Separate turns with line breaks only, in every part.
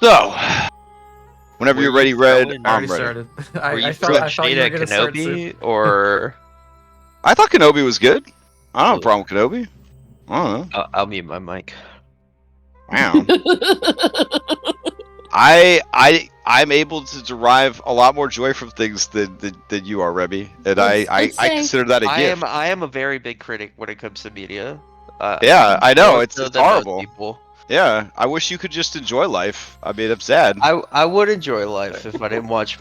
So, whenever you're ready, Red,
I
I'm
already
ready.
started.
Were
I
you
thought you were gonna start soon.
Kenobi, or
I thought Kenobi was good. I don't have a problem with Kenobi. I don't know.
I'll mute my mic.
Wow. I'm able to derive a lot more joy from things than you are, Rebby, and I consider that a gift.
I am a very big critic when it comes to media.
Yeah, I know
More
it's
so than most
horrible.
people.
Yeah, I wish you could just enjoy life. I mean, I'm sad.
I would enjoy life if I didn't watch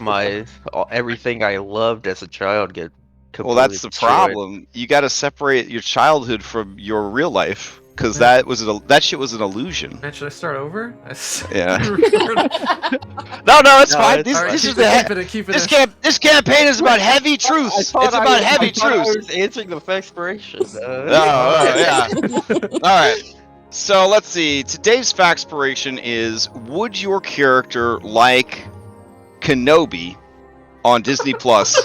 everything I loved as a child get completely
Well, that's the
destroyed.
problem. You got to separate your childhood from your real life, because that shit was an illusion.
Man, should I start over?
Yeah. No, it's fine. This campaign is about heavy truths. It's about heavy truths.
I was answering the factspiration.
Yeah. All right. So let's see. Today's factspiration is: would your character like Kenobi on Disney Plus?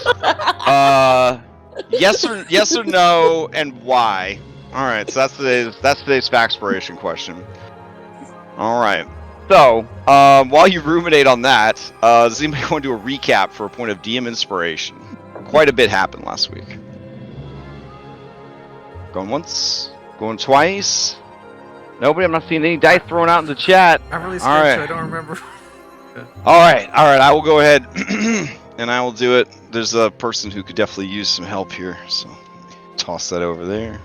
Yes or no, and why? All right. So that's today's factspiration question. All right. So, while you ruminate on that, does anybody want to do a recap for a point of DM inspiration? Quite a bit happened last week. Going once, going twice. Nobody. I'm not seeing any dice thrown out in the chat.
I'm really scared, so I don't remember.
All right. I will go ahead and I will do it. There's a person who could definitely use some help here, so toss that over there.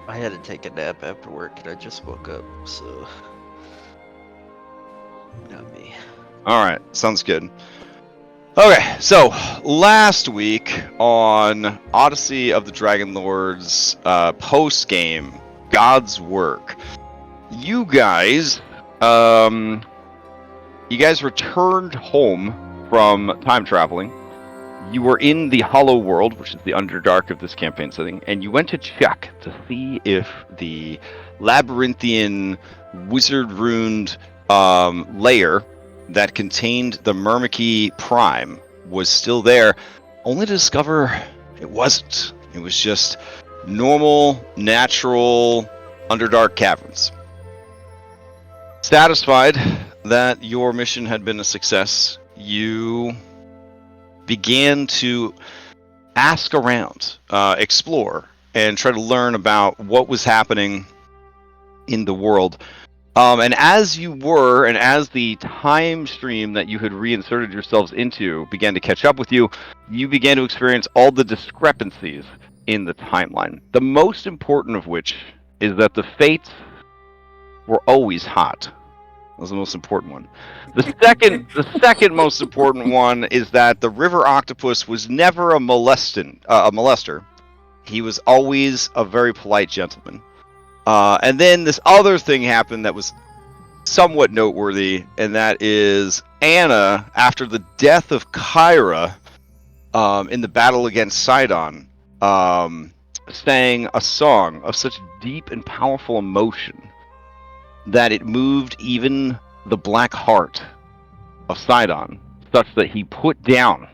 I had to take a nap after work, and I just woke up, so not me.
All right, sounds good. Okay, so last week on Odyssey of the Dragonlords post game, God's Work, you guys returned home from time traveling. You were in the Hollow World, which is the Underdark of this campaign setting, and you went to check to see if the labyrinthian, wizard-runed layer that contained the Myrmiki Prime was still there, only to discover it wasn't. It was just normal, natural Underdark caverns. Satisfied that your mission had been a success, you began to ask around, explore, and try to learn about what was happening in the world. And as the time stream that you had reinserted yourselves into began to catch up with you, you began to experience all the discrepancies in the timeline. The most important of which is that the fates were always hot. That was the most important one. The second most important one is that the river octopus was never a molester. He was always a very polite gentleman. And then this other thing happened that was somewhat noteworthy, and that is Anna, after the death of Kyra in the battle against Sydon, sang a song of such deep and powerful emotion that it moved even the black heart of Sydon, such that he put down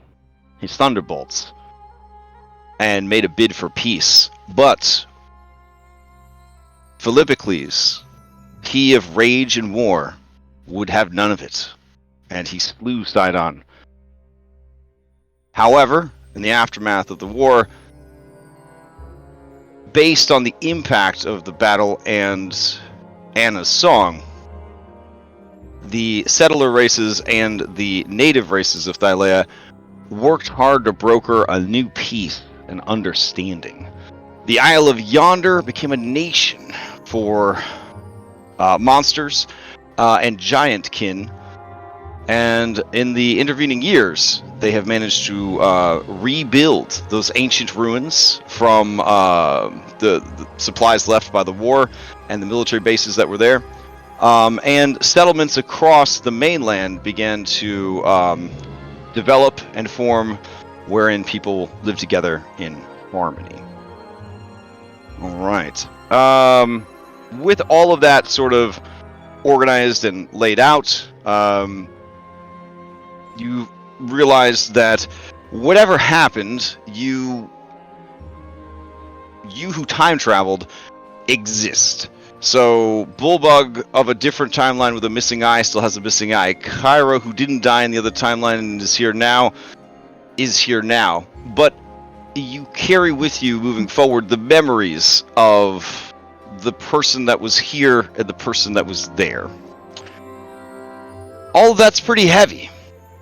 his thunderbolts and made a bid for peace. But Philippocles, he of rage and war, would have none of it, and he slew Sydon. However, in the aftermath of the war, based on the impact of the battle and Anna's song, the settler races and the native races of Thylea worked hard to broker a new peace and understanding. The Isle of Yonder became a nation for monsters and giant kin, and in the intervening years, they have managed to rebuild those ancient ruins from the supplies left by the war and the military bases that were there. And settlements across the mainland began to develop and form, wherein people live together in harmony. All right. With all of that sort of organized and laid out, you realize that whatever happened, you who time traveled exist. So, Bullbug of a different timeline with a missing eye still has a missing eye. Cairo, who didn't die in the other timeline and is here now. But you carry with you, moving forward, the memories of the person that was here and the person that was there. All of that's pretty heavy.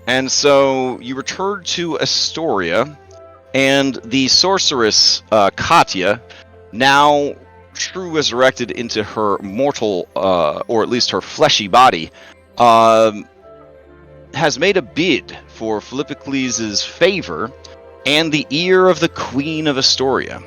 And so, you return to Astoria, and the sorceress, Katya, now true resurrected into her mortal, or at least her fleshy body, has made a bid for Philippocles' favor and the ear of the Queen of Astoria,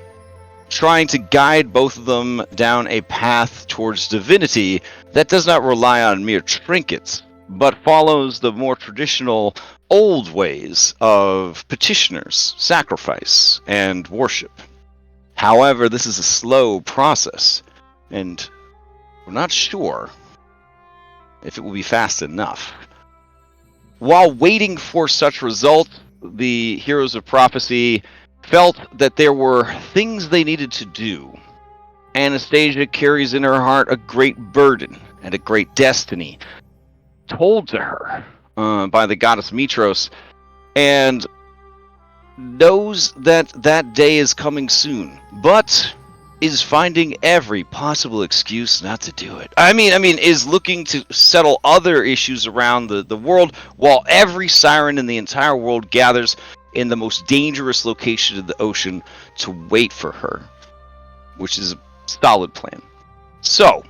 trying to guide both of them down a path towards divinity that does not rely on mere trinkets, but follows the more traditional old ways of petitioners, sacrifice, and worship. However, this is a slow process, and we're not sure if it will be fast enough. While waiting for such results, the Heroes of Prophecy felt that there were things they needed to do. Anastasia carries in her heart a great burden and a great destiny, told to her by the goddess Mitros, and knows that that day is coming soon, but is finding every possible excuse not to do it. I mean, is looking to settle other issues around the world, while every siren in the entire world gathers in the most dangerous location of the ocean to wait for her, which is a solid plan. So,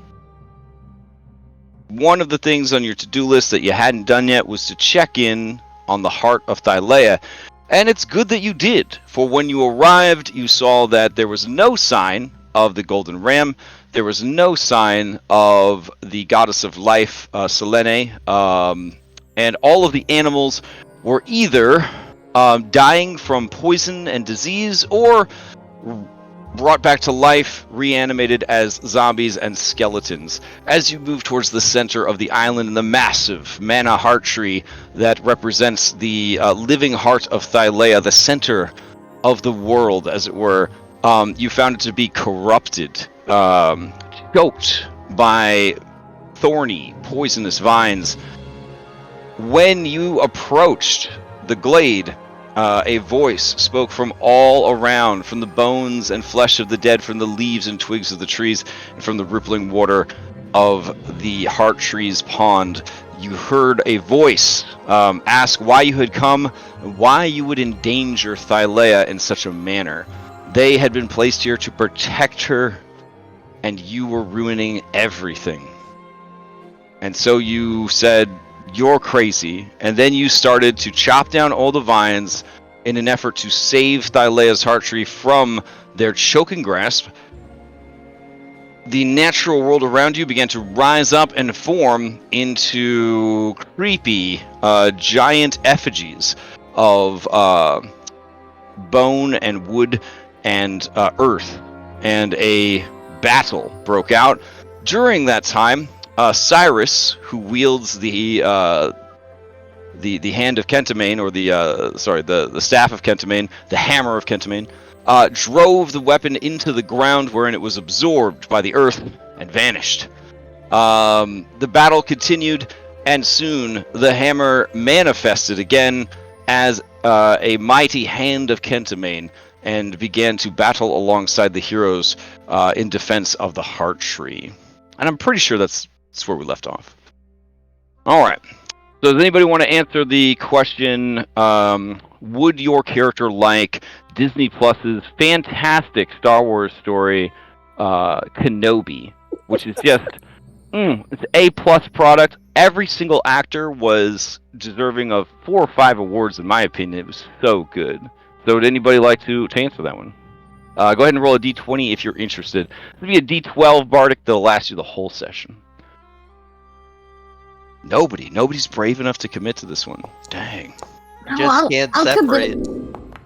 one of the things on your to-do list that you hadn't done yet was to check in on the heart of Thylea. And it's good that you did, for when you arrived, you saw that there was no sign of the Golden Ram, there was no sign of the Goddess of Life, Selene, and all of the animals were either dying from poison and disease, or brought back to life, reanimated as zombies and skeletons. As you move towards the center of the island, the massive mana heart tree that represents the living heart of Thylea, the center of the world, as it were, you found it to be corrupted, choked by thorny, poisonous vines. When you approached the glade, a voice spoke from all around, from the bones and flesh of the dead, from the leaves and twigs of the trees, and from the rippling water of the heart tree's pond. You heard a voice ask why you had come, and why you would endanger Thylea in such a manner. They had been placed here to protect her, and you were ruining everything. And so you said, "You're crazy," and then you started to chop down all the vines in an effort to save Thylea's heart tree from their choking grasp. The natural world around you began to rise up and form into creepy, giant effigies of bone and wood and earth, and a battle broke out. During that time, Cyrus, who wields the hand of Kentimane, or the staff of Kentimane, the hammer of Kentimane, drove the weapon into the ground, wherein it was absorbed by the earth and vanished. The battle continued, and soon the hammer manifested again as a mighty hand of Kentimane, and began to battle alongside the heroes in defense of the heart tree. And I'm pretty sure that's where we left off. All right. So does anybody want to answer the question, would your character like Disney Plus's fantastic Star Wars story, Kenobi, which is just, it's an A+ product. Every single actor was deserving of 4 or 5 awards, in my opinion. It was so good. So would anybody like to answer that one? Go ahead and roll a d20 if you're interested. This will be a d12 Bardic that'll last you the whole session. Nobody's brave enough to commit to this one. Dang.
No,
Just can't
I'll
separate.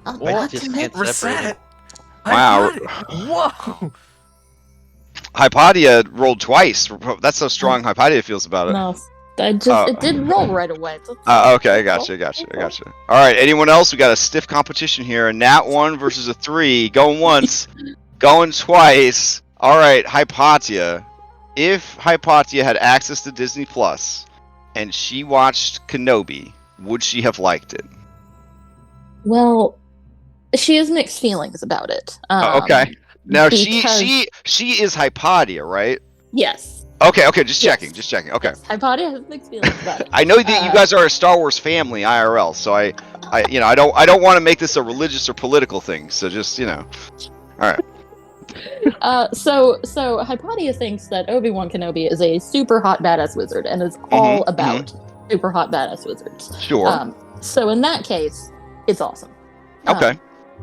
I'll
Just
commit.
can't separate.
Wow.
Whoa!
Hypatia rolled twice. That's how strong Hypatia feels about it.
No, it didn't roll right away.
Okay, I gotcha. All right, anyone else? We got a stiff competition here. A nat 1 versus a 3. Going once, going twice. All right, Hypatia. if Hypatia had access to Disney Plus and she watched Kenobi, would she have liked it?
Well, she has mixed feelings about it.
Okay. Now
because-
she is Hypatia, right?
Yes.
Okay, just
Yes.
checking. Okay.
Yes. Hypatia has mixed feelings about it.
I know that you guys are a Star Wars family IRL, so I don't want to make this a religious or political thing. So just all right.
So Hypatia thinks that Obi-Wan Kenobi is a super hot badass wizard and is all about super hot badass wizards.
Sure.
So in that case, it's awesome.
Okay.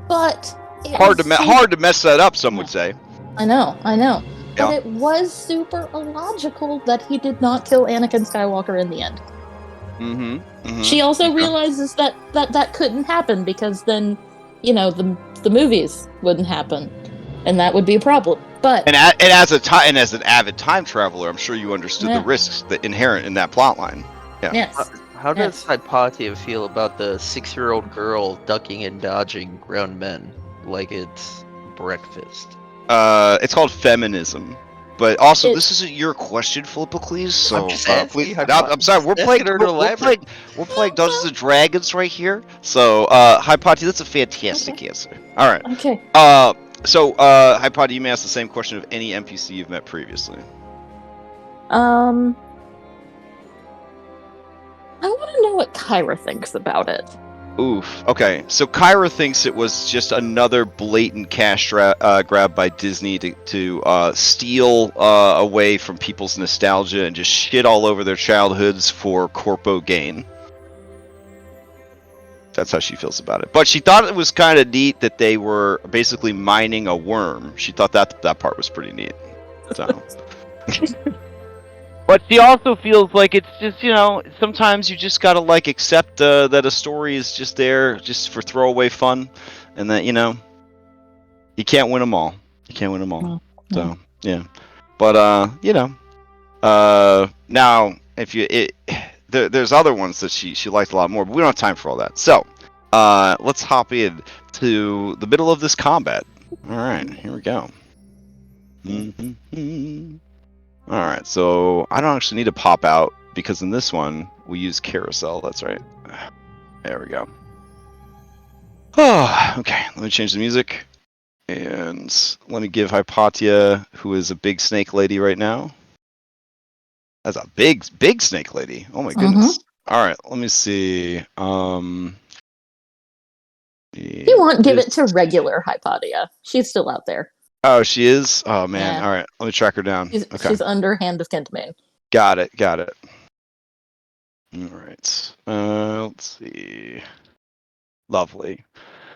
But
Hard to mess that up. Some would say.
I know.
Yeah.
But it was super illogical that he did not kill Anakin Skywalker in the end. She also realizes that couldn't happen because then, the movies wouldn't happen, and that would be a problem. But
as an avid time traveler, I'm sure you understood the risks that inherent in that plot line. Yeah.
Yes.
How does Hypatia feel about the 6-year-old girl ducking and dodging grown men like it's breakfast?
It's called feminism. But also, this isn't your question, Philippocles. So
I'm just asking
please,
Hypatia.
I'm sorry. We're playing Dungeons and Dragons right here. So, Hypatia, that's a fantastic answer. All right.
Okay.
So, Hypatia, you may ask the same question of any NPC you've met previously.
I want to know what Kyra thinks about it.
Oof. Okay. So Kyra thinks it was just another blatant cash grab by Disney to steal away from people's nostalgia and just shit all over their childhoods for corpo gain. That's how she feels about it. But she thought it was kind of neat that they were basically mining a worm. She thought that part was pretty neat. So. But she also feels like it's just, sometimes you just gotta accept that a story is just there just for throwaway fun, and that you can't win them all.
No.
So yeah, but now there's other ones that she liked a lot more, but we don't have time for all that. So let's hop in to the middle of this combat. All right, here we go. Alright, so I don't actually need to pop out because in this one we use carousel, that's right. There we go. Oh, okay, let me change the music. And let me give Hypatia, who is a big snake lady right now. That's a big snake lady. Oh my goodness. Alright, let me see.
If you want, give it to regular Hypatia. She's still out there.
Oh, she is? Oh, man.
Yeah.
All right. Let me track her down.
She's under Hand of Kentimane.
Got it. All right. Let's see. Lovely.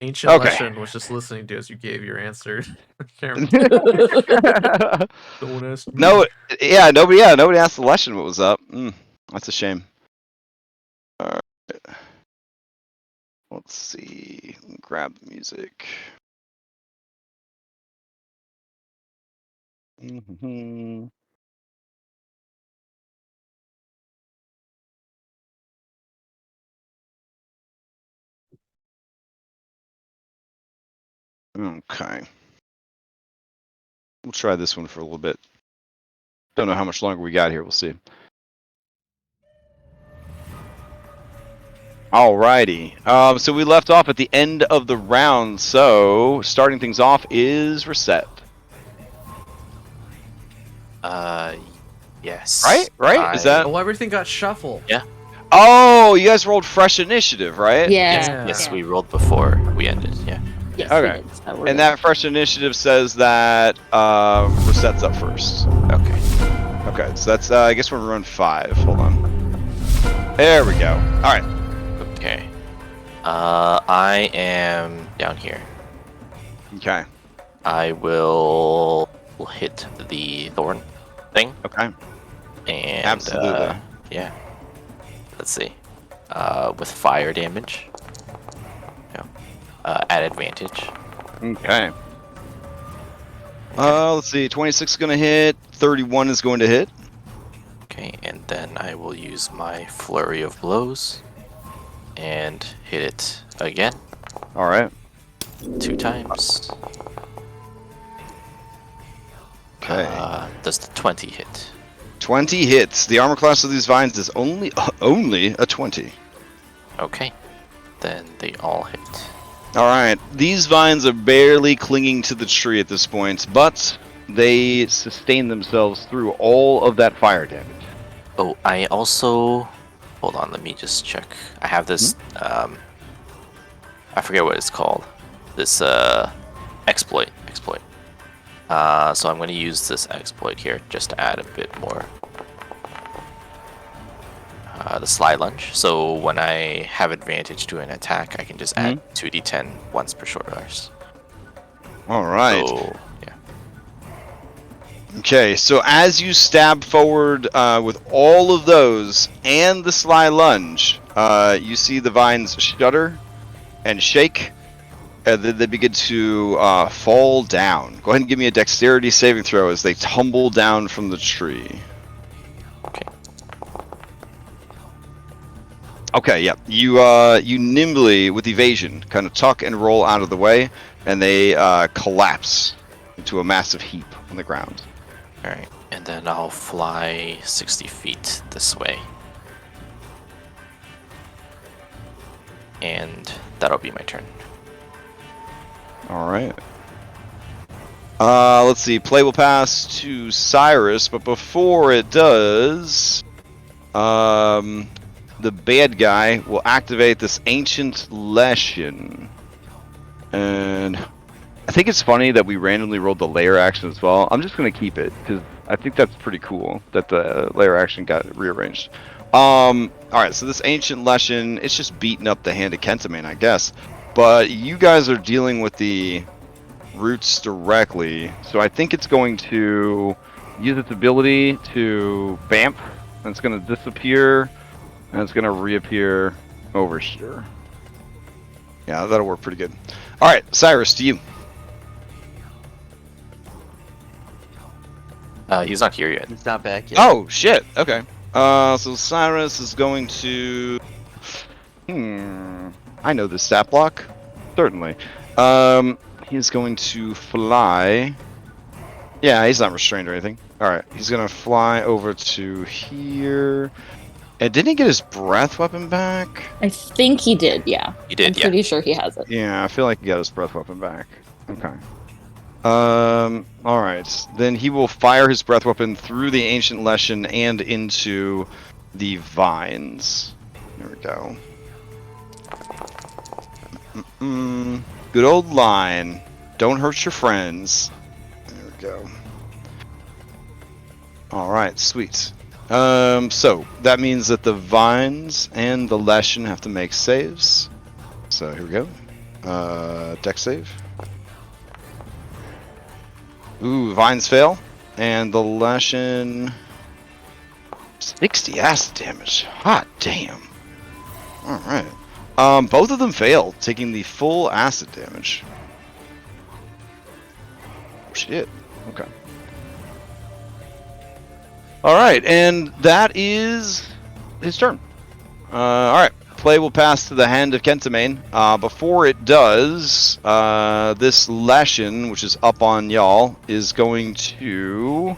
Ancient
Okay.
Lesson was just listening to as you gave your answer. Don't ask me.
Nobody asked the lesson what was up. That's a shame. All right. Let's see. Let me grab the music. Okay. We'll try this one for a little bit. Don't know how much longer we got here. We'll see. Alrighty. So we left off at the end of the round. So starting things off is Reset.
Yes.
Right? Is that?
Oh, everything got shuffled.
Yeah.
Oh, you guys rolled fresh initiative, right?
Yeah.
Yes, we rolled before we ended. Yeah.
Yes,
Okay. And that fresh initiative says that Reset's up first. Okay, so that's I guess we're on run 5. Hold on. There we go. All right.
Okay. I am down here.
Okay.
I will hit the thorn thing.
Okay.
And
Absolutely.
yeah. Let's see. With fire damage. At advantage.
Okay. Let's see. 26 is going to hit. 31 is going to hit.
Okay, and then I will use my flurry of blows and hit it again.
All right.
2 times.
Okay.
Does the 20 hit?
20 hits. The armor class of these vines is only a 20.
Okay. Then they all hit.
All right. These vines are barely clinging to the tree at this point, but they sustain themselves through all of that fire damage.
Oh, I also... Hold on, let me just check. I have this... I forget what it's called. This exploit. So I'm going to use this exploit here just to add a bit more. The slide lunge. So when I have advantage to an attack, I can just add 2d10 once per short rest.
All right.
So, yeah.
Okay, so as you stab forward with all of those and the sly lunge, you see the vines shudder and shake, and then they begin to fall down. Go ahead and give me a dexterity saving throw as they tumble down from the tree.
Okay.
Okay, yeah. You nimbly, with evasion, kind of tuck and roll out of the way, and they collapse into a massive heap on the ground.
Alright, and then I'll fly 60 feet this way. And that'll be my turn.
Alright. Let's see. Play will pass to Cyrus, but before it does, the bad guy will activate this Ancient Lesson. And I think it's funny that we randomly rolled the layer action as well. I'm just going to keep it, because I think that's pretty cool that the layer action got rearranged. Alright, so this Ancient Lesson, it's just beating up the hand of Kentimane, I guess. But you guys are dealing with the roots directly, so I think it's going to use its ability to vamp, and it's going to disappear, and it's going to reappear over here. Yeah, that'll work pretty good. Alright, Cyrus, to you.
He's not here yet.
He's not back yet.
Oh, shit, okay. So Cyrus is going to... I know this stat block. Certainly. He's going to fly... Yeah, he's not restrained or anything. Alright, he's going to fly over to here. And didn't he get his breath weapon back?
I think he did, yeah.
He did,
I'm pretty sure he has it.
Yeah, I feel like he got his breath weapon back. Okay. Alright. Then he will fire his breath weapon through the Ancient Lesson and into the vines. There we go. Good old line. Don't hurt your friends. There we go. Alright, sweet. So, that means that the vines and the Lesson have to make saves. So, here we go. Dex save. Ooh, vines fail. And the Lesson... 60 acid damage. Hot damn. Alright. Both of them failed, taking the full acid damage. Oh, shit. Okay. Alright, and that is his turn. Alright. Play will pass to the hand of Kentimane. Before it does, this Lesson, which is up on y'all, is going to...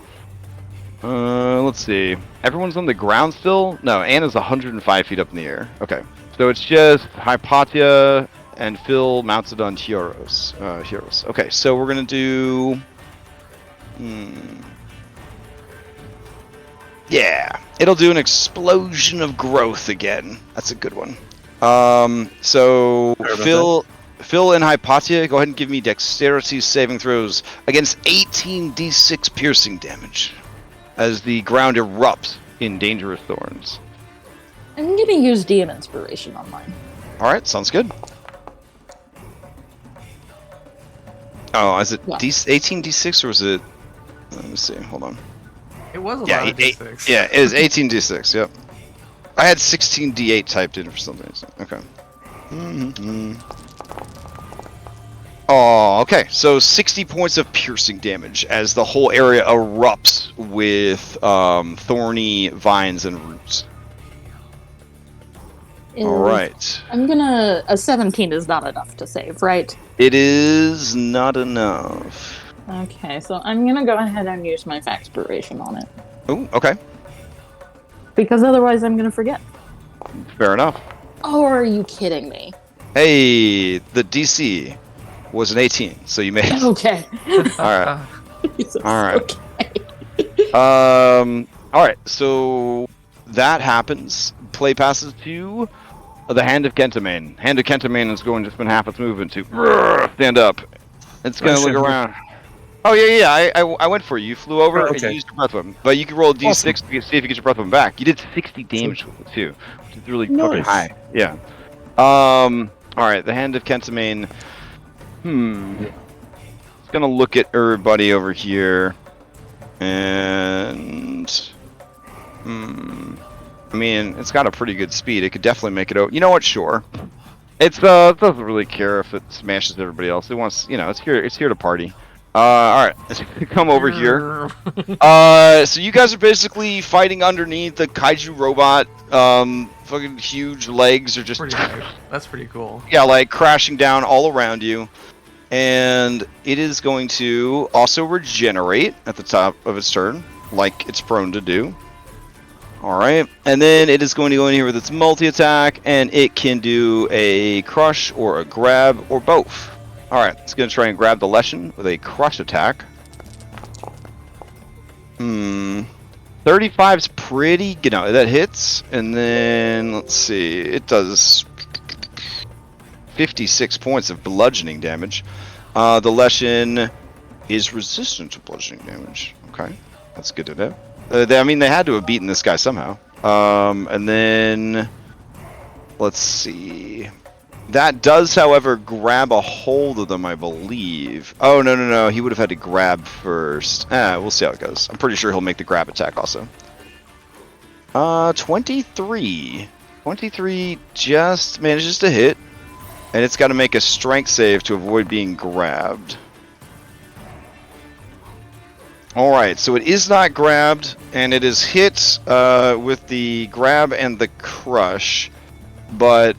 let's see. Everyone's on the ground still? No, Anna's 105 feet up in the air. Okay. So it's just Hypatia and Phil mounted on Hieros. Okay, so we're going to do... Yeah, it'll do an explosion of growth again. That's a good one. So Phil and Hypatia, go ahead and give me dexterity saving throws against 18d6 piercing damage as the ground erupts in dangerous thorns.
I'm going to use DM Inspiration on mine.
Alright, sounds good. Oh, is it 18d6 or is it... Let me see, hold on.
It was a lot of D6.
Yeah, it is 18d6, yep. I had 16d8 typed in for something. Okay. Oh, okay. So 60 points of piercing damage as the whole area erupts with thorny vines and roots. Alright.
I'm gonna... A 17 is not enough to save, right?
It is not enough.
Okay, so I'm gonna go ahead and use my Factspiration on it.
Ooh, okay.
Because otherwise I'm gonna forget.
Fair enough.
Oh, are you kidding me?
Hey, the DC was an 18, so you made it.
Okay.
Alright.
Jesus,
Alright.
okay.
Alright, so that happens. Play passes to the Hand of Kentimane. Hand of Kentimane is going to spend half its movement to stand up. It's going to look around. Oh, yeah, I went for you. You flew over and you used your breath weapon. But you can roll a d6 to see if you get your breath weapon back. You did 60 damage with it, too. Which is really fucking high. Yeah. Alright, the Hand of Kentimane. It's going to look at everybody over here. And... I mean, it's got a pretty good speed. It could definitely make it out. You know what? Sure. It doesn't really care if it smashes everybody else. It wants, it's here to party. Alright, come over here. So you guys are basically fighting underneath the kaiju robot. Fucking huge legs are just...
That's pretty cool.
Yeah, like crashing down all around you. And it is going to also regenerate at the top of its turn, like it's prone to do. Alright, and then it is going to go in here with its multi-attack, and it can do a crush or a grab or both. Alright, it's going to try and grab the Leshen with a crush attack. 35's pretty, that hits. And then, let's see, it does 56 points of bludgeoning damage. The Leshen is resistant to bludgeoning damage. Okay, that's good to know. I mean, they had to have beaten this guy somehow. And then, let's see. That does, however, grab a hold of them, I believe. Oh, no. He would have had to grab first. We'll see how it goes. I'm pretty sure he'll make the grab attack also. 23. 23 just manages to hit. And it's got to make a strength save to avoid being grabbed. Alright, so it is not grabbed, and it is hit with the grab and the crush, but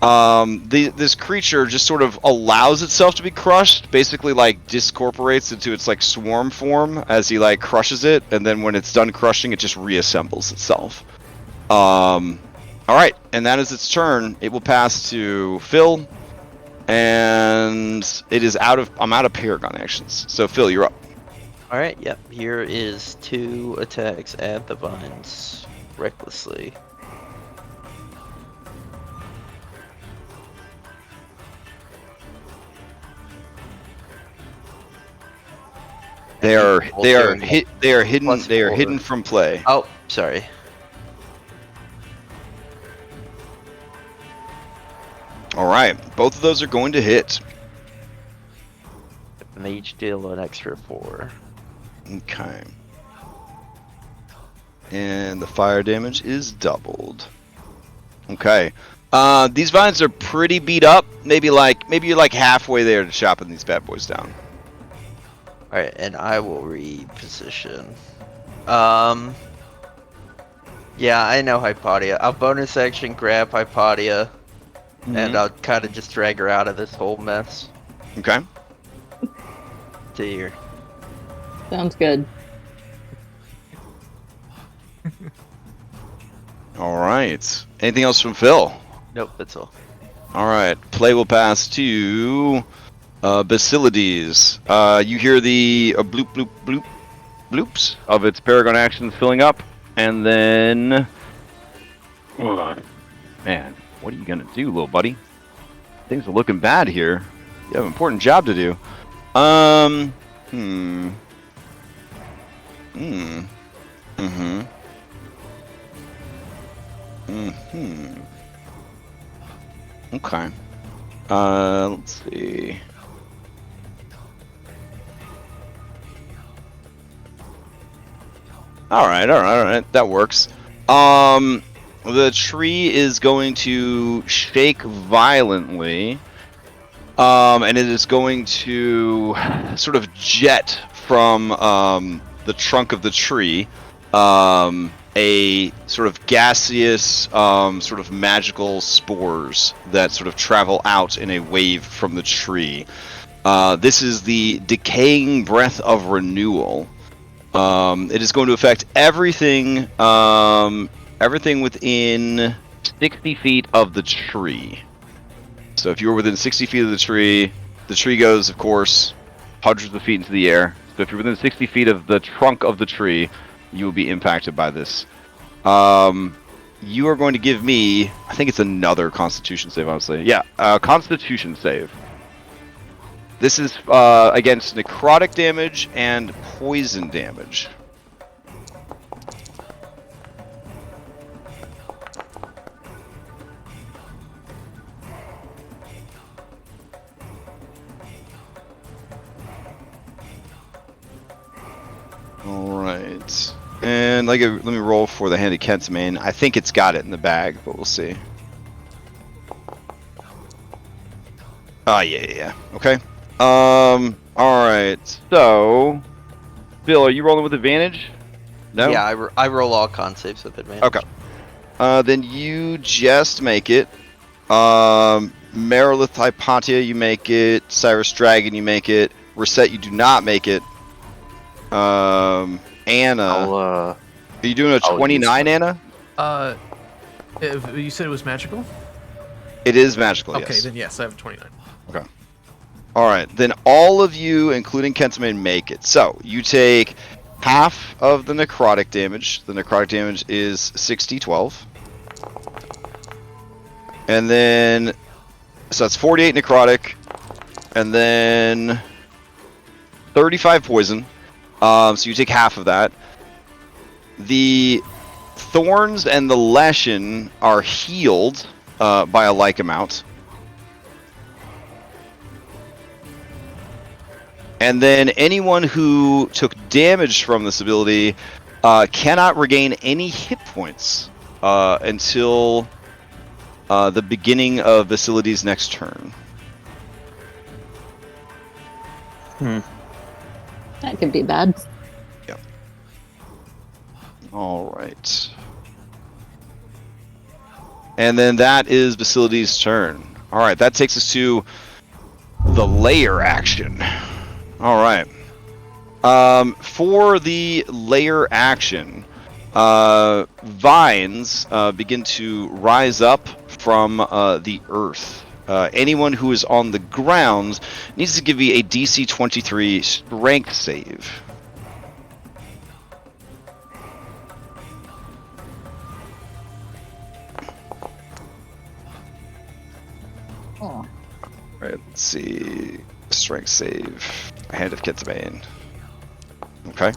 this creature just sort of allows itself to be crushed, basically like discorporates into its like swarm form as he like crushes it, and then when it's done crushing, it just reassembles itself. Alright, and that is its turn. It will pass to Phil, and it is I'm out of Paragon actions. So Phil, you're up.
Alright, yep. Here is 2 attacks at the vines. Recklessly.
They are hidden from play.
Oh, sorry.
Alright, both of those are going to hit.
And they each deal an extra 4.
Okay. And the fire damage is doubled. Okay. These vines are pretty beat up. Maybe you're like halfway there to chopping these bad boys down.
Alright, and I will reposition. Yeah, I know Hypatia. I'll bonus action grab Hypatia, and I'll kind of just drag her out of this whole mess.
Okay.
To here.
Sounds good.
Alright. Anything else from Phil?
Nope, that's all.
Alright. Play will pass to Basilides. You hear the bloop bloop bloop bloops of its Paragon actions filling up, and then man, what are you gonna do, little buddy? Things are looking bad here. You have an important job to do. Okay. Let's see. Alright. That works. The tree is going to shake violently. And it is going to sort of jet from the trunk of the tree a sort of gaseous, sort of magical spores that sort of travel out in a wave from the tree. This is the Decaying Breath of Renewal. It is going to affect everything, everything within 60 feet of the tree. So if you're within 60 feet of the tree goes, of course, hundreds of feet into the air. So if you're within 60 feet of the trunk of the tree, you will be impacted by this. You are going to give me, I think it's another Constitution save, honestly. Yeah, Constitution save. This is against necrotic damage and poison damage. Alright. And let me roll for the handy Kentimane. I think it's got it in the bag, but we'll see. Oh, yeah. Okay. Alright. So, Bill, are you rolling with advantage? No?
Yeah, I roll all con saves with advantage.
Okay. Then you just make it. Marilith Hypatia, you make it. Cyrus Dragon, you make it. Reset, you do not make it. Anna. Are you doing a 29, Anna?
If you said it was magical?
It is magical,
okay,
yes.
Then yes, I have 29.
Okay. Alright, then all of you, including Kentimane, make it. So, you take half of the necrotic damage. The necrotic damage is 60-12. And then, so that's 48 necrotic. And then 35 poison. So you take half of that. The thorns and the leshen are healed by a like amount. And then anyone who took damage from this ability cannot regain any hit points until the beginning of Basilides' next turn.
That could be bad.
Yeah. All right. And then that is Basilides' turn. All right, that takes us to the layer action. All right. For the layer action, vines begin to rise up from the earth. Anyone who is on the ground needs to give me a DC 23 strength save.
Oh.
Right, let's see. Strength save. Hand of Kentimane. Okay.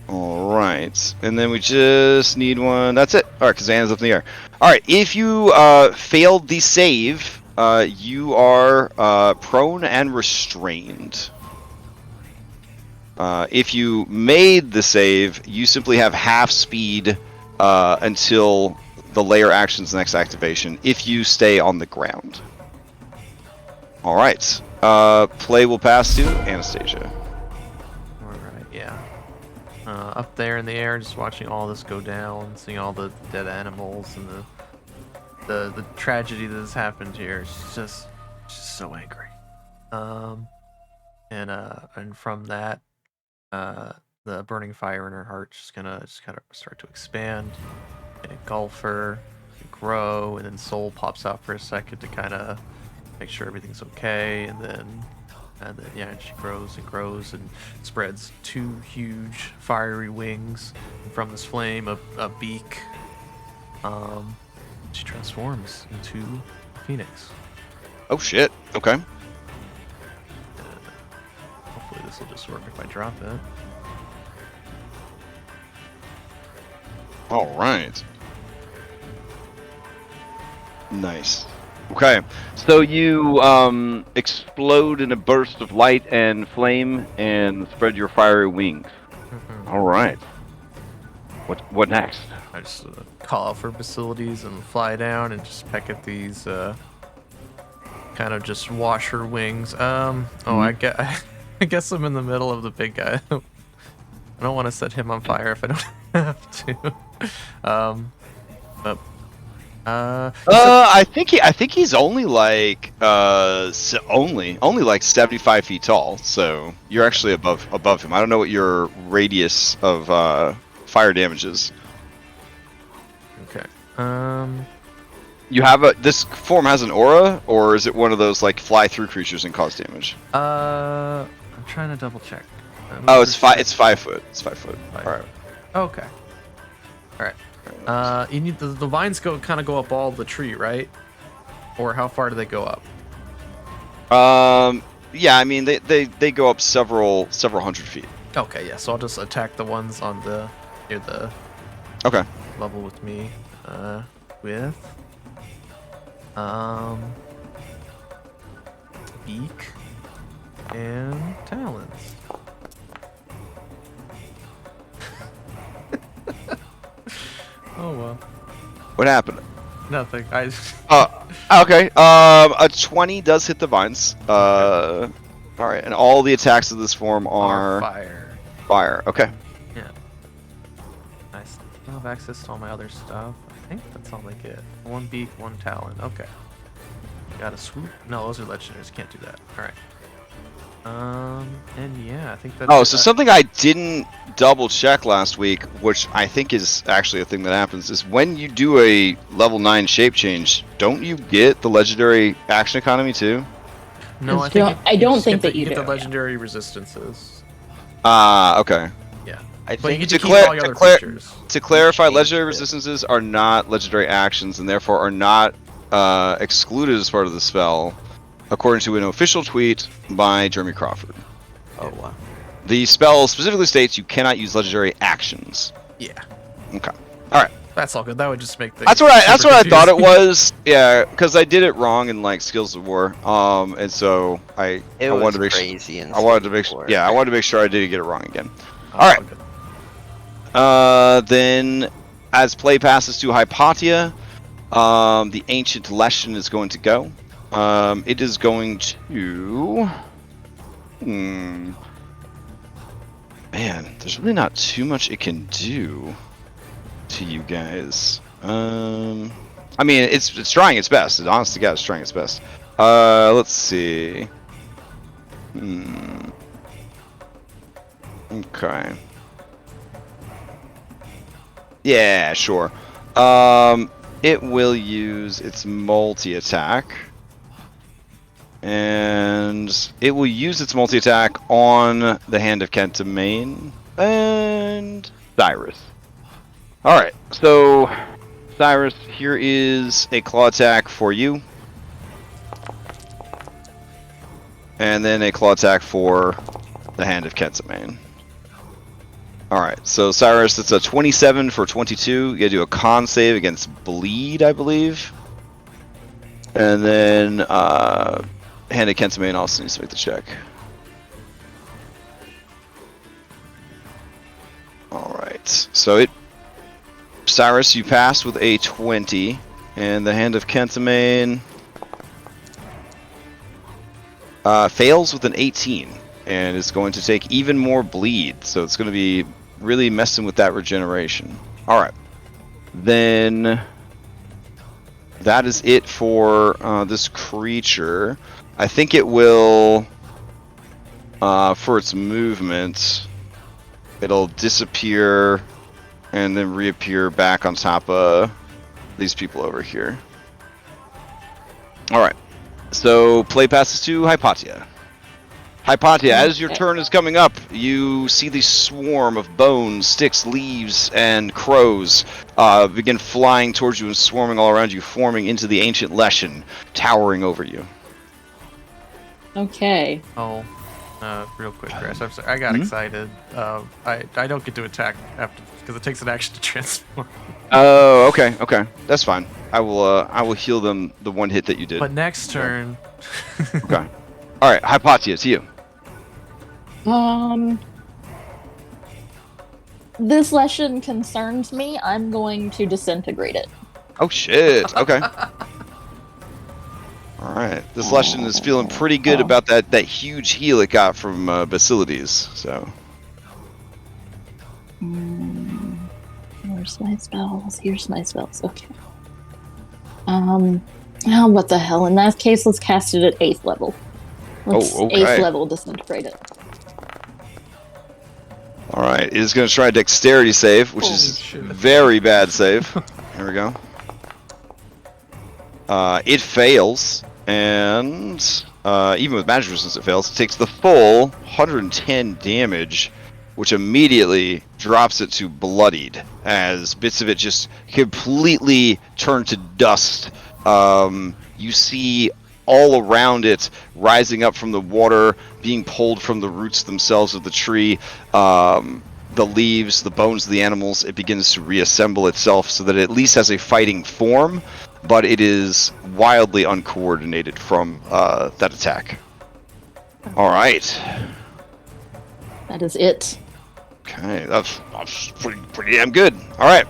Alright. And then we just need one. That's it. Alright, because Anna's up in the air. Alright, if you failed the save, you are prone and restrained. If you made the save, you simply have half speed until the layer action's next activation, if you stay on the ground. Alright. Play will pass to Anastasia.
Alright, yeah. Up there in the air, just watching all this go down, seeing all the dead animals and the tragedy that has happened here. She's just so angry. And from that, the burning fire in her heart just kind of start to expand and engulf her, and grow, and then Soul pops out for a second to kind of make sure everything's okay, and then yeah, she grows and grows and spreads two huge fiery wings, and from this flame a beak. She transforms into a phoenix.
Oh shit. Okay.
Hopefully this will just work if I drop it.
All right. Nice. Okay. So you explode in a burst of light and flame and spread your fiery wings. All right. What next?
I just call out for Basilides and fly down and just peck at these, kind of just wash her wings. I guess I'm in the middle of the big guy. I don't want to set him on fire if I don't have to. But
I think he's only like only like 75 feet tall. So you're actually above him. I don't know what your radius of fire damage is.
Okay.
You have this form has an aura, or is it one of those like fly through creatures and cause damage?
I'm trying to double check.
Oh, it's 5 foot. It's 5 foot. All right.
Okay. All right. You need the vines kind of go up all the tree, right? Or how far do they go up?
Yeah, I mean they go up several hundred feet.
Okay, yeah. So I'll just attack the ones on near the
Okay.
level with me. With beak and talons. Oh well.
What happened?
Nothing.
Okay. A 20 does hit the vines. All right, and all the attacks of this form are
fire.
Fire. Okay.
Yeah. Nice. I have access to all my other stuff. I think that's all they get. One beak, one talon. Okay. Got a swoop. No, those are legendaries. Can't do that. All right. And yeah, I think that's.
Oh, so something I didn't double check last week, which I think is actually a thing that happens, is when you do a level 9 shape change, don't you get the legendary action economy too?
No, I don't think that you get the legendary resistances.
Okay.
Yeah.
I
But you
think
get to keep all your other features.
To clarify,
changed
legendary
it.
resistances are not legendary actions and therefore are not excluded as part of the spell, according to an official tweet by Jeremy Crawford.
Oh wow.
The spell specifically states you cannot use legendary actions.
Yeah.
Okay. All right.
That's all good. That would just make things.
That's what I thought it
confusing.
was. Yeah, because I did it wrong in like Skills of War. And so I wanted to make
crazy.
I wanted to make I wanted to make sure I didn't get it wrong again.
Oh,
All right.
good.
Then as play passes to Hypatia, the Ancient Lesson is going to go. It is going to. Man, there's really not too much it can do to you guys. I mean, it's trying its best. It honestly, God, it's trying its best. Let's see. Okay. Yeah, sure. It will use its multi-attack. And it will use its multi-attack on the Hand of Kentimane and Cyrus. Alright, so Cyrus, here is a claw attack for you. And then a claw attack for the Hand of Kentimane. Alright, so Cyrus, it's a 27 for 22. You gotta do a con save against bleed, I believe. And then, Hand of Kentimane also needs to make the check. Alright, so Cyrus, you passed with a 20, and the Hand of Kentimane fails with an 18, and is going to take even more bleed, so it's going to be really messing with that regeneration. Alright, then that is it for this creature. I think it will, for its movement, it'll disappear and then reappear back on top of these people over here. Alright, so play passes to Hypatia. Hypatia, as your turn is coming up, you see the swarm of bones, sticks, leaves, and crows begin flying towards you and swarming all around you, forming into the Ancient Lesson, towering over you.
Okay.
Oh, real quick, Crash. I'm sorry. I got excited. I don't get to attack after because it takes an action to transform.
Oh, okay, that's fine. I will heal them the one hit that you did.
But next turn.
Okay. All right, Hypatia, it's you.
This lesson concerns me. I'm going to disintegrate it.
Oh shit. Okay. Alright, this lesson is feeling pretty good about that huge heal it got from Basilides, so.
Where's my spells? Here's my spells, okay. Oh, what the hell? In that case, let's cast it at 8th level. Let's
okay.
8th level disintegrate it.
All right, it is going to try a dexterity save, which
Holy
is
shit.
very bad save. Here we go. It fails, and even with magic resistance, it fails. It takes the full 110 damage, which immediately drops it to bloodied, as bits of it just completely turn to dust. You see all around it, rising up from the water, being pulled from the roots themselves of the tree, the leaves, the bones of the animals, it begins to reassemble itself so that it at least has a fighting form, but it is wildly uncoordinated from that attack. All right.
That is it.
Okay, that's pretty damn good. All right.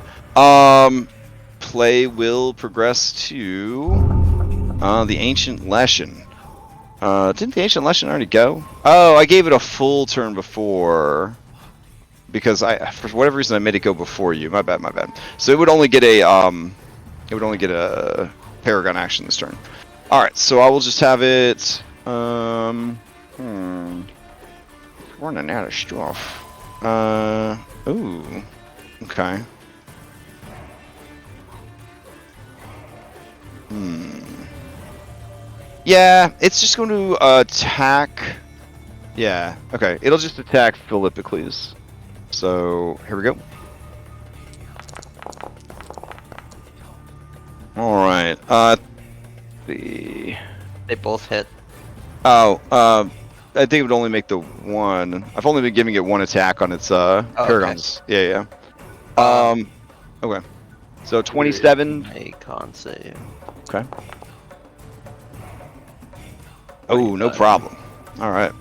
Play will progress to the Ancient Lesson. Didn't the Ancient Lesson already go? Oh, I gave it a full turn before because for whatever reason I made it go before you. My bad. So it would only get a Paragon action this turn. All right, so I will just have it. Running out of stuff. Ooh. Okay. Yeah, it's just going to attack. Yeah, okay. It'll just attack Philippicles. So, here we go. Alright,
They both hit.
Oh, I think it would only make the one. I've only been giving it one attack on its Paragons. Okay. Yeah. Okay. So 27.
A con save.
Okay. Oh, no problem. All right.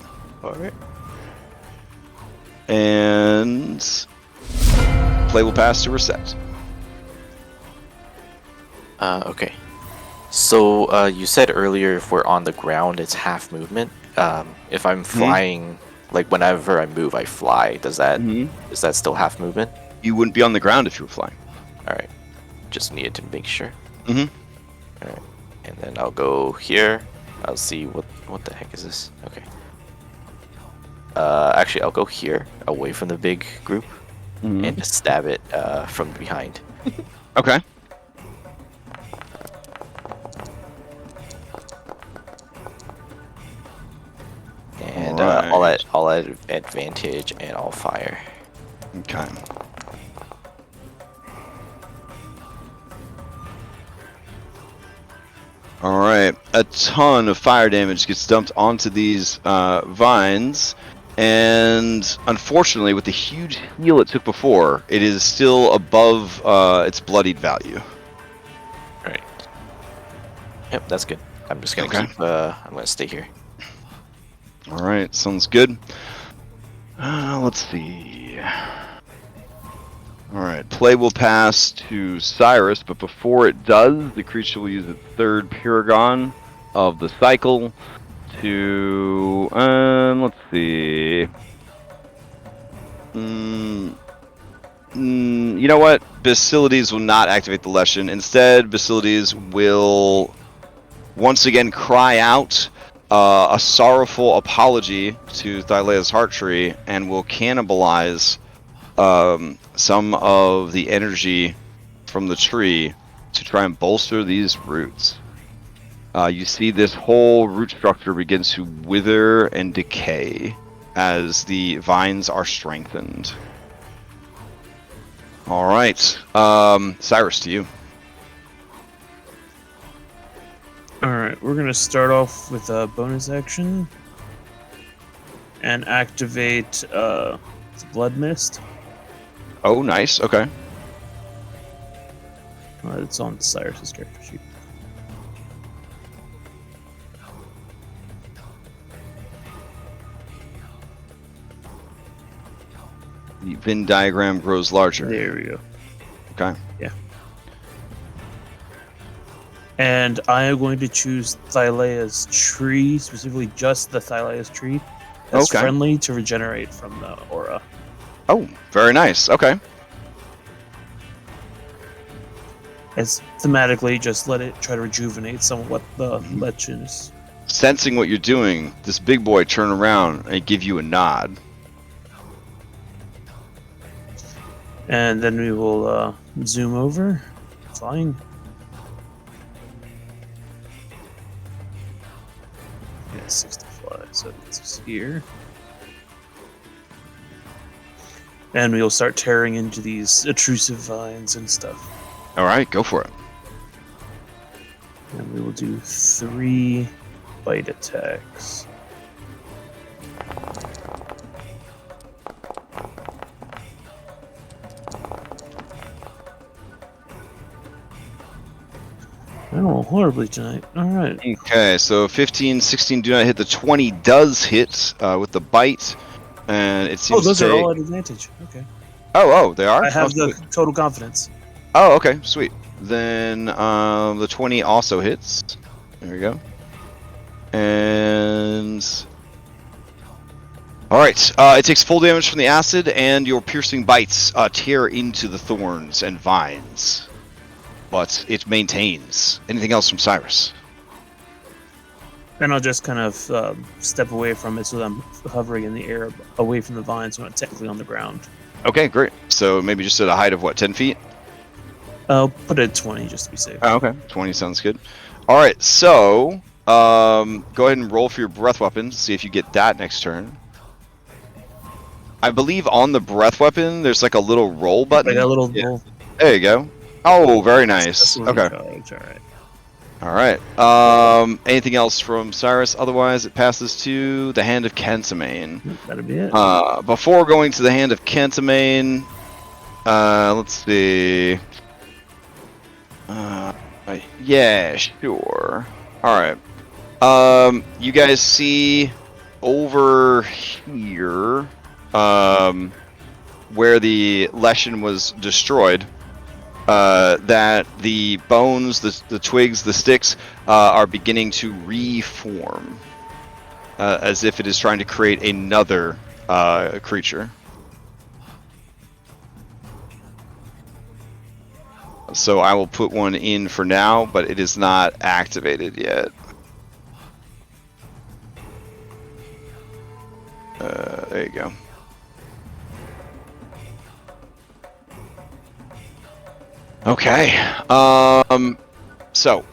And play will pass to reset.
Okay. So you said earlier if we're on the ground, it's half movement. If I'm flying, like whenever I move, I fly. Does that is that still half movement?
You wouldn't be on the ground if you were flying.
All right. Just needed to make sure.
Mm-hmm.
All right. And then I'll go here. I'll see what the heck is this? Okay. Actually, I'll go here, away from the big group, and just stab it from behind.
Okay.
And
Right.
I'll add advantage, and I'll fire.
Okay. All right. A ton of fire damage gets dumped onto these vines, and unfortunately, with the huge heal it took before, it is still above its bloodied value.
Right. Yep, that's good. I'm just gonna keep. I'm gonna stay here.
All right, sounds good. Let's see. All right, play will pass to Cyrus, but before it does, the creature will use its third Paragon of the cycle to. Let's see. You know what? Basilides will not activate the lesson. Instead, Basilides will once again cry out a sorrowful apology to Thylea's heart tree and will cannibalize some of the energy from the tree to try and bolster these roots. You see this whole root structure begins to wither and decay as the vines are strengthened. All right, Cyrus, to you.
Alright, we're gonna start off with a bonus action and activate the Blood Mist.
Oh, nice. Okay.
It's on Cyrus's character sheet.
The Venn diagram grows larger.
There we go.
Okay.
Yeah. And I am going to choose Thylea's tree, specifically just the Thylea's tree, that's friendly to regenerate from the aura.
Oh, very nice. Okay.
As thematically, just let it try to rejuvenate some of what the lichen is.
Sensing what you're doing, this big boy turn around and give you a nod.
And then we will zoom over. Flying. Yeah, 65, so it's here. And we'll start tearing into these intrusive vines and stuff.
All right, go for it.
And we will do 3 bite attacks. I roll horribly tonight. Alright.
Okay, so 15, 16 do not hit. The 20 does hit with the bite. And it seems
those
to
are
take...
all at advantage. Okay.
Oh, they are?
I have
Oh,
the total confidence.
Oh, okay, sweet. Then the 20 also hits. There we go. And... Alright, it takes full damage from the acid, and your piercing bites tear into the thorns and vines. But it maintains. Anything else from Cyrus?
Then I'll just kind of step away from it so that I'm hovering in the air away from the vines when I'm technically on the ground.
Okay, great. So maybe just at a height of what, 10 feet?
I'll put it at 20 just to be safe.
Oh, okay. 20 sounds good. Alright, so go ahead and roll for your breath weapon to see if you get that next turn. I believe on the breath weapon there's like a little roll button.
Like a little roll.
There you go. Oh, very nice. Okay.
Alright.
Alright. Anything else from Cyrus? Otherwise, it passes to the Hand of Kentimane.
That'll be it.
Before going to the Hand of Kentimane, let's see. Yeah, sure. Alright. You guys see over here, where the Leshen was destroyed, that the bones, the twigs, the sticks are beginning to reform, as if it is trying to create another creature. So I will put one in for now, but it is not activated yet. There you go. Okay. So,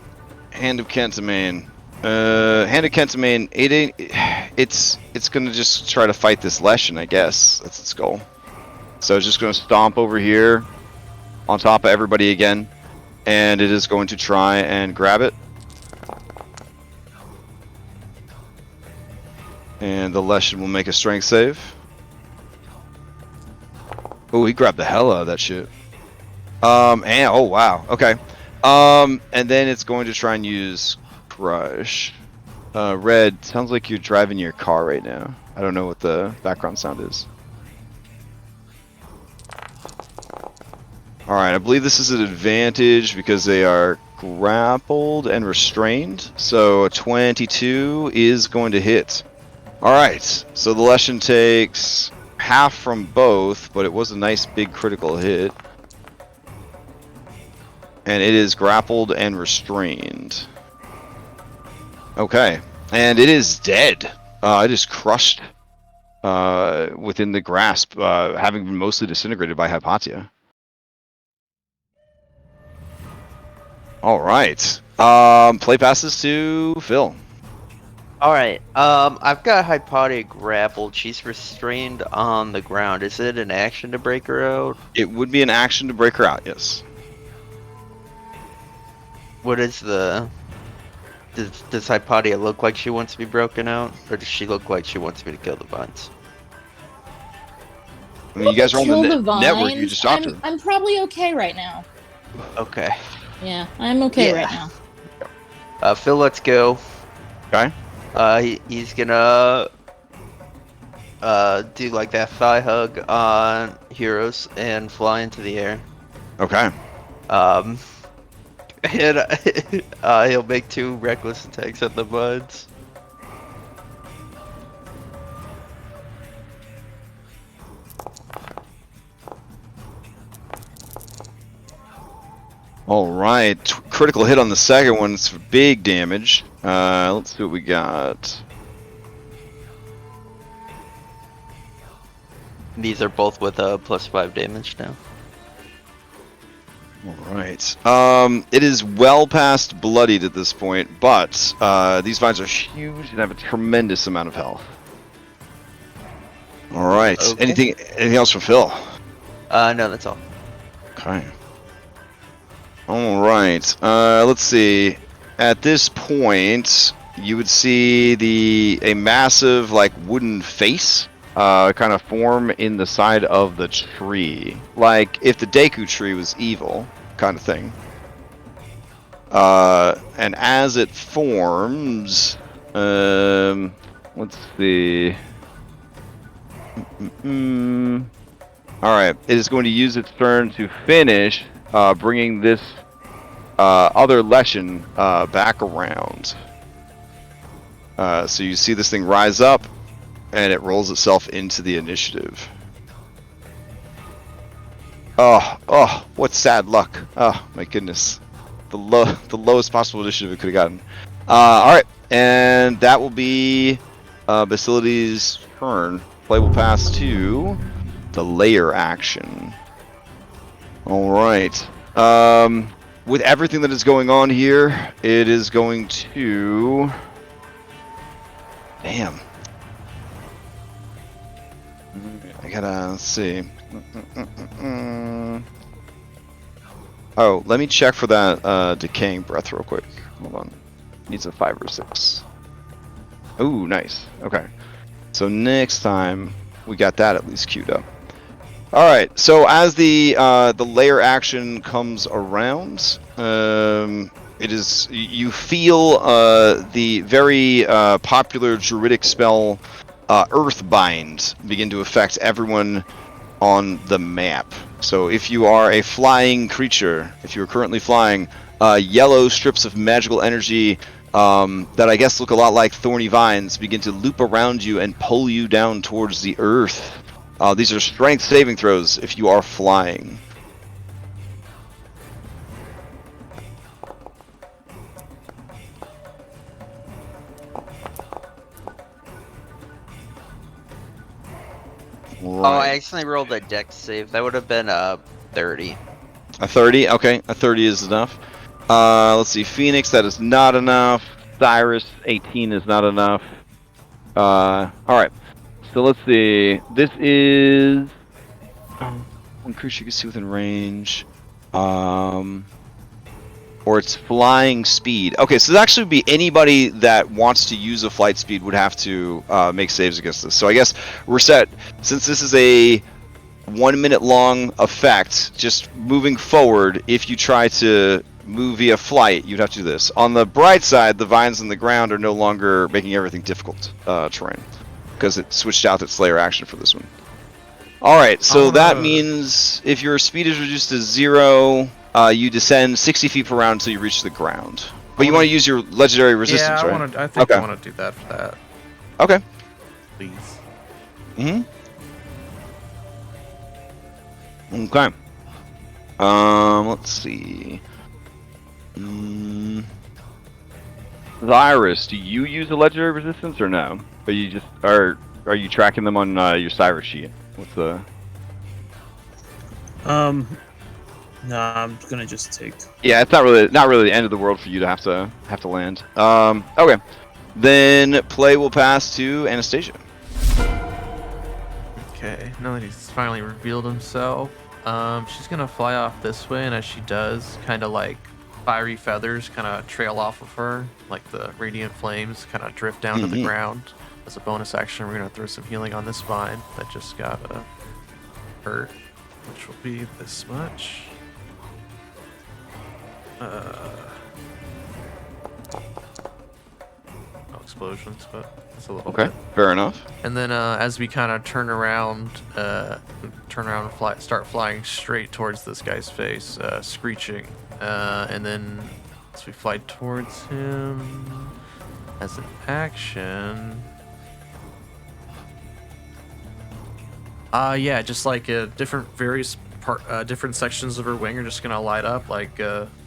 Hand of Kentimane. Hand of Kentimane. It's gonna just try to fight this Leshen, I guess. That's its goal. So it's just gonna stomp over here, on top of everybody again, and it is going to try and grab it. And the Leshen will make a strength save. Oh, he grabbed the hell out of that shit. And oh wow, okay. And then it's going to try and use Crush. Red, sounds like you're driving your car right now. I don't know what the background sound is. Alright, I believe this is an advantage because they are grappled and restrained. So a 22 is going to hit. Alright, so the Leshen takes half from both, but it was a nice big critical hit. And it is grappled and restrained. Okay, and it is dead. It is crushed within the grasp, having been mostly disintegrated by Hypatia. Alright, play passes to Phil.
Alright, I've got Hypatia grappled. She's restrained on the ground. Is it an action to break her out?
It would be an action to break her out, yes.
What is the... Does Hypatia look like she wants to be broken out? Or does she look like she wants me to kill the vines?
I mean, you guys are on
Kill
the
the vines.
network, you just talked to her.
I'm probably okay right now.
Okay.
Yeah, I'm okay right now.
Phil, let's go.
Okay.
He's gonna do like that thigh hug on Heroes and fly into the air.
Okay.
And he'll make 2 reckless attacks at the buds.
All right, critical hit on the second one. It's big damage. Let's see what we got.
These are both with +5 damage now.
All right. It is well past bloodied at this point, but these vines are huge and have a tremendous amount of health. All right.
Okay.
Anything else from Phil?
No, that's all.
Okay. All right. Let's see. At this point, you would see a massive like wooden face kind of form in the side of the tree, like if the Deku tree was evil, kind of thing. And as it forms, let's see. All right, it is going to use its turn to finish, bringing this other Leshen back around. So you see this thing rise up, and it rolls itself into the initiative. Oh, what sad luck. Oh, my goodness. The lowest possible initiative it could have gotten. Alright, and that will be Basility's turn. Play will pass to the layer action. Alright. With everything that is going on here, it is going to... Damn. I gotta, let's see. Oh, let me check for that decaying breath real quick. Hold on. Needs a 5 or 6. Ooh, nice. Okay. So next time we got that at least queued up. All right. So as the layer action comes around, it is you feel the very popular druidic spell Earthbind begin to affect everyone on the map. So if you are a flying creature, if you are currently flying, yellow strips of magical energy that I guess look a lot like thorny vines begin to loop around you and pull you down towards the earth. These are strength saving throws if you are flying.
Right. Oh, I accidentally rolled a dex save. That would have been 30.
A 30? Okay, a 30 is enough. Let's see, Phoenix, that is not enough. Cyrus, 18 is not enough. Alright, so let's see. This is... one creature you can see within range. Or it's flying speed. Okay, so this actually would be anybody that wants to use a flight speed would have to make saves against this. So I guess we're set. Since this is a 1 minute long effect, just moving forward, if you try to move via flight, you'd have to do this. On the bright side, the vines in the ground are no longer making everything difficult terrain, because it switched out its layer action for this one. Alright, so that means if your speed is reduced to 0, you descend 60 feet per round until you reach the ground. But you want to use your legendary resistance, right?
I think I want to do that for that.
Okay.
Please.
Okay. Let's see. Cyrus, do you use a legendary resistance or no? Or you just are you tracking them on your Cyrus sheet? What's the?
No, I'm gonna just take.
Yeah, it's not really the end of the world for you to have to land. Okay. Then play will pass to Anastasia.
Okay, now that he's finally revealed himself, she's gonna fly off this way, and as she does, kind of like fiery feathers kind of trail off of her, like the radiant flames kind of drift down to the ground. As a bonus action, we're gonna throw some healing on this vine that just got hurt, which will be this much. No explosions, but it's a little bit.
Fair enough.
And then as we kind of turn around and start flying straight towards this guy's face, screeching. And then as we fly towards him, as an action... yeah, just like different various different sections of her wing are just gonna light up like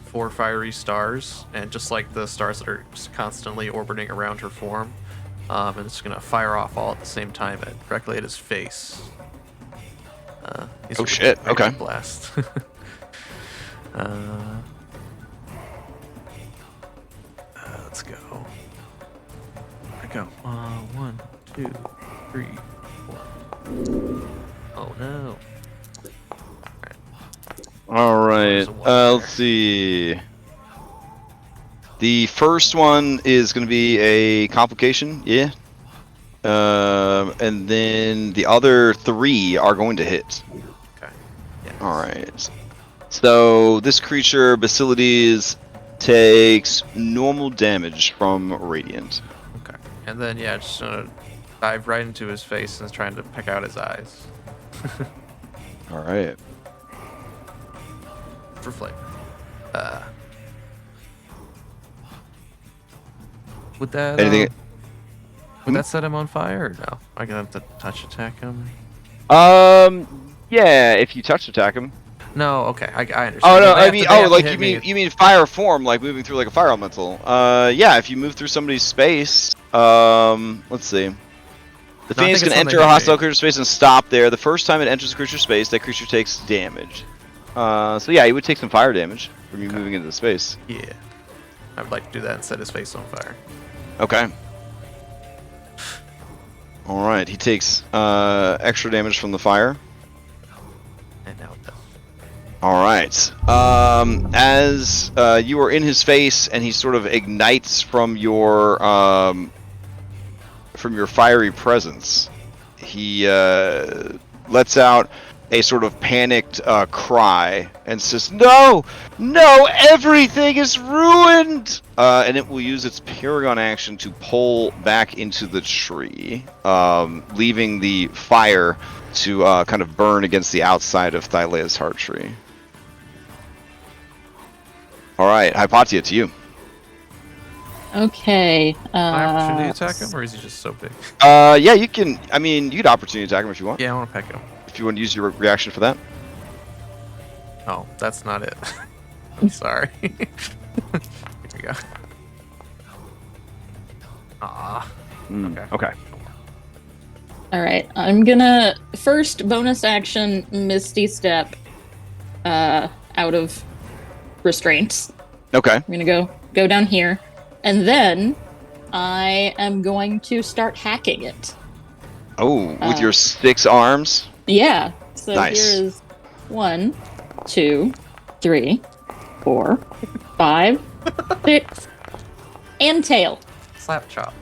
4 fiery stars, and just like the stars that are just constantly orbiting around her form, and it's gonna fire off all at the same time directly at his face.
Oh shit! Okay.
Blast. Let's go. I go. 1, 2, 3, 4. Oh no.
All right. Let's see. The first one is going to be a complication, yeah. And then the other 3 are going to hit.
Okay. Yes.
All right. So this creature, Basilides, takes normal damage from Radiant.
Okay. And then yeah, just dive right into his face and trying to peck out his eyes.
All right.
For flavor. Would that would that set him on fire or no? I gonna have to touch attack him?
Yeah, if you touch attack him.
No, okay, I understand.
Oh no,
They have to hit
you mean fire form, like moving through like a fire elemental. Yeah, if you move through somebody's space, let's see. The
No, I
Fiend
think
can
it's when
enter
they
a
hit
hostile
me.
creature space and stop there. The first time it enters a creature space, that creature takes damage. So yeah, he would take some fire damage from you moving into the space.
Yeah. I would like to do that and set his face on fire.
Okay. All right, he takes extra damage from the fire.
And now it does.
All right. As you are in his face, and he sort of ignites from your fiery presence, he lets out a sort of panicked cry and says, "No, no, everything is ruined!" And it will use its Paragon action to pull back into the tree, leaving the fire to kind of burn against the outside of Thylea's heart tree. All right, Hypatia, to you.
Okay.
Can I opportunity attack him, or is he just so big?
Yeah, you can. I mean, you could opportunity attack him if you want.
Yeah, I want to peck him.
If you want to use your reaction for that.
Oh, that's not it. I'm sorry. Here we go. Ah. Okay.
Okay.
All right. I'm gonna first bonus action Misty Step out of restraints.
Okay.
I'm gonna go down here, and then I am going to start hacking it.
Oh, with your 6 arms.
Yeah. So
Nice.
here is 1, 2, 3, 4, 5, 6, and tail.
Slap chop.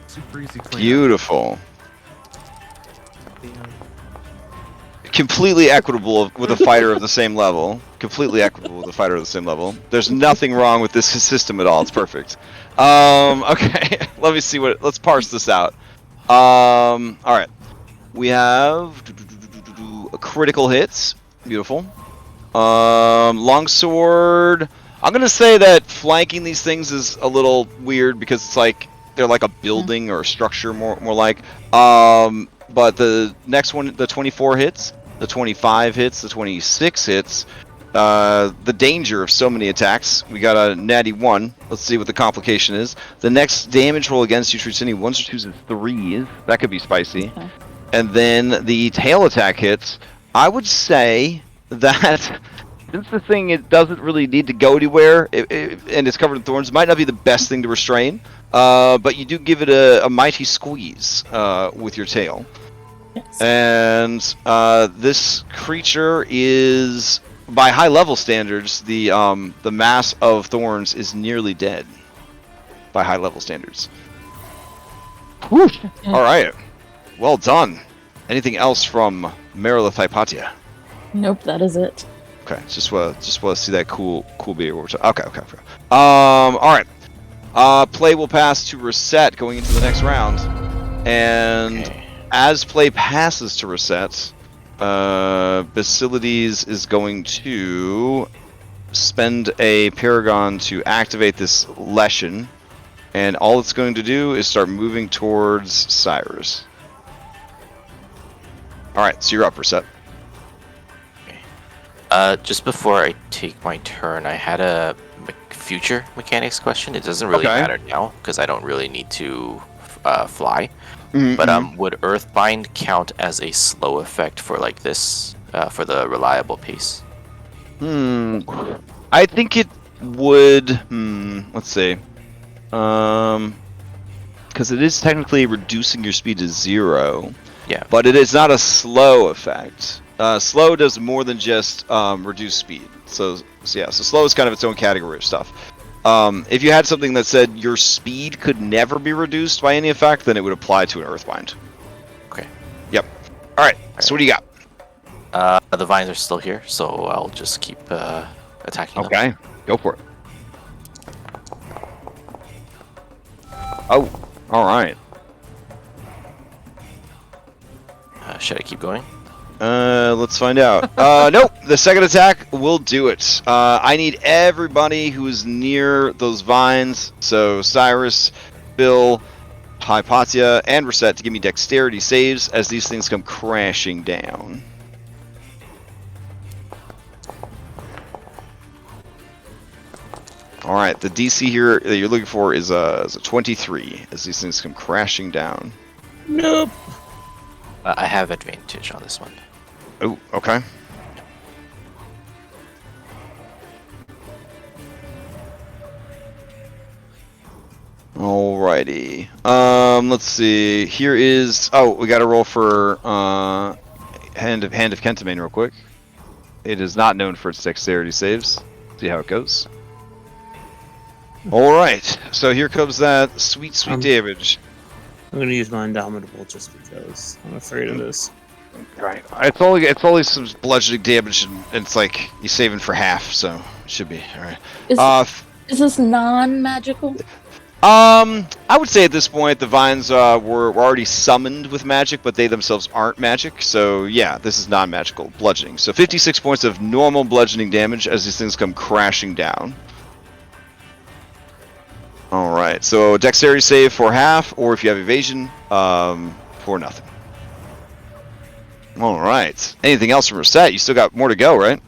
Super easy clean.
Beautiful. Completely equitable with a fighter of the same level. Completely equitable with a fighter of the same level. There's nothing wrong with this system at all. It's perfect. Okay. Let me see what. Let's parse this out. All right. We have critical hits. Beautiful. Longsword. I'm gonna say that flanking these things is a little weird because it's like they're like a building or a structure more like. But the next one, the 24 hits, the 25 hits, the 26 hits. The danger of so many attacks. We got a natty 1. Let's see what the complication is. The next damage roll against you treats any 1s or 2s and 3s. That could be spicy.
Okay.
And then the tail attack hits. I would say that since the thing it doesn't really need to go anywhere, and it's covered in thorns, it might not be the best thing to restrain. But you do give it a mighty squeeze with your tail.
Yes.
And this creature is, by high level standards, the mass of thorns is nearly dead. By high level standards. Whew. All right. Well done. Anything else from Merilith Hypatia?
Nope, that is it.
Okay, just want to see that cool beer. Okay. All right. Play will pass to Reset going into the next round, and as play passes to Reset, Basilides is going to spend a Paragon to activate this Leshen, and all it's going to do is start moving towards Cyrus. All right, so you're up, Reset.
Just before I take my turn, I had a future mechanics question. It doesn't really matter now because I don't really need to fly. But would Earthbind count as a slow effect for like this for the reliable pace?
I think it would. Let's see. Because it is technically reducing your speed to 0.
Yeah.
But it is not a slow effect. Slow does more than just reduce speed. So slow is kind of its own category of stuff. If you had something that said your speed could never be reduced by any effect, then it would apply to an Earthbind.
Okay.
Yep. All right. So what do you got?
The vines are still here, so I'll just keep attacking them.
Okay. Go for it. Oh. All right.
Should I keep going?
Let's find out. Nope. The second attack will do it. I need everybody who is near those vines. So Cyrus, Bill, Hypatia, and Reset to give me dexterity saves as these things come crashing down. All right. The DC here that you're looking for is a 23 as these things come crashing down.
Nope.
I have advantage on this one.
Oh, okay. Alrighty. Let's see. Here is. Oh, we got to roll for hand of Kentimane real quick. It is not known for its dexterity saves. See how it goes. All right. So here comes that sweet damage.
I'm gonna use my Indomitable just because I'm afraid of this.
Right. It's only some bludgeoning damage, and it's like you're saving for half, so it should be all right.
Is this non-magical?
I would say at this point the vines were already summoned with magic, but they themselves aren't magic. So yeah, this is non-magical bludgeoning. So 56 points of normal bludgeoning damage as these things come crashing down. All right. So dexterity save for half, or if you have evasion, for nothing. All right. Anything else from Reset? You still got more to go, right?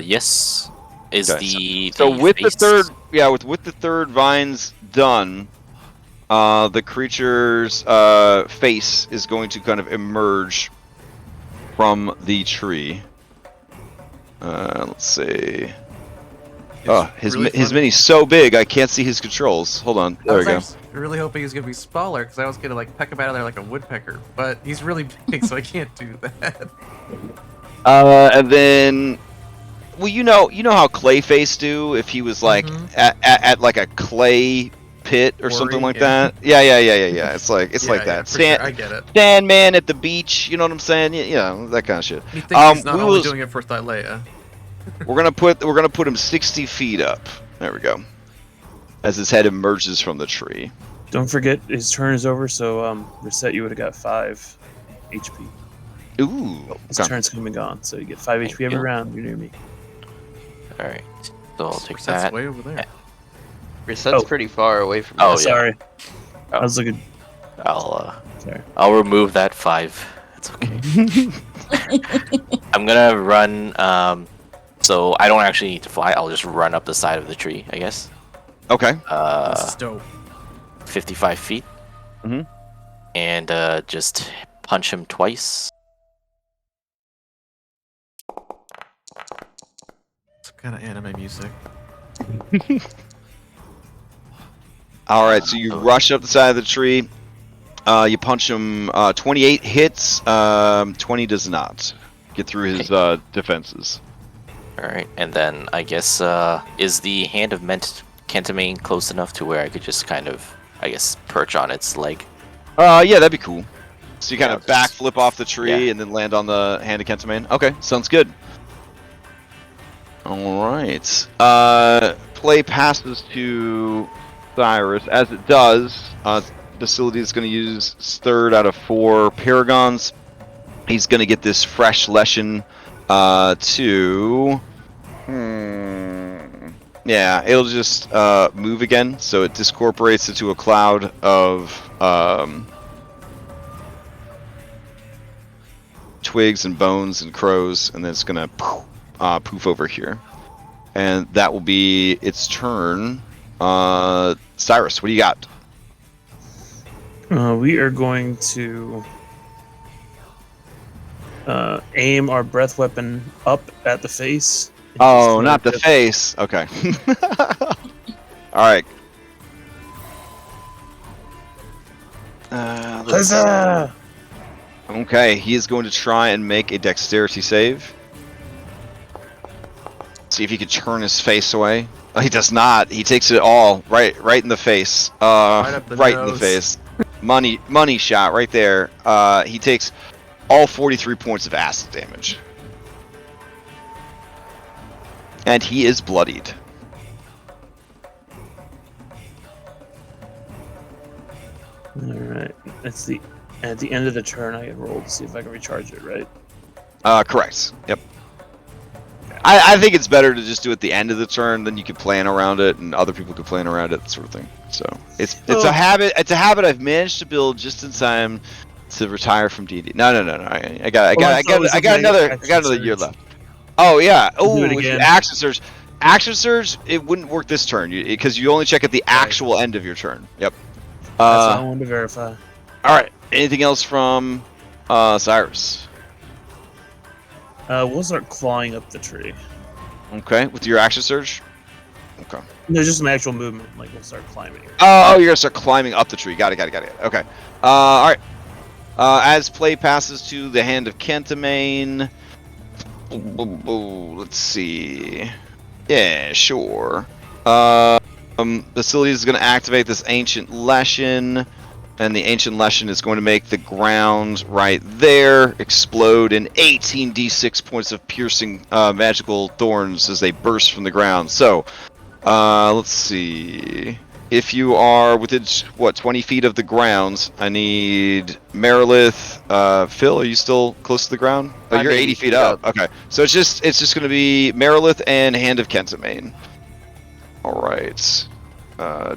Yes. Is
okay,
so
with
face...
with the third vines done, the creature's face is going to kind of emerge from the tree. Let's see. His mini's so big I can't see his controls. Hold on. There we go.
I was really hoping he was gonna be smaller because I was gonna like peck him out of there like a woodpecker, but he's really big, so I can't do that.
And then, well, you know how Clayface do if he was like at like a clay pit or something like that. Yeah. It's like that.
Sure. I get it.
Sandman at the beach. You know what I'm saying? You know, that kind of shit.
You think he's not only doing it for Thylea?
We're gonna put him 60 feet up. There we go. As his head emerges from the tree.
Don't forget his turn is over, so Reset, you would have got 5 HP.
Ooh.
His turn's coming on, so you get 5 HP every round. You're near me.
All right. So I'll take
Reset's
that.
way over there.
Reset's pretty far away from me.
Oh, yeah.
Sorry. I was looking.
I'll remove that 5. It's okay. I'm gonna run. So I don't actually need to fly. I'll just run up the side of the tree, I guess.
Okay.
This is dope.
55 feet. And just punch him twice.
Some kind of anime music.
All right, so you rush up the side of the tree. You punch him. 28 hits. 20 does not get through his defenses.
All right, and then I guess is the Hand of Kentimane close enough to where I could just kind of, I guess, perch on its leg?
Yeah, that'd be cool. So you kind of backflip off the tree and then land on the Hand of Kentimane. Okay, sounds good. All right. Play passes to Cyrus. As it does, Facility is going to use 3rd out of 4 Paragons. He's going to get this fresh lesson to... Yeah, it'll just move again, so it discorporates into a cloud of twigs and bones and crows, and then it's gonna poof over here, and that will be its turn. Cyrus, what do you got?
We are going to aim our breath weapon up at the face.
Oh, not the face. Okay. All right.
Huzzah!
Okay, he is going to try and make a dexterity save. See if he can turn his face away. Oh, he does not. He takes it all right in the face.
Right
in the face. Money shot right there. He takes all 43 points of acid damage. And he is bloodied.
Alright. At the end of the turn I can roll to see if I can recharge it, right?
Correct. Yep. I think it's better to just do it at the end of the turn, then you can plan around it, and other people can plan around it, that sort of thing. So it's a habit. It's a habit I've managed to build just in time to retire from D&D. No. I got another year left. Oh yeah. Oh, if you action surge. Action surge, it wouldn't work this turn because you only check at the actual end of your turn. Yep.
That's what I wanted to verify.
All right. Anything else from Cyrus?
We'll start clawing up the tree.
Okay, with your action surge? Okay.
No, just some actual movement. Like, we'll start climbing.
Oh, you're going to start climbing up the tree. Got it. Okay. Alright. As play passes to the hand of Kentimane. Let's see. Yeah, sure. Basilius is going to activate this Ancient Lesson. And the Ancient Lesson is going to make the ground right there explode in 18d6 points of piercing magical thorns as they burst from the ground. So, let's see. If you are within, 20 feet of the ground, I need Merilith. Phil, are you still close to the ground? Oh, you're 80 feet up. Okay. So it's just going to be Merilith and Hand of Kentimane. All right.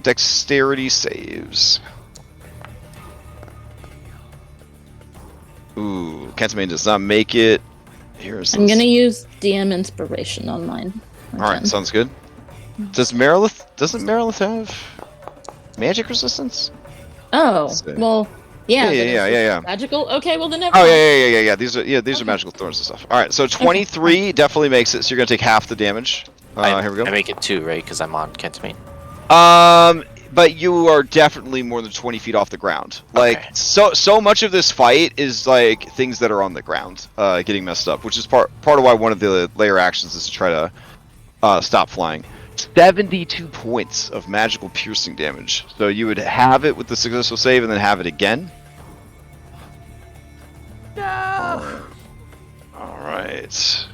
Dexterity saves. Ooh, Kentimane does not make it.
I'm gonna use DM inspiration on mine.
Alright, sounds good. Doesn't Merilith have magic resistance?
Oh, well, yeah.
Yeah.
Magical? Okay, well then never
Oh,
mind.
yeah. These are magical thorns and stuff. Alright, so 23 definitely makes it, so you're gonna take half the damage. Here we go.
I make it 2, right? Because I'm on Kentimane.
But you are definitely more than 20 feet off the ground. Like,
Okay.
so much of this fight is like things that are on the ground, getting messed up, which is part of why one of the layer actions is to try to stop flying. 72 points of magical piercing damage. So you would have it with the successful save and then have it again.
No.
All right.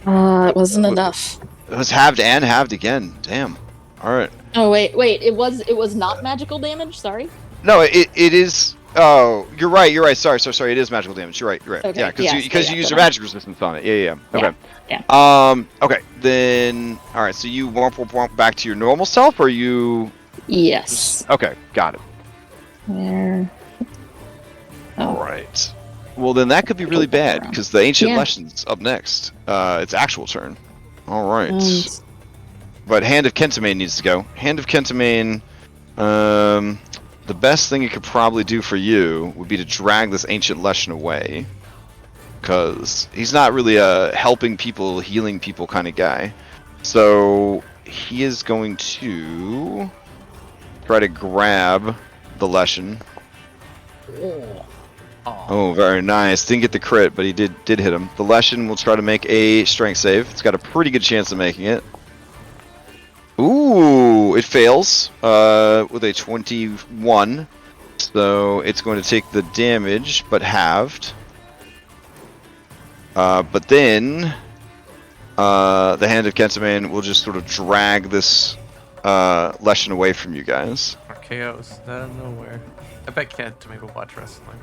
It wasn't enough.
It was halved and halved again. Damn. All right.
Oh wait. It was not magical damage. Sorry.
No, it is. Oh, you're right. Sorry. It is magical damage. You're right.
Okay,
Yeah, because you use your magic resistance on it. Yeah. Okay.
Yeah.
Okay. Then. All right. So you womp back to your normal self, or you?
Yes.
Okay. Got it.
Where?
All right. Well, then that could be really bad because the Ancient Lesson's up next. It's actual turn. All right. But Hand of Kentimane needs to go. Hand of Kentimane, the best thing it could probably do for you would be to drag this Ancient Lesson away. Because he's not really a helping people, healing people kind of guy. So he is going to try to grab the Lesson. Oh, very nice. Didn't get the crit, but he did hit him. The Lesson will try to make a strength save. It's got a pretty good chance of making it. Ooh, it fails with a 21. So it's going to take the damage, but halved. But then the Hand of Kentimane will just sort of drag this Lesson away from you guys.
Chaos out of nowhere. I bet Kentimane will watch wrestling.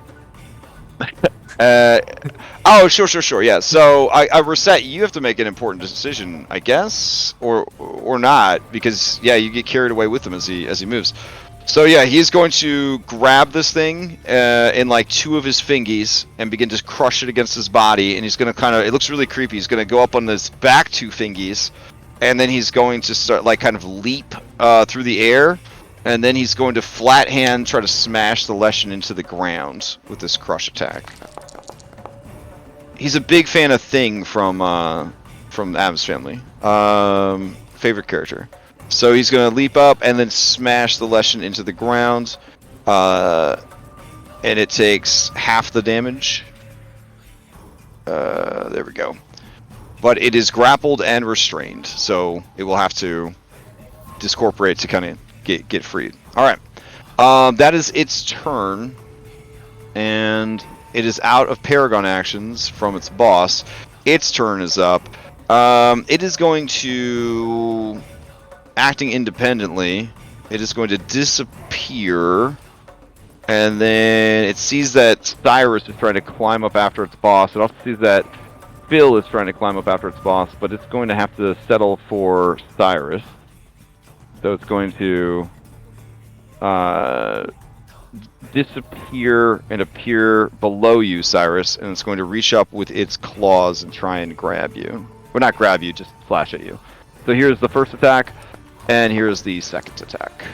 Oh, sure. Yeah. So I reset. You have to make an important decision, I guess, or not, because you get carried away with him as he moves. So yeah, he's going to grab this thing in like 2 of his fingies and begin to crush it against his body. And he's going to kind of, it looks really creepy. He's going to go up on his back 2 fingies, and then he's going to start like kind of leap through the air, and then he's going to flat hand try to smash the Leshen into the ground with this crush attack. He's a big fan of Thing from Adam's Family. Favorite character. So he's going to leap up and then smash the Leshen into the ground. And it takes half the damage. There we go. But it is grappled and restrained, so it will have to discorporate to kind of get freed. Alright. That is its turn. And it is out of Paragon actions from its boss. Its turn is up. It is going to... Acting independently, it is going to disappear, and then it sees that Cyrus is trying to climb up after its boss. It also sees that Phil is trying to climb up after its boss, but it's going to have to settle for Cyrus. So it's going to disappear and appear below you, Cyrus, and it's going to reach up with its claws and try and grab you. Well, not grab you, just slash at you. So here's the first attack. And here's the second attack.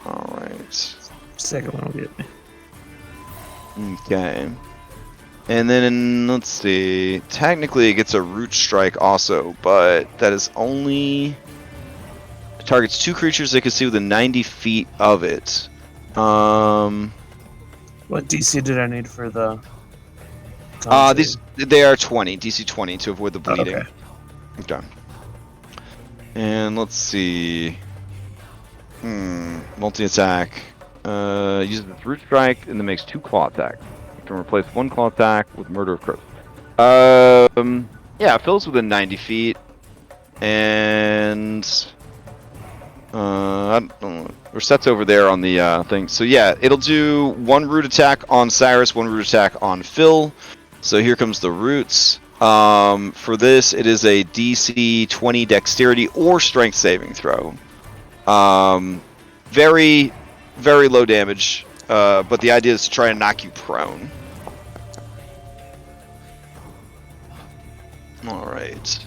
Alright.
Second one will get me.
Okay. And then, let's see. Technically, it gets a root strike also, but that is only... It targets 2 creatures they can see within 90 feet of it.
What DC did I need for the...
They are 20. DC 20 to avoid the bleeding. Okay. And let's see. Multi-attack. Uses its root strike and then makes 2 claw attacks. You can replace 1 claw attack with Murder of Crows. Yeah, it fills within 90 feet. And I don't know. Reset's over there on the thing. So yeah, it'll do 1 root attack on Cyrus, 1 root attack on Phil. So here comes the roots. For this, it is a DC 20 dexterity or strength saving throw. Very, very low damage, but the idea is to try and knock you prone. Alright.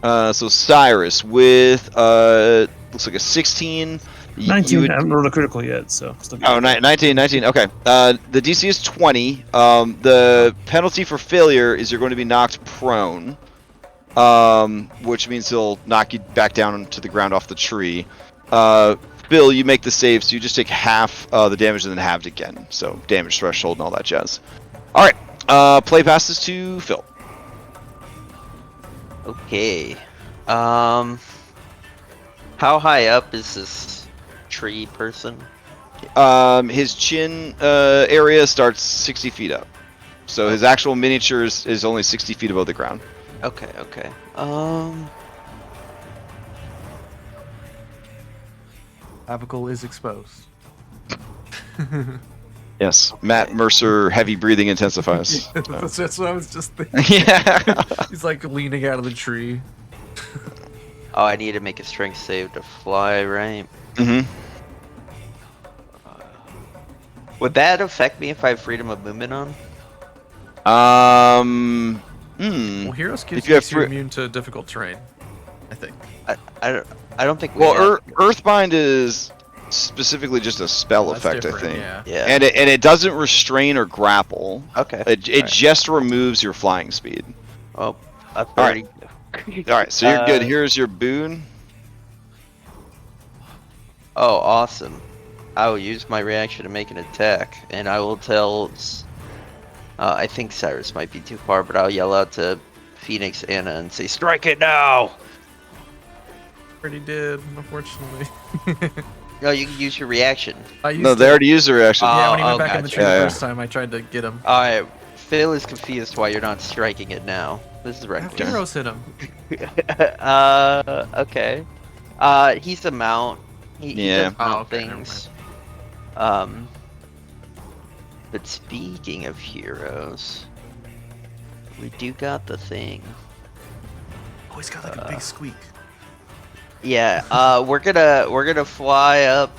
So Cyrus with, looks like a 16.
19, I haven't rolled a critical yet, so...
Oh, 19, okay. The DC is 20. The penalty for failure is you're going to be knocked prone, which means he'll knock you back down to the ground off the tree. Bill, you make the save, so you just take half the damage and then halved again. So, damage threshold and all that jazz. Alright, play passes to Phil.
Okay. How high up is this tree person?
His chin area starts 60 feet up. So his actual miniature is only 60 feet above the ground.
Okay.
Clavicle is exposed.
Yes, Matt Mercer, heavy breathing intensifies.
That's what I was just thinking.
Yeah.
He's like leaning out of the tree.
Oh, I need to make a strength save to fly, right?
Mm-hmm.
Would that affect me if I have freedom of movement on?
Well, Heroes
If you have
you're immune to difficult terrain, I think.
I don't think.
Well, Earthbind is specifically just a spell
That's
effect, I
different,
think.
yeah.
And it doesn't restrain or grapple.
Okay.
It just removes your flying speed.
Oh, that's already.
All right, so you're good. Here's your boon.
Oh, awesome. I will use my reaction to make an attack, and I will tell... I think Cyrus might be too far, but I'll yell out to Phoenix Anna and say, "Strike it now!"
Already did, unfortunately.
No, you can use your reaction.
No, they already used their reaction.
Yeah, when he went
Oh,
back in the
gotcha.
tree the
Yeah,
first time, I tried to get him.
Alright, Phil is confused why you're not striking it now. This is
I have
reckless.
Heroes hit him.
Okay. He's a mount. He does mount things. But speaking of heroes, we do got the thing.
Oh, he's got like a big squeak.
Yeah, we're gonna fly up.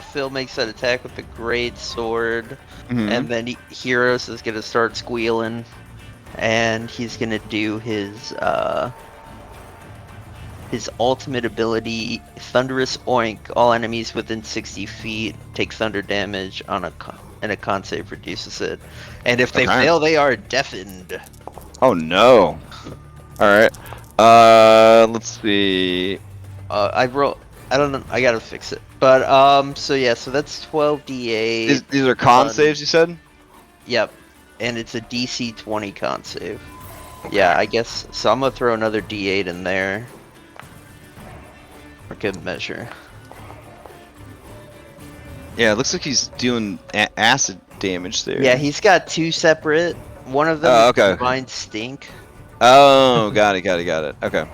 Phil makes that attack with the great sword, and then Heroes is gonna start squealing, and he's gonna do his ultimate ability, Thunderous Oink. All enemies within 60 feet take thunder damage on and a con save reduces it. And if they fail, they are deafened.
Oh no! All right. Let's see.
I don't know. I gotta fix it. But so yeah, so that's 12d8.
These are con saves, you said?
Yep. And it's a DC 20 con save. Okay. Yeah, I guess. So I'm gonna throw another d8 in there. For good measure.
Yeah, it looks like he's doing acid damage there.
Yeah, he's got two separate. One of them is combined stink.
Oh, got it. Okay.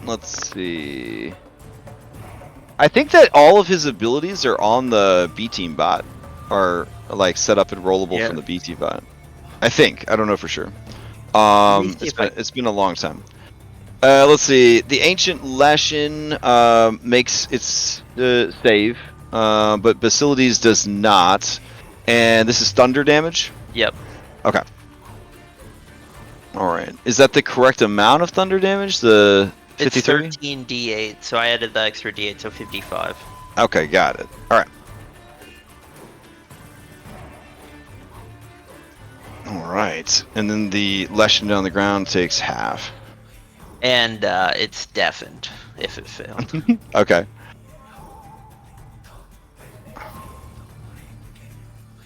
Let's see. I think that all of his abilities are on the B team bot, are like set up and rollable from the B team bot. I think. I don't know for sure. It's been a long time. Let's see. The Ancient Leshen makes its save, but Basilides does not. And this is thunder damage?
Yep.
Okay. Alright. Is that the correct amount of thunder damage? The 53?
It's 13d8, so I added the extra d8, so 55.
Okay, got it. Alright. Alright. And then the Leshen on the ground takes half.
And it's deafened if it failed.
Okay.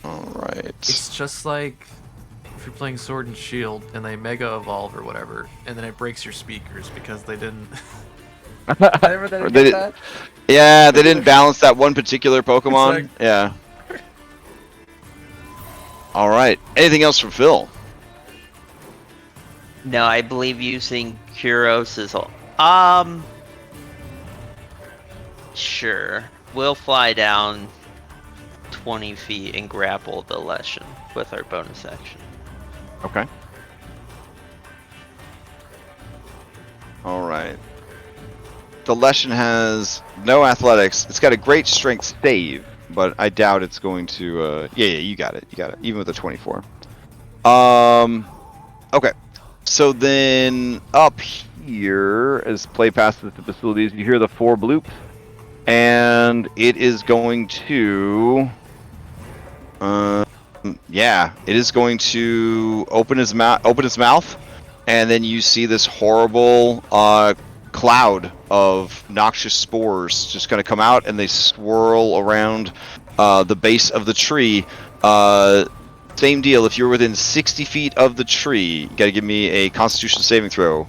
Alright.
It's just like if you're playing Sword and Shield and they Mega Evolve or whatever, and then it breaks your speakers because they didn't.
Yeah, they didn't balance that one particular Pokemon.
Exactly.
Yeah. Alright. Anything else from Phil?
No, I believe using Kuros is all. Sure. We'll fly down 20 feet and grapple the Leshen with our bonus action.
Okay. Alright. The Leshen has no athletics. It's got a great strength save, but I doubt it's going to... Yeah, you got it. Even with a 24. Okay. So then up here, as play passes the facilities, you hear the 4 bloops. And it is going to... yeah, it is going to open its mouth, and then you see this horrible cloud of noxious spores just going to come out, and they swirl around the base of the tree. Same deal, if you're within 60 feet of the tree, you got to give me a Constitution saving throw.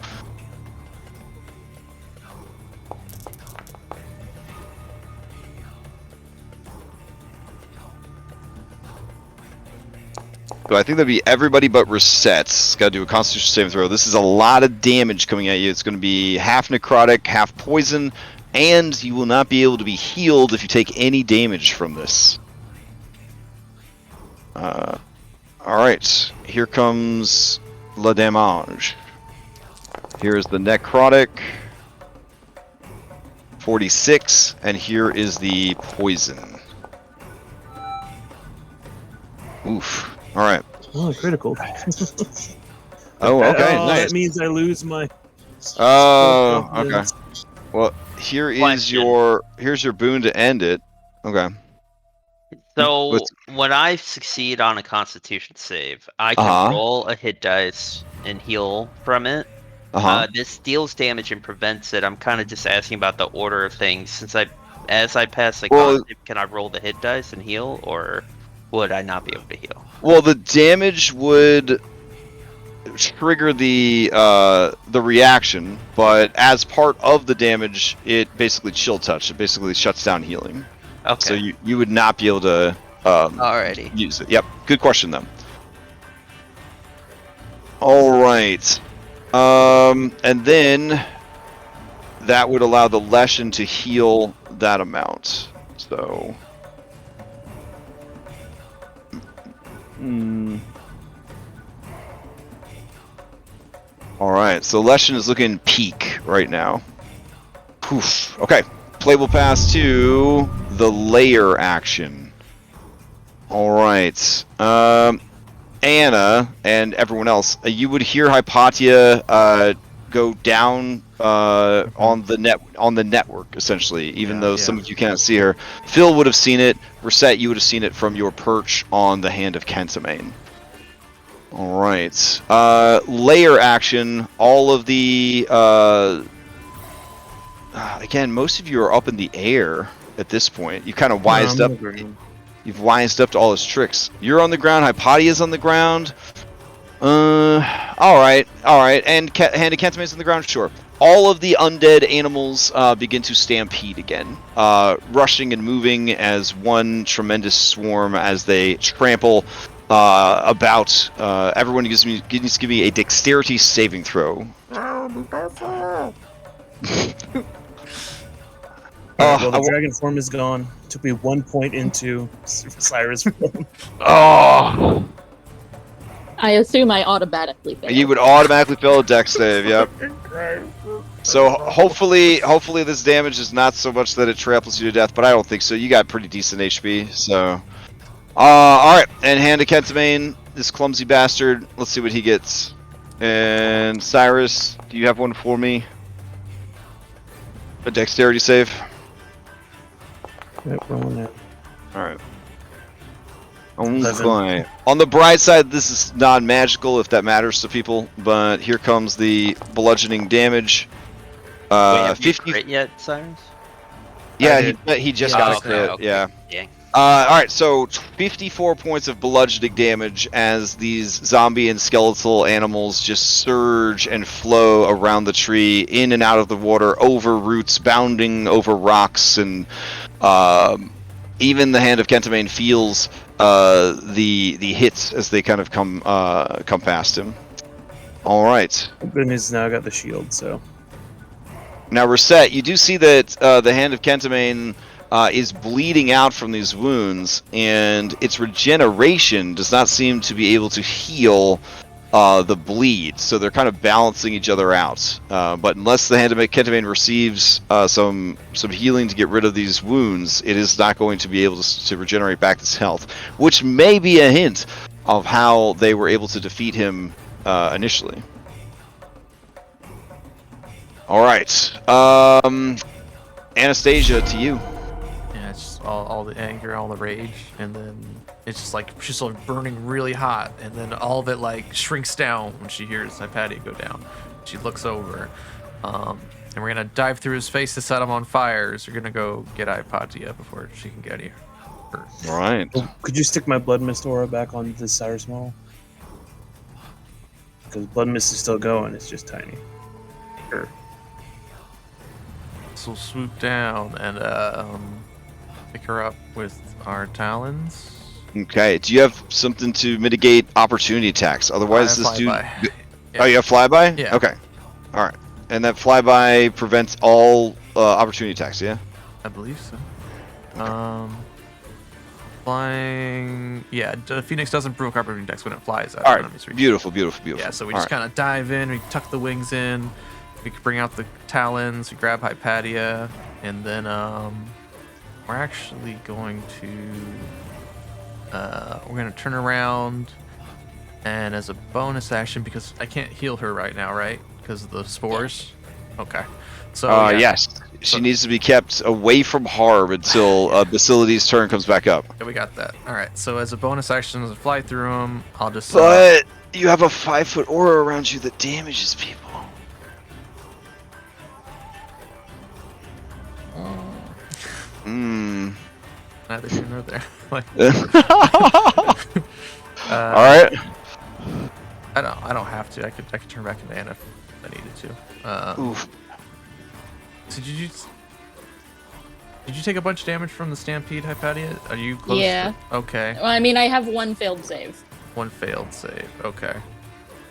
So I think that'd be everybody but Reset's. Got to do a Constitution saving throw. This is a lot of damage coming at you. It's going to be half necrotic, half poison, and you will not be able to be healed if you take any damage from this. Alright, here comes Le Damage. Here's the necrotic. 46, and here is the poison. Oof. Alright.
Oh, critical.
Oh, okay, nice.
That means I lose my...
Oh, okay. Well, here's your boon to end it. Okay.
So when I succeed on a Constitution save, I can roll a hit dice and heal from it. This deals damage and prevents it. I'm kind of just asking about the order of things. Since as I pass the con save, can I roll the hit dice and heal, or would I not be able to heal?
Well, the damage would trigger the reaction, but as part of the damage, it basically chill touch. It basically shuts down healing.
Okay.
So you would not be able to
Alrighty.
use it. Yep. Good question, though. All right. And then that would allow the Leshen to heal that amount. So. All right. So Leshen is looking peak right now. Poof. Okay. Play will pass to the layer action. All right. Anna and everyone else, you would hear Hypatia go down on the network essentially, even though some of you can't see her. Phil would have seen it. Reset, you would have seen it from your perch on the hand of Kentimane. All right. Layer action. All of the again, most of you are up in the air at this point. You kind of wised up. You've wised up to all his tricks. You're on the ground. Hypatia's on the ground. All right. And Hand of Kentimane's on the ground. Sure. All of the undead animals begin to stampede again, rushing and moving as one tremendous swarm as they trample about. Everyone needs to give me a dexterity saving throw.
Well, the dragon form is gone. Took me 1 point into Cyrus form.
Oh!
I assume I automatically fail.
You would automatically fail a dex save, yep. So hopefully this damage is not so much that it tramples you to death, but I don't think so. You got pretty decent HP, so... Alright, and Hand of Kentimane, this clumsy bastard. Let's see what he gets. And Cyrus, do you have one for me? A dexterity save?
Yep, rolling in.
Alright. Okay. On the bright side, this is non-magical if that matters to people, but here comes the bludgeoning damage.
Wait, have
50
you crit yet, Cyrus?
Yeah, he just got a crit.
Okay.
Yeah.
Dang.
Alright, so 54 points of bludgeoning damage as these zombie and skeletal animals just surge and flow around the tree, in and out of the water, over roots, bounding over rocks, and even the Hand of Kentimane feels the hits as they kind of come past him. Alright.
Good news, now I got the shield, so...
Now, Reset, you do see that the Hand of Kentimane is bleeding out from these wounds, and its regeneration does not seem to be able to heal the bleed, so they're kind of balancing each other out. But unless the Hand of Kentimane receives some healing to get rid of these wounds, it is not going to be able to regenerate back its health, which may be a hint of how they were able to defeat him initially. All right, Anastasia, to you.
Yeah, it's just all the anger, all the rage, and then it's just like she's like burning really hot, and then all of it like shrinks down when she hears Hypatia go down. She looks over, and we're gonna dive through his face to set him on fire. So we're gonna go get Hypatia before she can get here.
All right.
Oh, could you stick my Blood Mist aura back on this Cyrus model? Because Blood Mist is still going, it's just tiny. Sure.
So we'll swoop down and pick her up with our talons.
Okay. Do you have something to mitigate opportunity attacks? Otherwise, this dude.
Yeah.
Oh, you have flyby?
Yeah.
Okay. All right. And that flyby prevents all opportunity attacks. Yeah.
I believe so.
Okay.
Flying. Yeah. Phoenix doesn't break opportunity attacks when it flies out.
All right. Beautiful.
Yeah. So we just kind of dive in. We tuck the wings in. We can bring out the talons, we grab Hypatia, and then we're actually going to turn around, and as a bonus action, because I can't heal her right now, right? Because of the spores. Okay. So yeah.
Yes, she needs to be kept away from harm until Basilides' turn comes back up.
Yeah, we got that. All right. So as a bonus action, as I fly through them, I'll just.
But you have a 5-foot aura around you that damages people.
Neither here nor there.
All right.
I don't have to. I could turn back into Anna if I needed to.
Oof.
So did you take a bunch of damage from the stampede, Hypatia? Are you close?
Yeah.
Okay.
Well, I mean, I have one failed save.
One failed save. Okay.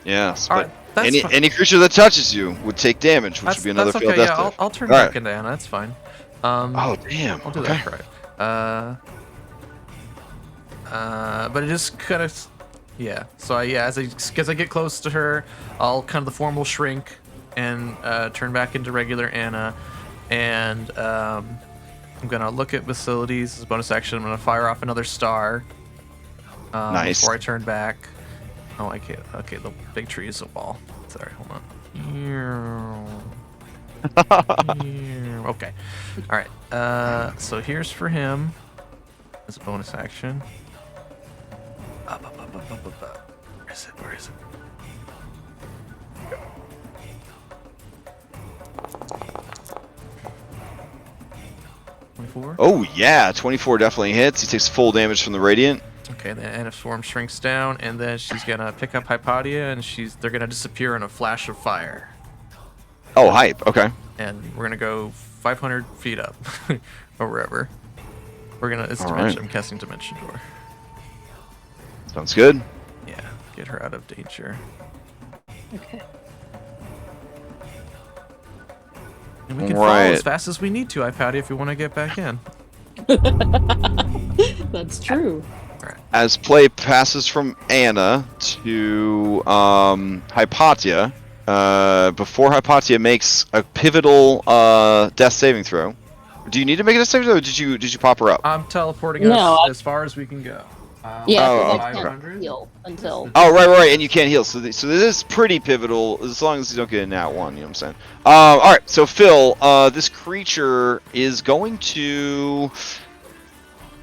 Yes,
All
but
right, that's fine.
any creature that touches you would take damage, which would be another
that's
failed
okay.
death
Yeah,
save.
I'll turn
All
back
right.
into Anna. That's fine.
Oh damn.
I'll do
Okay.
that right. But it just kind of, yeah. So as I get close to her, I'll kind of the form will shrink, and turn back into regular Anna, and I'm gonna look at facilities as a bonus action. I'm gonna fire off another star.
Nice.
Before I turn back. Oh, I can't. Okay, the big tree is a wall. Sorry, hold on. Okay. All right. So here's for him as a bonus action. Where is it? Where is it? 24?
Oh yeah, 24 definitely hits. He takes full damage from the radiant.
Okay, the Anna Swarm shrinks down, and then she's gonna pick up Hypatia, and they're gonna disappear in a flash of fire.
Oh, hype. Okay.
And we're gonna go 500 feet up, or wherever. It's
All
dimension.
right.
I'm casting Dimension Door.
Sounds good.
Yeah, get her out of danger.
Okay.
And we can
Right.
fall as fast as we need to, Hypatia, if we want to get back in.
That's true.
As play passes from Anna to Hypatia, before Hypatia makes a pivotal death saving throw. Do you need to make a death saving throw, or did you pop her up?
I'm teleporting
No,
us as far as we can go.
Yeah,
Oh,
because I can't
500?
heal until.
Oh, right, and you can't heal. So this is pretty pivotal, as long as you don't get a nat 1, you know what I'm saying? Alright, so Phil, this creature is going to...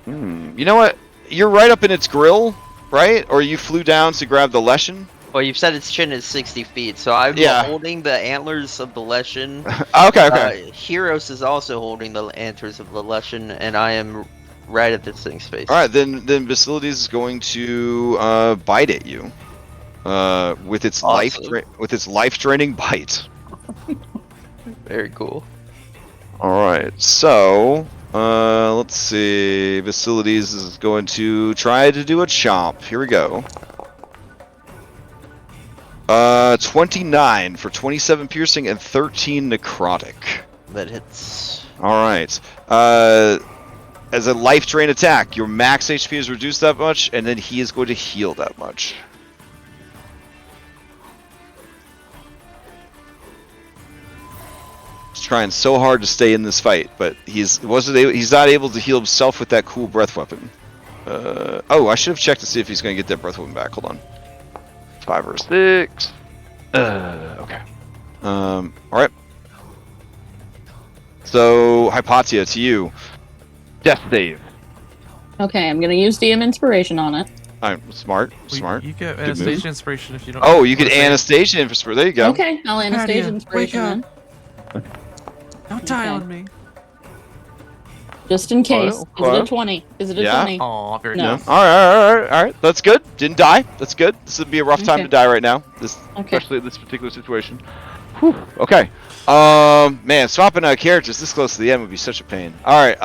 you know what? You're right up in its grill, right? Or you flew down to grab the Leshen?
Well, you've said its chin is 60 feet, so I'm holding the antlers of the Leshen.
Okay.
Heroes is also holding the antlers of the Leshen, and I am right at this thing's face.
Alright, then Basilides is going to bite at you. With its
Awesome.
life-draining bite.
Very cool.
Alright, so let's see. Basilides is going to try to do a chomp. Here we go. 29 for 27 piercing and 13 necrotic.
That hits.
Alright. As a life drain attack, your max HP is reduced that much, and then he is going to heal that much. He's trying so hard to stay in this fight, but he's not able to heal himself with that cool breath weapon. Oh, I should have checked to see if he's going to get that breath weapon back. Hold on. 5 or 6. Okay. Alright. So, Hypatia, to you. Death save.
Okay, I'm gonna use DM Inspiration on it.
Smart.
You get
Good
Anastasia
move.
Inspiration if you don't.
Oh, you get Anastasia Inspiration. There you go.
Okay, I'll Anastasia
Hypatia,
Inspiration
wake
then.
Don't die
Okay.
on me.
Just in case.
Hello?
Is it a 20? Is it a
Yeah.
20?
Aw, very
No.
nice.
Alright. That's good. Didn't die. That's good. This would be a rough time
Okay.
to die right now.
Okay.
Especially in this particular situation. Whew. Okay. Man, swapping out characters this close to the end would be such a pain. Alright,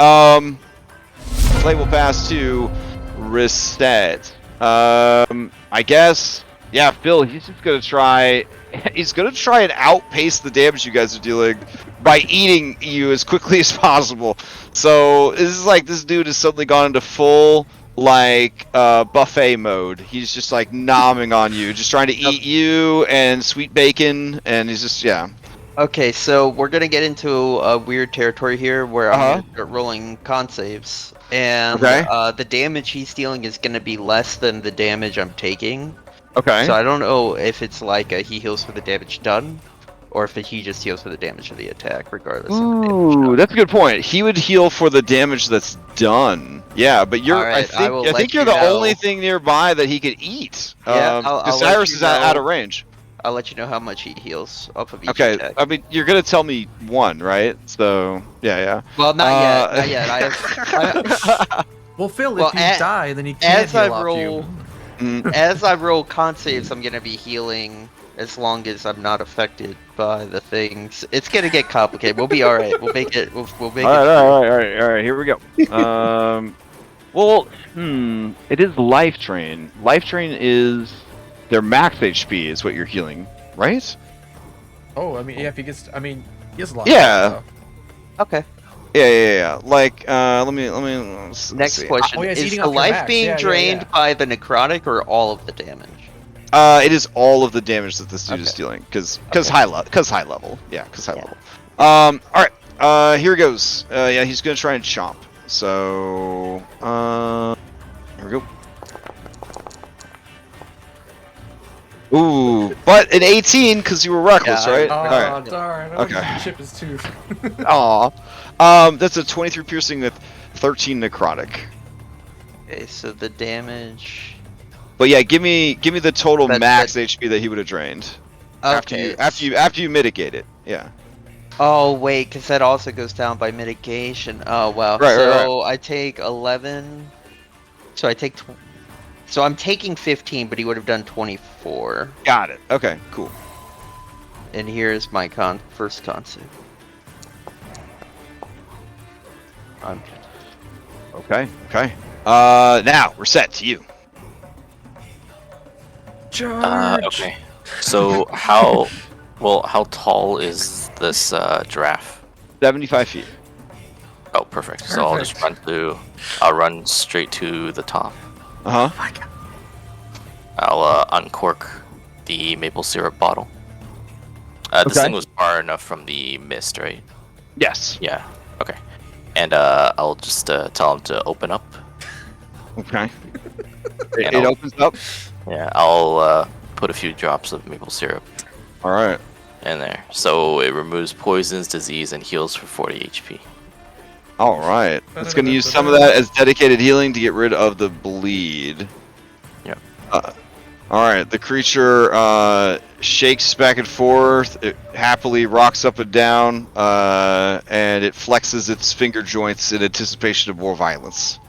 play will pass to Ristet. I guess, yeah, Phil, he's just gonna try, and outpace the damage you guys are dealing by eating you as quickly as possible. So, this is like, this dude has suddenly gone into full, buffet mode. He's just like nomming on you, just trying to eat you and sweet bacon, and he's just, yeah.
Okay, so we're gonna get into a weird territory here where I'm
Uh-huh.
gonna start rolling con saves, and
Okay.
the damage he's dealing is gonna be less than the damage I'm taking.
Okay.
So I don't know if it's like he heals for the damage done, or if he just heals for the damage of the attack, regardless of the damage
Ooh,
done.
that's a good point. He would heal for the damage that's done. Yeah, but you're.
Alright, I will
I
let
think you're
you
the
know.
only thing nearby that he could eat.
Yeah,
because
I'll let
Cyrus
you
is out
know.
of range.
I'll let you know how much he heals off of each
Okay,
attack.
I mean you're gonna tell me one, right? So yeah.
Well, not yet. I
Well, Phil,
Well,
if you die, then he can't
as
heal
I
off
roll-
you.
As I roll con saves, I'm gonna be healing as long as I'm not affected by the things. It's gonna get complicated. We'll be all right. We'll make it. We'll make it.
All right. Here we go. Well, it is Life Drain. Life Drain is their max HP is what you're healing, right?
Oh, I mean, yeah, if he gets, he has a lot.
Yeah.
Of
Okay.
Yeah. Like, let me. Let's
Next
see.
question:
Oh, yeah, it's
is
eating
the
off your
life
max.
being
Yeah.
drained by the necrotic or all of the damage?
It is all of the damage that this dude is dealing, because high level. Yeah, because high level. All right. Here he goes. Yeah, he's gonna try and chomp. So, here we go. Ooh, but an 18 because you were reckless, right?
Oh,
All right.
darn.
Okay.
Chip his tooth.
Aw. That's a 23 piercing with 13 necrotic.
Okay, so the damage.
But yeah, give me the total max HP that he would have drained.
Okay.
After you mitigate it. Yeah.
Oh wait, because that also goes down by mitigation. Oh wow.
Right,
so I take 11. So I take. So I'm taking 15, but he would have done 24.
Got it. Okay, cool.
And here's my first con save. I'm good.
Okay. Now we're set to you.
Charge.
Okay. So how tall is this giraffe?
75 feet.
Oh, perfect. So I'll just I'll run straight to the top.
Uh-huh.
My God.
I'll uncork the maple syrup bottle. This thing was far enough from the mist, right?
Yes.
Yeah. Okay. And I'll just tell him to open up.
Okay.
And
It opens up.
Yeah, I'll put a few drops of maple syrup
All right.
in there. So it removes poisons, disease, and heals for 40 HP.
All right. It's going to use some of that as dedicated healing to get rid of the bleed.
Yep.
All right. The creature shakes back and forth. It happily rocks up and down, and it flexes its finger joints in anticipation of more violence.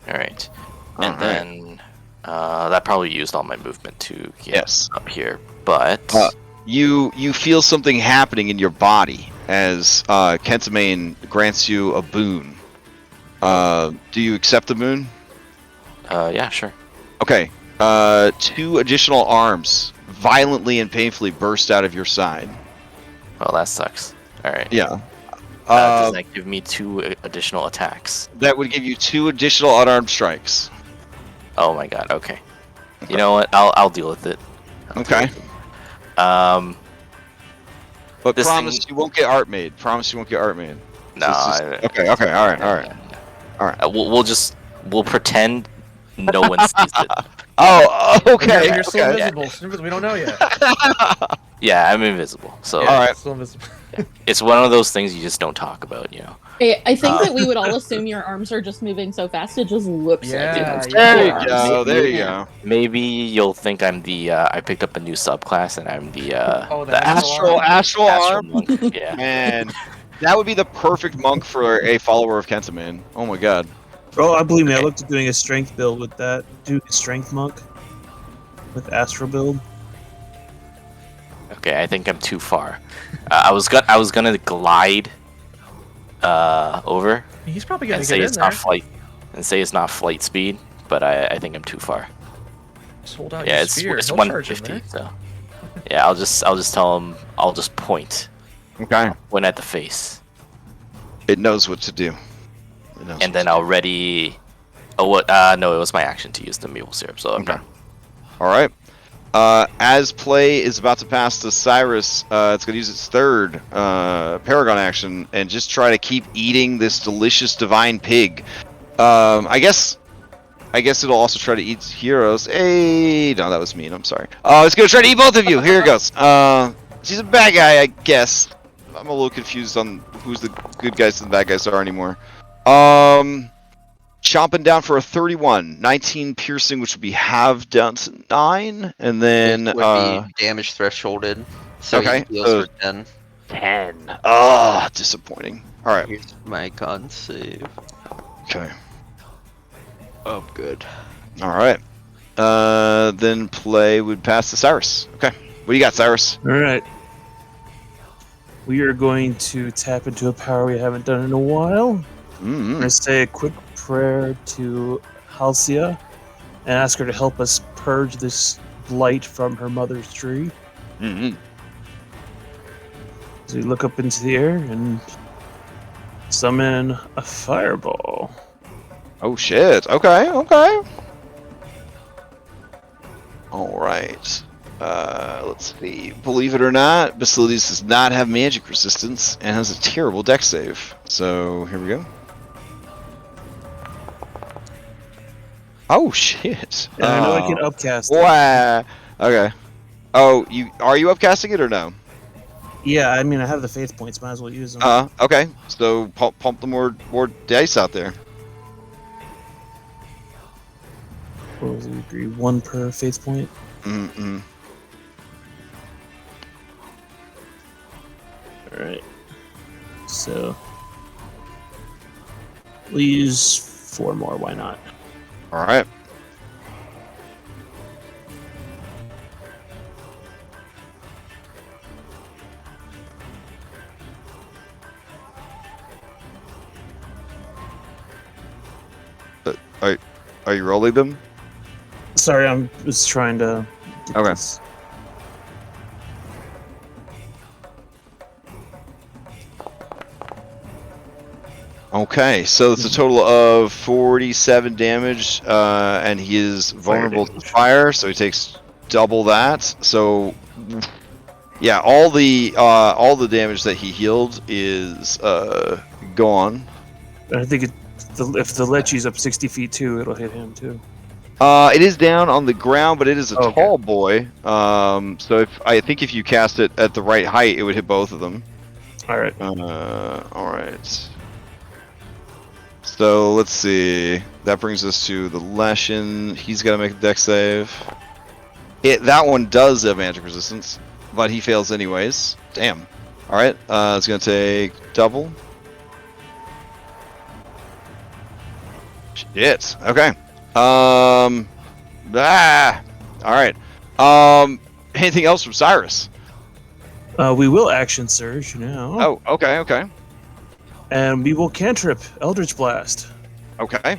All right. And then that probably used all my movement to get up here. But
you feel something happening in your body as Kentimane grants you a boon. Do you accept the boon?
Yeah, sure.
Okay. 2 additional arms violently and painfully burst out of your side.
Well, that sucks. All right.
Yeah.
Does that give me 2 additional attacks?
That would give you 2 additional unarmed strikes.
Oh my god. Okay. You know what? I'll deal with it.
Okay. But
This
promise
thing-
you won't get art made. Promise you won't get art made.
No.
Okay. All right.
We'll pretend no one sees it.
Oh, okay.
You're still
Okay.
invisible. We don't know yet.
Yeah, I'm invisible. So
All right.
Still invisible.
it's one of those things you just don't talk about, you know.
I think that we would all assume your arms are just moving so fast it just looks
Yeah,
like you.
There you go. There you go.
Maybe you'll think I'm the I picked up a new subclass and I'm the
the
Astral arm.
monk. Yeah.
Man, that would be the perfect monk for a follower of Kentimane. Oh my god.
Oh, I believe me. I looked at doing a strength build with that. Doing a strength monk with Astral build.
Okay, I think I'm too far. I was gonna glide over
He's probably gonna
and
get
say
in
it's
there.
not flight flight speed, but I think I'm too far.
Just hold out
Yeah,
your
it's
spear.
it's
He'll charge in
150.
there.
So yeah, I'll just tell him I'll just point
Okay.
at the face,
It knows what to do.
and then I'll ready. Oh, what? No, it was my action to use the maple syrup, so I'm done.
All right. As play is about to pass to Cyrus, it's going to use its 3rd Paragon action and just try to keep eating this delicious divine pig. I guess it'll also try to eat heroes. Hey, no, that was mean. I'm sorry. It's going to try to eat both of you. Here it goes. She's a bad guy, I guess. I'm a little confused on who's the good guys and the bad guys are anymore. Chomping down for a 31, 19 piercing, which would be halved down to 9, and then
It would be damage thresholded. So
okay,
he heals for 10.
10. Ah, disappointing. All right.
Here's my con save.
Okay.
Oh, good.
All right. Then play would pass to Cyrus. Okay. What do you got, Cyrus?
All right. We are going to tap into a power we haven't done in a while. I'm going to say a quick prayer to Halcyon and ask her to help us purge this blight from her mother's tree.
Mm-hmm.
As we look up into the air and summon a fireball.
Oh shit. Okay. All All right. Let's see. Believe it or not, Basilides does not have magic resistance and has a terrible dex save. So here we go. Oh shit!
And I know I can upcast it.
Wow. Okay. Oh, are you upcasting it or no?
Yeah, I mean I have the faith points. Might as well use them.
Okay. So pump the more dice out there.
What was it? Agree 1 per faith point.
Mm-hmm.
All right. So we'll use 4 more. Why not?
All right. Are you rolling them?
Sorry, I'm just trying to.
Okay.
This.
Okay, so it's a total of 47 damage, and he is vulnerable to fire, so he takes double that. So, yeah, all the damage that he healed is gone.
I think if the Lechi's up 60 feet too, it'll hit him too.
It is down on the ground, but it is a tall boy. So I think if you cast it at the right height, it would hit both of them.
All right.
All right. So let's see. That brings us to the Leshen. He's got to make a dex save. That one does have magic resistance, but he fails anyways. Damn. All right. It's gonna take double. Shit. Okay. All right. Anything else from Cyrus?
We will action surge now.
Oh, okay.
And we will cantrip Eldritch Blast.
Okay.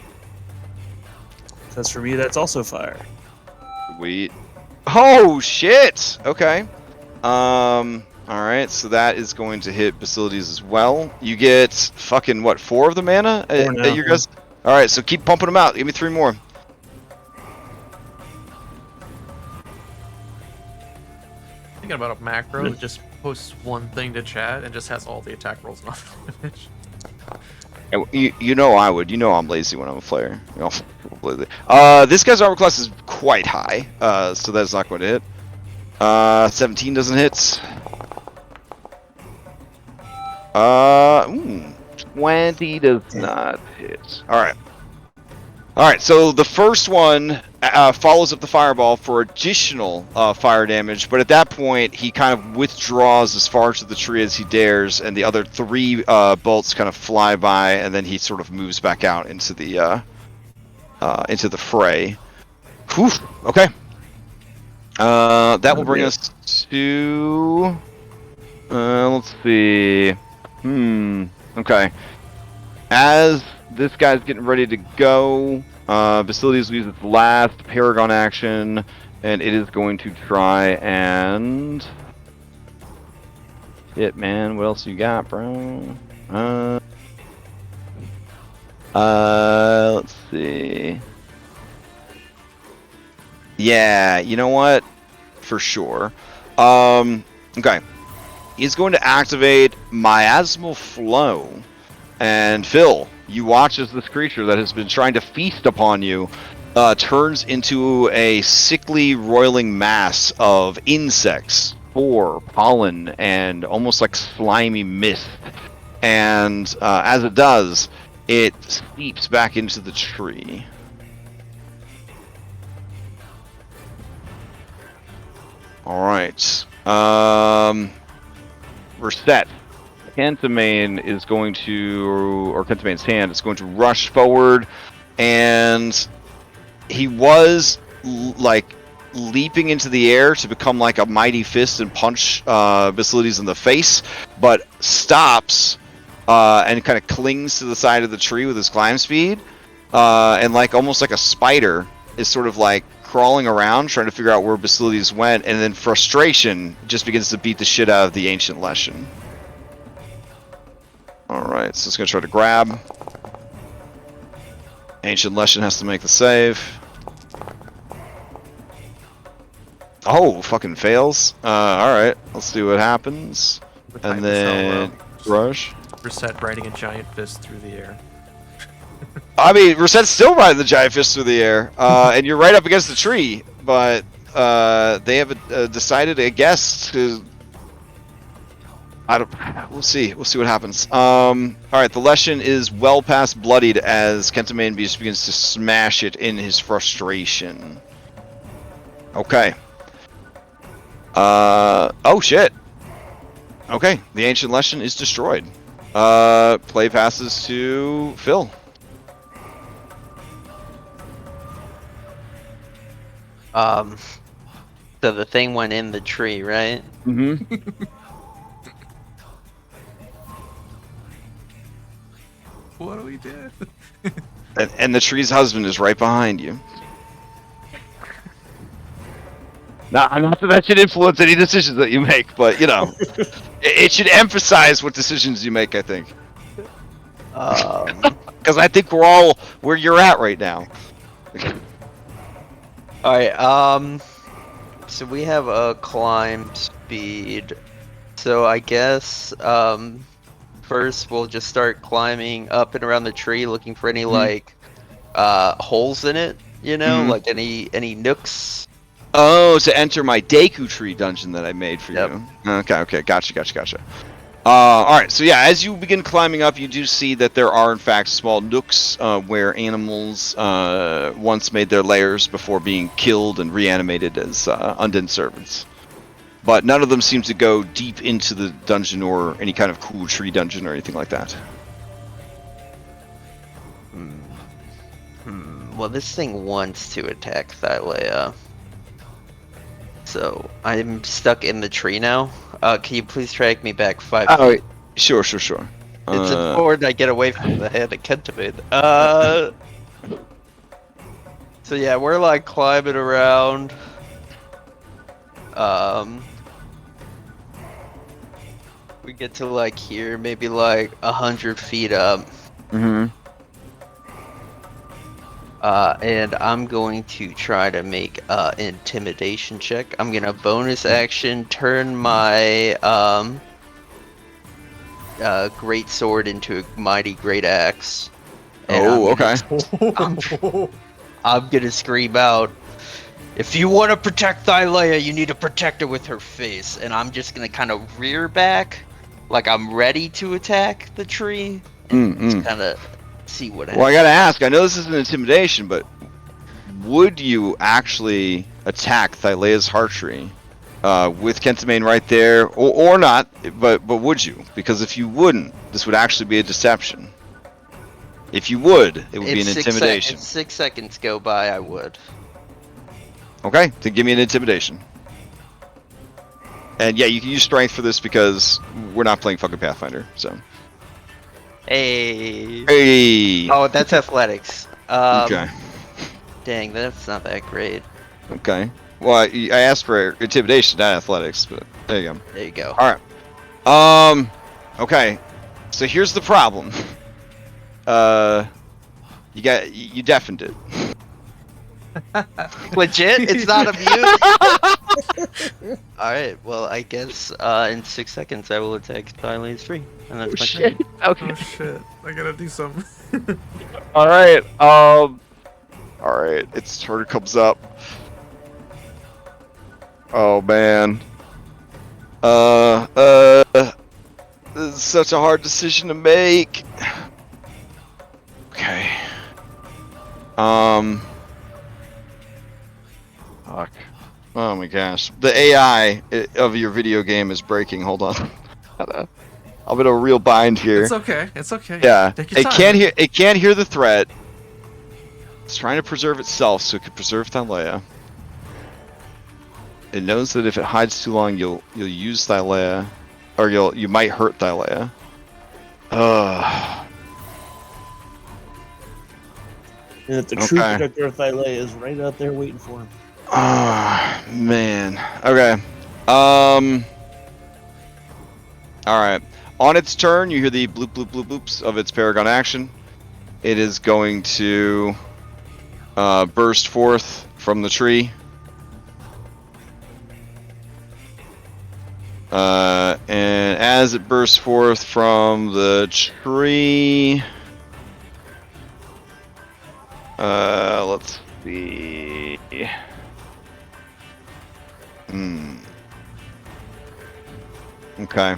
Because for me, that's also fire.
Sweet. Oh shit. Okay. All right. So that is going to hit Basilides as well. You get fucking what? 4 of the mana?
4 now.
Your guys. All right. So keep pumping them out. Give me 3 more.
Thinking about a macro that just posts one thing to chat and just has all the attack rolls and all the damage.
You know I would. You know I'm lazy when I'm a player. This guy's armor class is quite high, so that's not going to hit. 17 doesn't hit. 20 does not hit. All right. So the first one follows up the fireball for additional fire damage, but at that point he kind of withdraws as far to the tree as he dares, and the other 3 bolts kind of fly by, and then he sort of moves back out into the fray. Whew. Okay. That will bring us to. Let's see. Okay. As this guy's getting ready to go, Basilides uses its last Paragon action, and it is going to try and... Shit, man. What else you got, bro? Let's see. Yeah, you know what? For sure. Okay. He's going to activate Miasmal Flow. And Phil, you watch as this creature that has been trying to feast upon you turns into a sickly, roiling mass of insects, spore, pollen, and almost like slimy mist. And as it does, it seeps back into the tree. Alright. We're set. Kentimane is going to, or Kentimane's hand is going to rush forward, and he was like leaping into the air to become like a mighty fist and punch Basilides in the face, but stops and kind of clings to the side of the tree with his climb speed, and like almost like a spider is sort of like crawling around trying to figure out where Basilides went, and then frustration just begins to beat the shit out of the ancient Leshen. Alright, so it's going to try to grab. Ancient Leshen has to make the save. Oh, fucking fails. All right, let's see what happens.
With
And then rush.
Reset riding a giant fist through the air.
I mean, Rosette's still riding the giant fist through the air, and you're right up against the tree. But they have decided, I guess, to. I don't. We'll see. We'll see what happens. All right, the Leshen is well past bloodied as Kentimane just begins to smash it in his frustration. Okay. Oh shit. Okay, the ancient Leshen is destroyed. Play passes to Phil.
So the thing went in the tree, right?
Mm-hmm.
What do we do?
And the tree's husband is right behind you. Now, not that should influence any decisions that you make, but you know, it should emphasize what decisions you make. I think, because I think we're all where you're at right now.
All right. So we have a climb speed. So I guess first we'll just start climbing up and around the tree, looking for any like holes in it. You know, like any nooks.
Oh, to enter my Deku Tree dungeon that I made for you. Okay, gotcha. Alright, so yeah, as you begin climbing up, you do see that there are, in fact, small nooks where animals once made their lairs before being killed and reanimated as undead servants. But none of them seem to go deep into the dungeon or any kind of cool tree dungeon or anything like that.
Well, this thing wants to attack Thylea. So I'm stuck in the tree now. Can you please track me back 5 feet?
Oh, sure.
It's important I get away from the hand of Kentimane. So yeah, we're like climbing around. We get to like here, maybe like 100 feet up. And I'm going to try to make an intimidation check. I'm gonna bonus action turn my great sword into a mighty great axe. And I'm gonna scream out, "If you want to protect Thylea, you need to protect her with her face." And I'm just gonna kind of rear back, like I'm ready to attack the tree, and just kind of see what happens.
Well, I gotta ask, I know this is an intimidation, but would you actually attack Thylea's heart tree with Kentimane right there, or not, but would you? Because if you wouldn't, this would actually be a deception. If you would, it would be an intimidation.
If 6 seconds go by, I would.
Okay, then give me an intimidation. And yeah, you can use strength for this because we're not playing fucking Pathfinder, so.
Hey. Oh, that's athletics.
Okay.
Dang, that's not that great.
Okay. Well, I asked for intimidation, not athletics, but there you go.
There you go.
All right. Okay. So here's the problem. You deafened it.
Legit? It's not immune? Alright, well, I guess in 6 seconds I will attack Thylea's tree. And that's my
shit.
turn.
Okay.
Oh shit! I gotta do something.
Alright, alright, its turn comes up. Oh man. This is such a hard decision to make. Okay. Fuck. Oh my gosh. The AI of your video game is breaking. Hold on. I'm in a real bind here.
It's okay. It's okay.
Yeah.
Take your time.
It can't hear the threat. It's trying to preserve itself so it can preserve Thylea. It knows that if it hides too long, you'll use Thylea, or you might hurt Thylea.
And that the true protector of Thylea is right out there waiting for him.
Oh man. Okay. Alright. On its turn, you hear the bloop bloop bloop bloops of its Paragon action. It is going to burst forth from the tree. And as it bursts forth from the tree, let's see. Okay.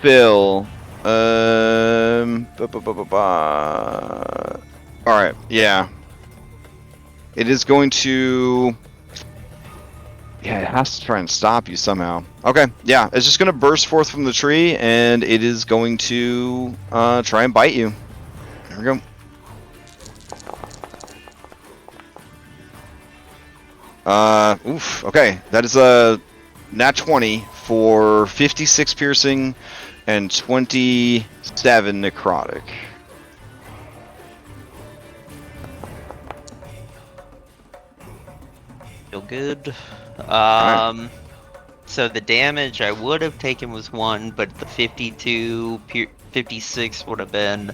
Phil. Alright, yeah. It is going to... Yeah, it has to try and stop you somehow. Okay, yeah, it's just going to burst forth from the tree, and it is going to try and bite you. There we go. Oof, okay, that is a nat 20 for 56 piercing and 27 necrotic.
Feel good.
Right.
So the damage I would have taken was 1, but the 56 would have been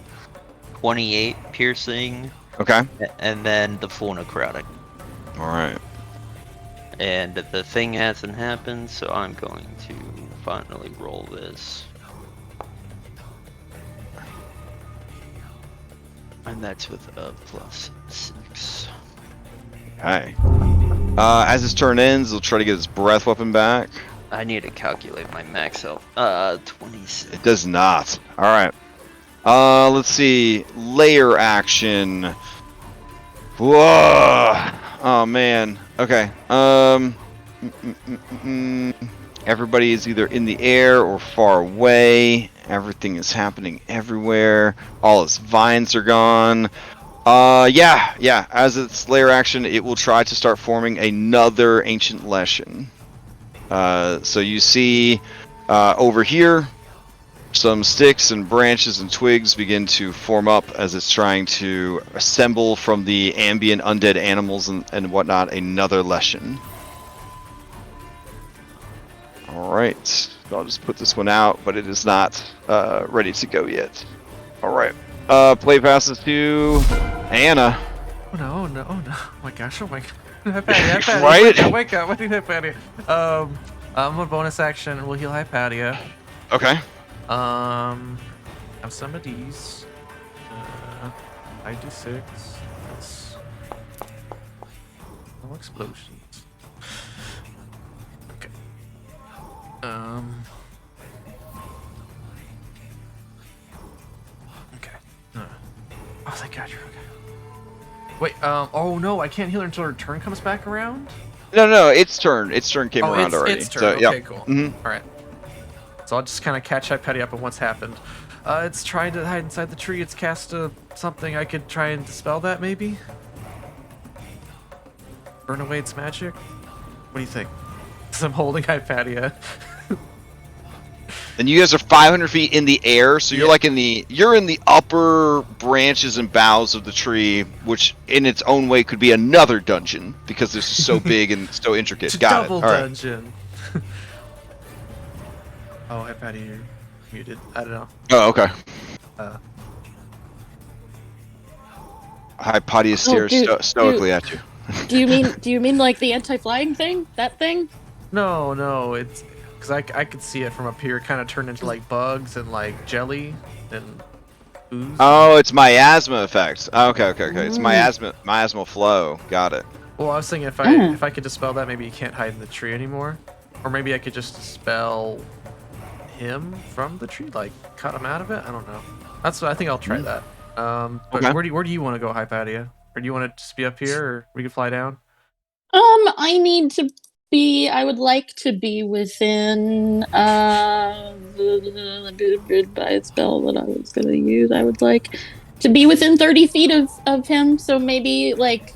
28 piercing.
Okay.
And then the full necrotic.
Alright.
And the thing hasn't happened, so I'm going to finally roll this. And that's with a +6.
Okay. As his turn ends, he'll try to get his breath weapon back.
I need to calculate my max health. 26.
It does not. Alright. Let's see. Layer action. Whoa! Oh, man. Okay. Everybody is either in the air or far away. Everything is happening everywhere. All its vines are gone. Yeah. As its layer action, it will try to start forming another ancient lesson. So you see over here, some sticks and branches and twigs begin to form up as it's trying to assemble from the ambient undead animals and whatnot another lesson. Alright, so I'll just put this one out, but it is not ready to go yet. Alright, play passes to Anna.
Oh no. Oh my gosh, oh my god. Hypatia,
Right?
wake up, what do you Hypatia? I'm a bonus action, we'll heal Hypatia.
Okay.
Have some of these. I do 6. That's no explosions. Okay. Okay. Oh, thank God you're okay. Wait. Oh no, I can't heal her until her turn comes back around.
No, its turn. Its turn came around already.
Its turn.
So,
Okay,
yeah.
cool.
Mhm.
All right. So I'll just kind of catch Hypatia up on what's happened. It's trying to hide inside the tree. It's cast something. I could try and dispel that, maybe? Burn away its magic? What do you think? Because I'm holding Hypatia.
And you guys are 500 feet in the air, so you're like in the upper branches and boughs of the tree, which in its own way could be another dungeon because this is so big and so intricate.
It's a
Got
double
it. All right.
dungeon. Oh, Hypatia, you're muted. I don't know.
Oh, okay. Hypatia stares stoically at you.
Do you mean like the anti-flying thing? That thing?
No, it's because I could see it from up here. Kind of turn into like bugs and like jelly and ooze.
Oh, it's miasma effect. Okay. It's miasmal flow. Got it.
Well, I was thinking if I could dispel that, maybe you can't hide in the tree anymore, or maybe I could just dispel him from the tree, like cut him out of it. I don't know. That's what I think. I'll try that. But
Okay.
where do you want to go, Hypatia? Or do you want to just be up here, or we can fly down?
I need to be. I would like to be within by a spell that I was gonna use. I would like to be within 30 feet of him. So maybe like,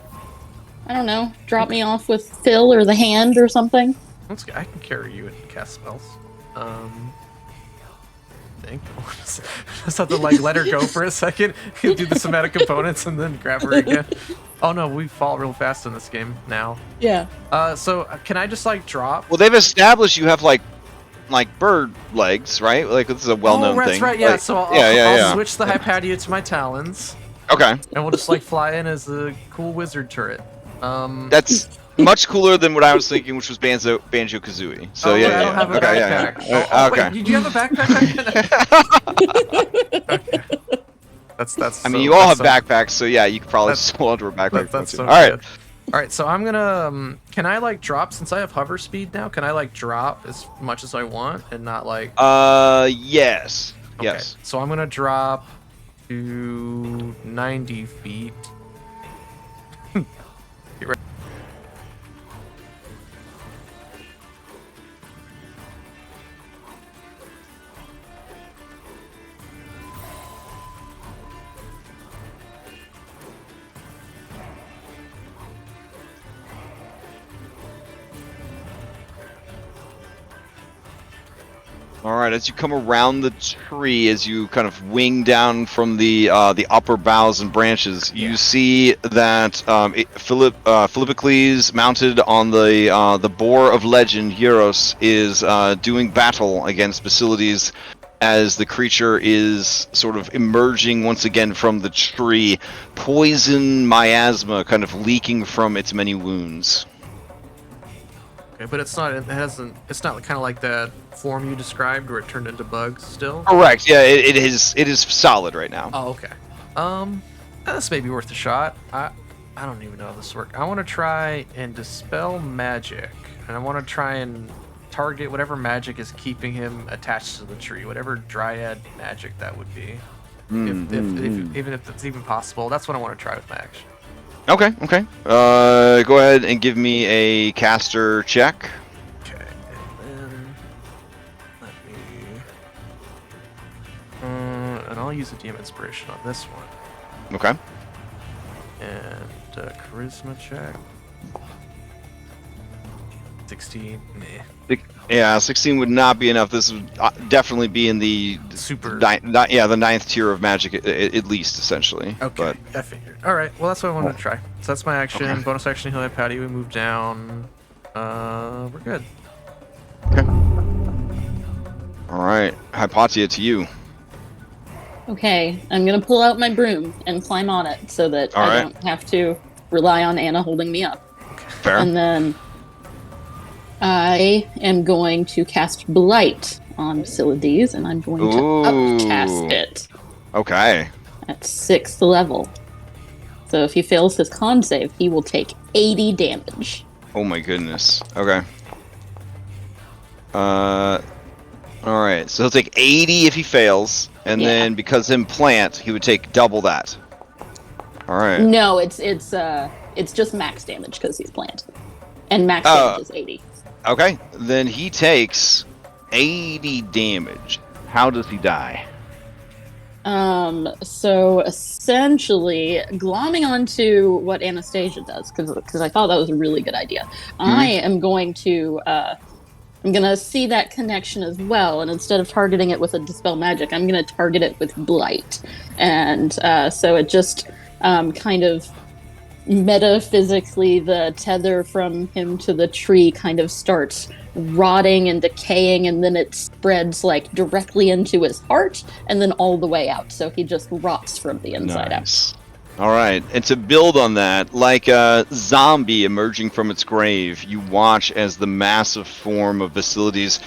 I don't know, drop me off with Phil or the hand or something.
Let's go. I can carry you and cast spells. I think. Just have to like let her go for a second, do the somatic components, and then grab her again. Oh no, we fall real fast in this game now.
Yeah.
So can I just like drop?
Well, they've established you have like bird legs, right? Like this is a well-known
that's
thing.
right. Yeah.
Like,
So I'll
yeah.
switch the Hypatia to my talons,
Okay.
and we'll just like fly in as a cool wizard turret.
That's Much cooler than what I was thinking, which was Banjo-Kazooie. So
I don't have a backpack.
Okay.
Wait, did you have a backpack? Okay. That's.
I mean, you all have backpacks, so yeah, you could probably hold onto a backpack.
That's so
all right.
good. All right, so I'm gonna. Can I like drop since I have hover speed now? Can I like drop as much as I want and not like?
Yes.
Okay.
Yes.
So I'm gonna drop to 90 feet. Get ready.
All right, as you come around the tree, as you kind of wing down from the upper boughs and branches, you see that Philippocles, mounted on the boar of legend, Euros, is doing battle against Basilides as the creature is sort of emerging once again from the tree, poison miasma kind of leaking from its many wounds.
Okay, but it's not. It's not kind of like that form you described, where it turned into bugs. Still.
Correct. Yeah, it is solid right now.
Oh, okay. This may be worth a shot. I don't even know how this works. I want to try and dispel magic, and I want to try and target whatever magic is keeping him attached to the tree, whatever dryad magic that would be. Even if it's even possible, that's what I want to try with my action.
Okay. Go ahead and give me a caster check.
Okay, and then let me. And I'll use a DM inspiration on this one.
Okay.
And charisma check. 16. Meh.
Yeah, 16 would not be enough. This would definitely be in the
Super.
the ninth tier of magic, at least, essentially.
Okay, I figured. All right, well, that's what I wanted to try. So that's my action.
Okay.
Bonus action, heal my patty. We move down. We're good.
Okay. All right, Hypatia, to you.
Okay, I'm gonna pull out my broom and climb on it so that I don't have to rely on Anna holding me up.
Fair.
And then I am going to cast Blight on Basilides, and I'm going to upcast it.
Okay.
At 6th level. So if he fails his con save, he will take 80 damage.
Oh my goodness. Okay. Alright, so he'll take 80 if he fails, and then because implant, he would take double that. Alright.
No, it's just max damage because he's plant. And max damage is 80.
Okay, then he takes 80 damage. How does he die?
So essentially, glomming onto what Anastasia does, because I thought that was a really good idea. I am going to, I'm gonna see that connection as well, and instead of targeting it with a Dispel Magic, I'm gonna target it with Blight. And, so it just, kind of metaphysically, the tether from him to the tree kind of starts rotting and decaying, and then it spreads like directly into his heart and then all the way out, so he just rots from the inside out.
All right, and to build on that, like a zombie emerging from its grave, you watch as the massive form of Basilides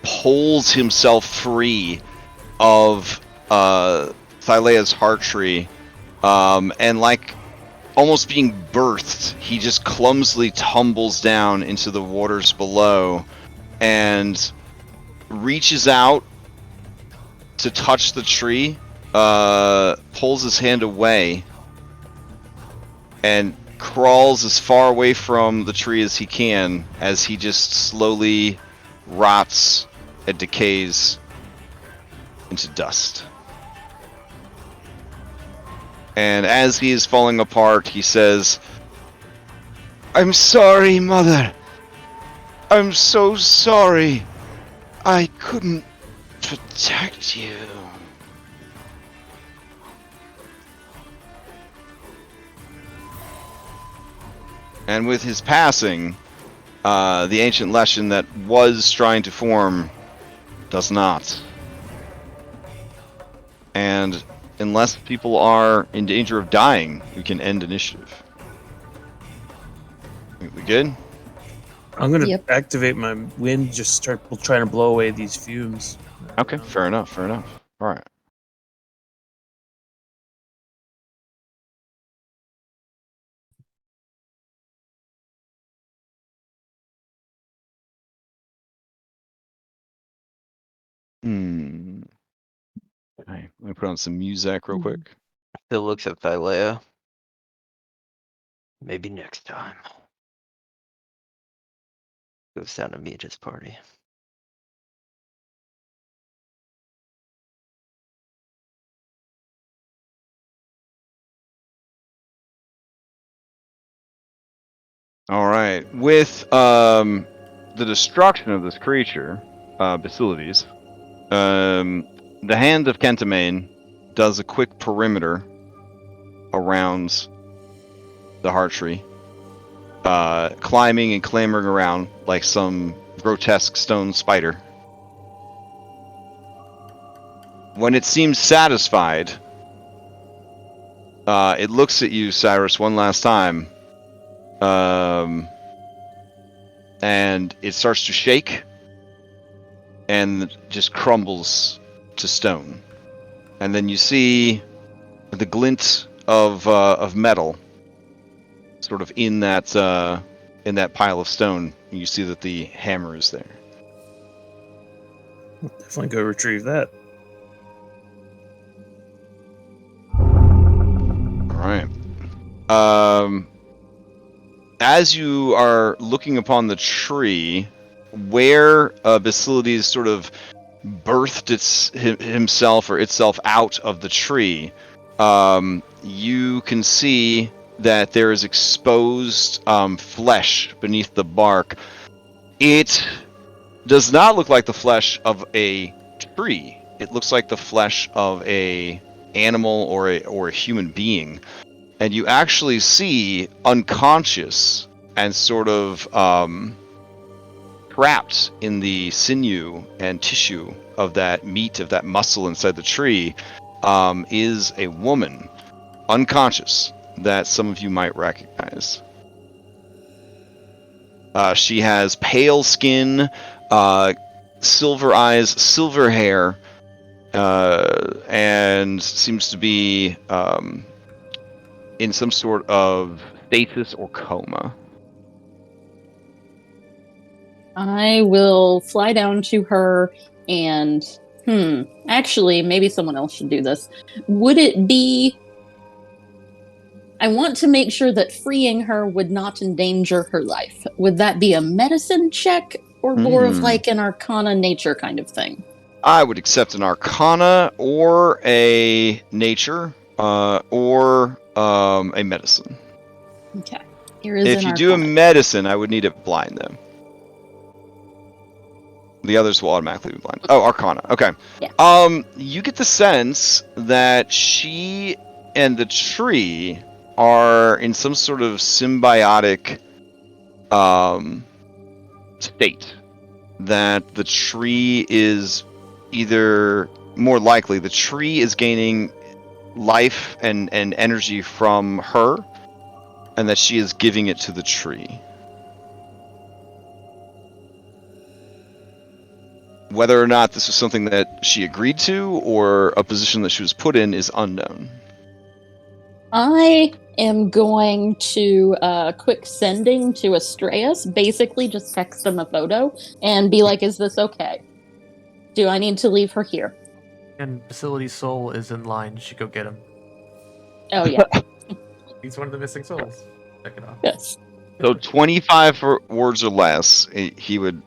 pulls himself free of Thylea's heart tree, and like almost being birthed, he just clumsily tumbles down into the waters below and reaches out to touch the tree, pulls his hand away, and crawls as far away from the tree as he can as he just slowly rots and decays into dust. And as he is falling apart, he says, "I'm sorry, Mother. I'm so sorry. I couldn't protect you." And with his passing, the ancient lesson that was trying to form does not. And unless people are in danger of dying, we can end initiative. We good?
I'm gonna
Yep.
activate my wind. Just start trying to blow away these fumes.
Okay, fair enough. All right. Okay, let me put on some music real quick.
Still looks at Thylea. Maybe next time. Goes down to Mia's party.
All right. With the destruction of this creature, Basilides, the hand of Kentimane does a quick perimeter around the heart tree, climbing and clambering around like some grotesque stone spider. When it seems satisfied, it looks at you, Cyrus, one last time. And it starts to shake and just crumbles to stone. And then you see the glint of metal sort of in that pile of stone. You see that the hammer is there.
Definitely go retrieve that.
All right. As you are looking upon the tree, where Basilides sort of birthed himself or itself out of the tree, you can see that there is exposed flesh beneath the bark. It does not look like the flesh of a tree. It looks like the flesh of a animal or a human being. And you actually see unconscious and sort of trapped in the sinew and tissue of that meat, of that muscle inside the tree, is a woman, unconscious, that some of you might recognize. She has pale skin, silver eyes, silver hair, and seems to be in some sort of stasis or coma.
I will fly down to her and actually maybe someone else should do this. Would it be, I want to make sure that freeing her would not endanger her life. Would that be a medicine check or more of like an arcana nature kind of thing?
I would accept an arcana or a nature or a medicine.
Okay. Here is
If
an
you
arcana.
do a medicine, I would need it blind though. The others will automatically be blind. Oh, arcana. Okay.
Yeah.
You get the sense that she and the tree are in some sort of symbiotic state. That the tree is either, more likely, the tree is gaining life and energy from her, and that she is giving it to the tree. Whether or not this was something that she agreed to or a position that she was put in is unknown.
I am going to quick sending to Astraeus, basically just text them a photo and be like, is this okay? Do I need to leave her here?
And Basilides' soul is in line. You should go get him.
Oh, yeah.
He's one of the missing souls. Check it off.
Yes.
So 25 words or less, he would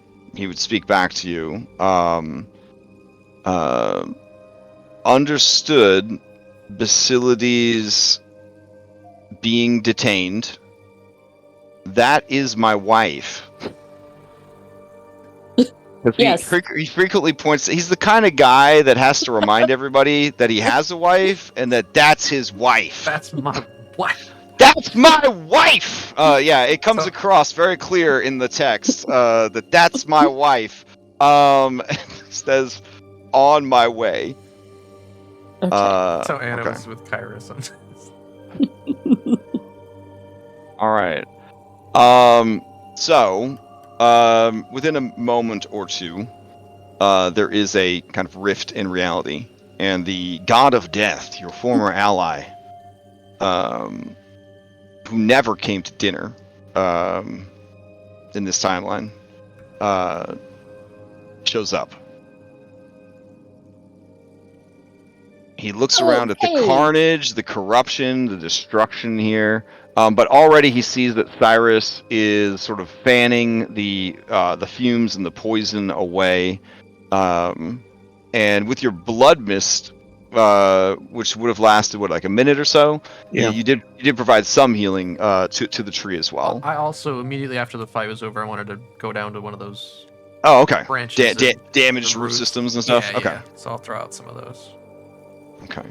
speak back to you. Understood Basilides being detained. That is my wife.
Yes.
He frequently points. He's the kind of guy that has to remind everybody that he has a wife and that's his wife.
That's my wife.
That's my wife. Yeah, it comes across very clear in the text that's my wife. It says, "On my way."
Okay.
That's how Anna was with Kyra sometimes.
All right. Within a moment or two, there is a kind of rift in reality, and the god of death, your former ally, who never came to dinner, in this timeline, shows up. He looks around at the carnage, the corruption, the destruction here, but already he sees that Cyrus is sort of fanning the fumes and the poison away, and with your blood mist, which would have lasted like a minute or so, you did provide some healing to the tree as well.
I also immediately after the fight was over, I wanted to go down to one of those.
Oh, okay.
Branches,
damaged root systems and stuff.
Yeah,
okay.
Yeah. So I'll throw out some of those.
Okay.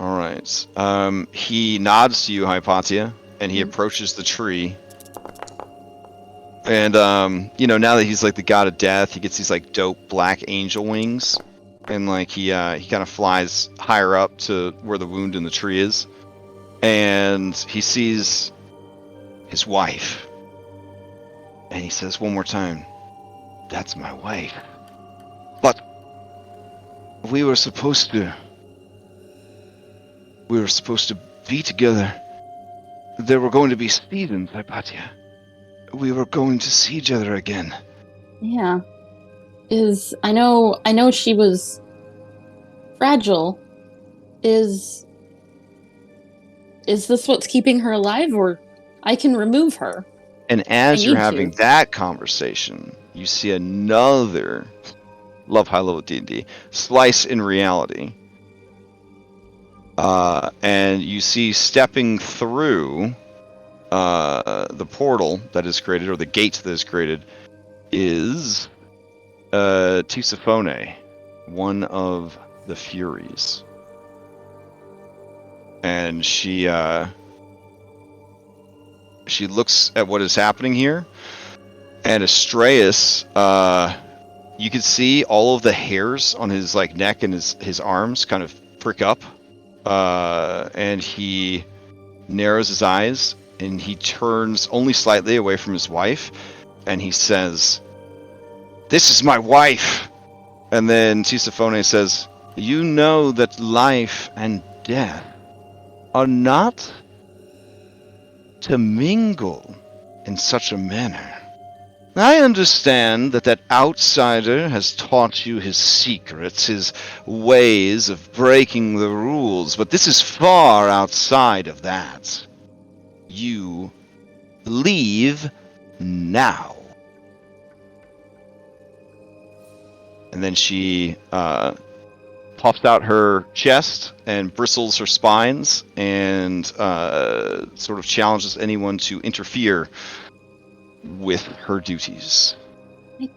All right. He nods to you, Hypatia, and he approaches the tree. And now that he's like the god of death, he gets these like dope black angel wings, and like he kind of flies higher up to where the wound in the tree is, and he sees his wife, and he says one more time, "That's my wife." But we were supposed to be together. There were going to be seasons, Hypatia. We were going to see each other again.
Yeah. I know she was fragile. Is this what's keeping her alive, or I can remove her?
And as you're having that conversation, you see another love high level D&D slice in reality. And you see stepping through the portal that is created, or the gate that is created, is Tisiphone, one of the Furies. And she looks at what is happening here, and Astraeus, you can see all of the hairs on his like neck and his arms kind of prick up, and he narrows his eyes, and he turns only slightly away from his wife, and he says, "This is my wife." And then Tisiphone says, "You know that life and death are not to mingle in such a manner. I understand that outsider has taught you his secrets, his ways of breaking the rules, but this is far outside of that. You leave now." And then she puffs out her chest and bristles her spines and sort of challenges anyone to interfere with her duties.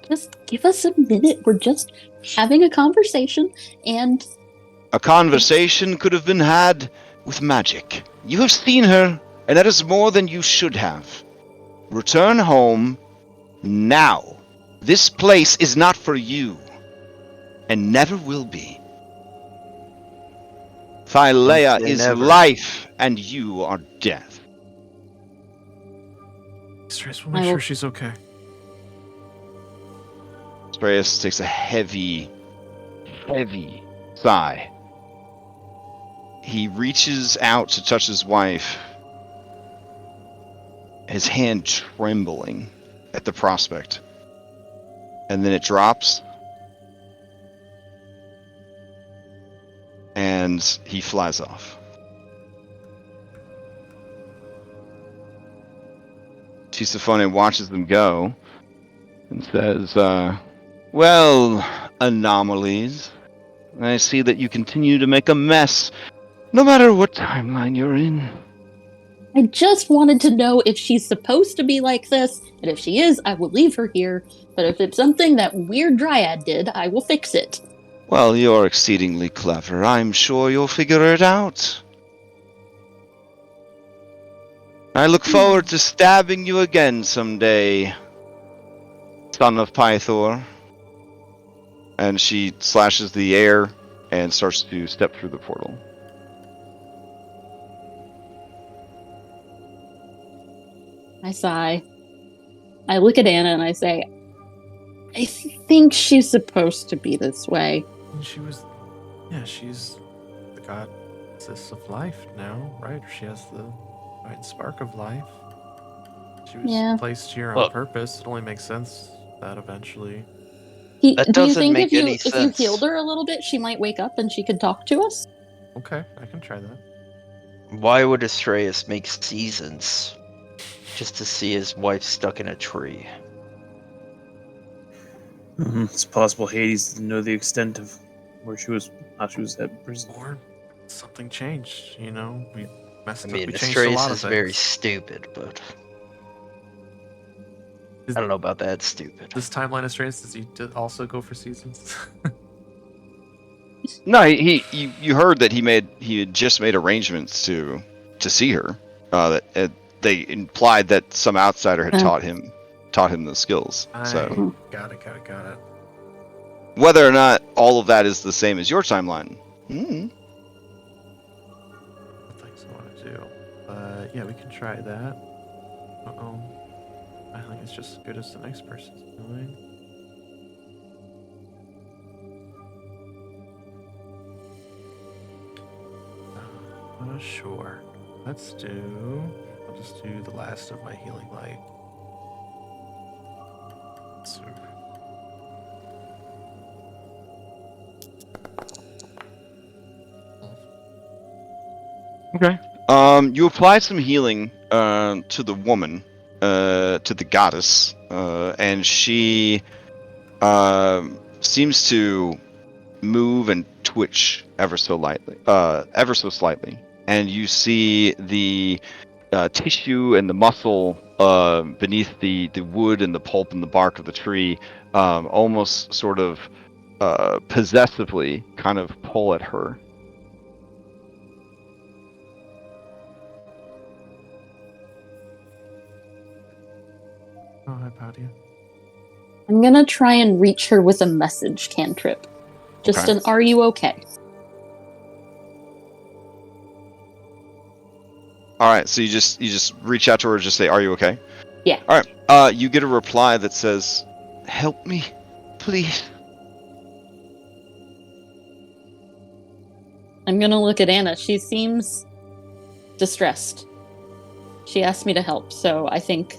Just give us a minute. We're just having a conversation, and...
A conversation could have been had with magic. You have seen her, and that is more than you should have. Return home now. This place is not for you, and never will be. Thylea is life, and you are death.
Astraeus, we'll make sure she's okay.
Astraeus takes a heavy sigh. He reaches out to touch his wife, his hand trembling at the prospect. And then it drops, and he flies off. Tisiphone watches them go and says, "Well, anomalies, I see that you continue to make a mess, no matter what timeline you're in."
I just wanted to know if she's supposed to be like this, and if she is, I will leave her here. But if it's something that weird dryad did, I will fix it.
Well, you're exceedingly clever. I'm sure you'll figure it out. I look forward to stabbing you again someday, son of Pythor. And she slashes the air and starts to step through the portal.
I sigh. I look at Anna and I say, I think she's supposed to be this way.
She was, she's the goddess of life now, right? She has the right spark of life. She was placed here on purpose. It only makes sense that eventually.
That
do you
doesn't
think
make any
if you
sense.
healed her a little bit, she might wake up and she could talk to us?
Okay, I can try that.
Why would Astraeus make seasons just to see his wife stuck in a tree?
It's possible Hades didn't know the extent of where she was, how she was at prison.
Or something changed, you know? We messed up.
I mean,
We changed a lot
Astraeus
of
is
things.
very stupid, but I don't know about that stupid.
This timeline Astraeus, does he also go for seasons?
No, you heard that he had just made arrangements to see her. They implied that some outsider had taught him the skills. So
Got it.
whether or not all of that is the same as your timeline,
Things I want to do. Yeah, we can try that. I think it's just as good as the next person's doing. Sure. I'll just do the last of my healing light.
Okay. You apply some healing to the woman, to the goddess, and she seems to move and twitch ever so slightly, and you see the tissue and the muscle beneath the wood and the pulp and the bark of the tree almost sort of possessively kind of pull at her.
Oh, hi, Padia.
I'm gonna try and reach her with a message cantrip. Just an "Are you okay?"
All right, so you just reach out to her and just say, "Are you okay?"
Yeah.
All right. You get a reply that says, "Help me, please."
I'm gonna look at Anna. She seems distressed. She asked me to help, so I think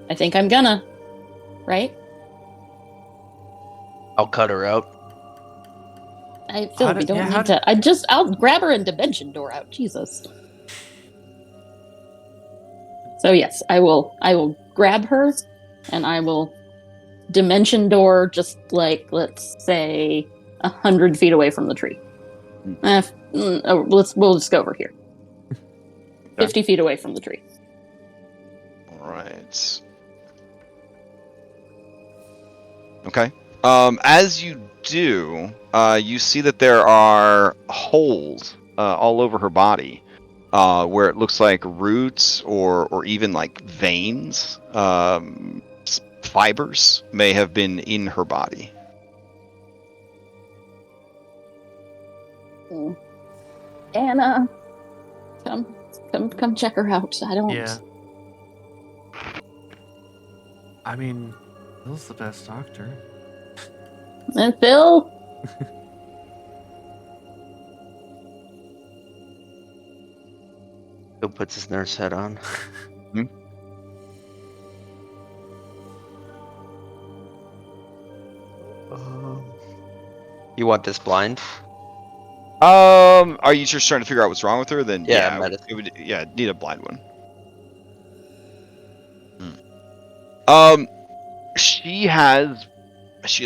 I'm gonna. Right?
I'll cut her out.
I feel like we don't need to. I'll grab her and dimension door out. Jesus. So yes, I will grab her, and I will dimension door just like, let's say 100 feet away from the tree. We'll just go over here. 50 feet away from the tree.
All right. Okay. As you do, you see that there are holes all over her body, where it looks like roots or even like veins, fibers may have been in her body.
Anna, come check her out. I don't.
Yeah. I mean, Phil's the best doctor.
And Phil.
Phil puts his nurse hat on. You want this blind?
Are you just trying to figure out what's wrong with her? Then it would need a blind one. She has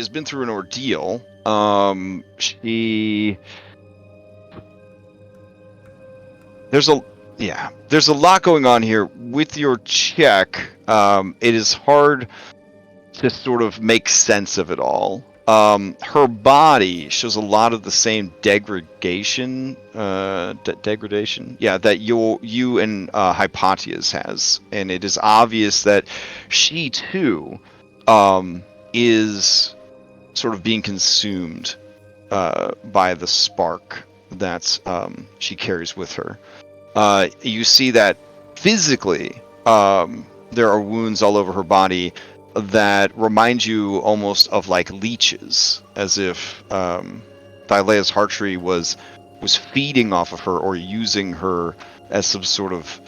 been through an ordeal. There's a lot going on here with your check. It is hard to sort of make sense of it all. Her body shows a lot of the same degradation. That you and Hypatia's has, and it is obvious that she too is sort of being consumed by the spark that she carries with her. You see that physically, there are wounds all over her body that remind you almost of like leeches, as if Thylea's heartry was feeding off of her or using her as some sort of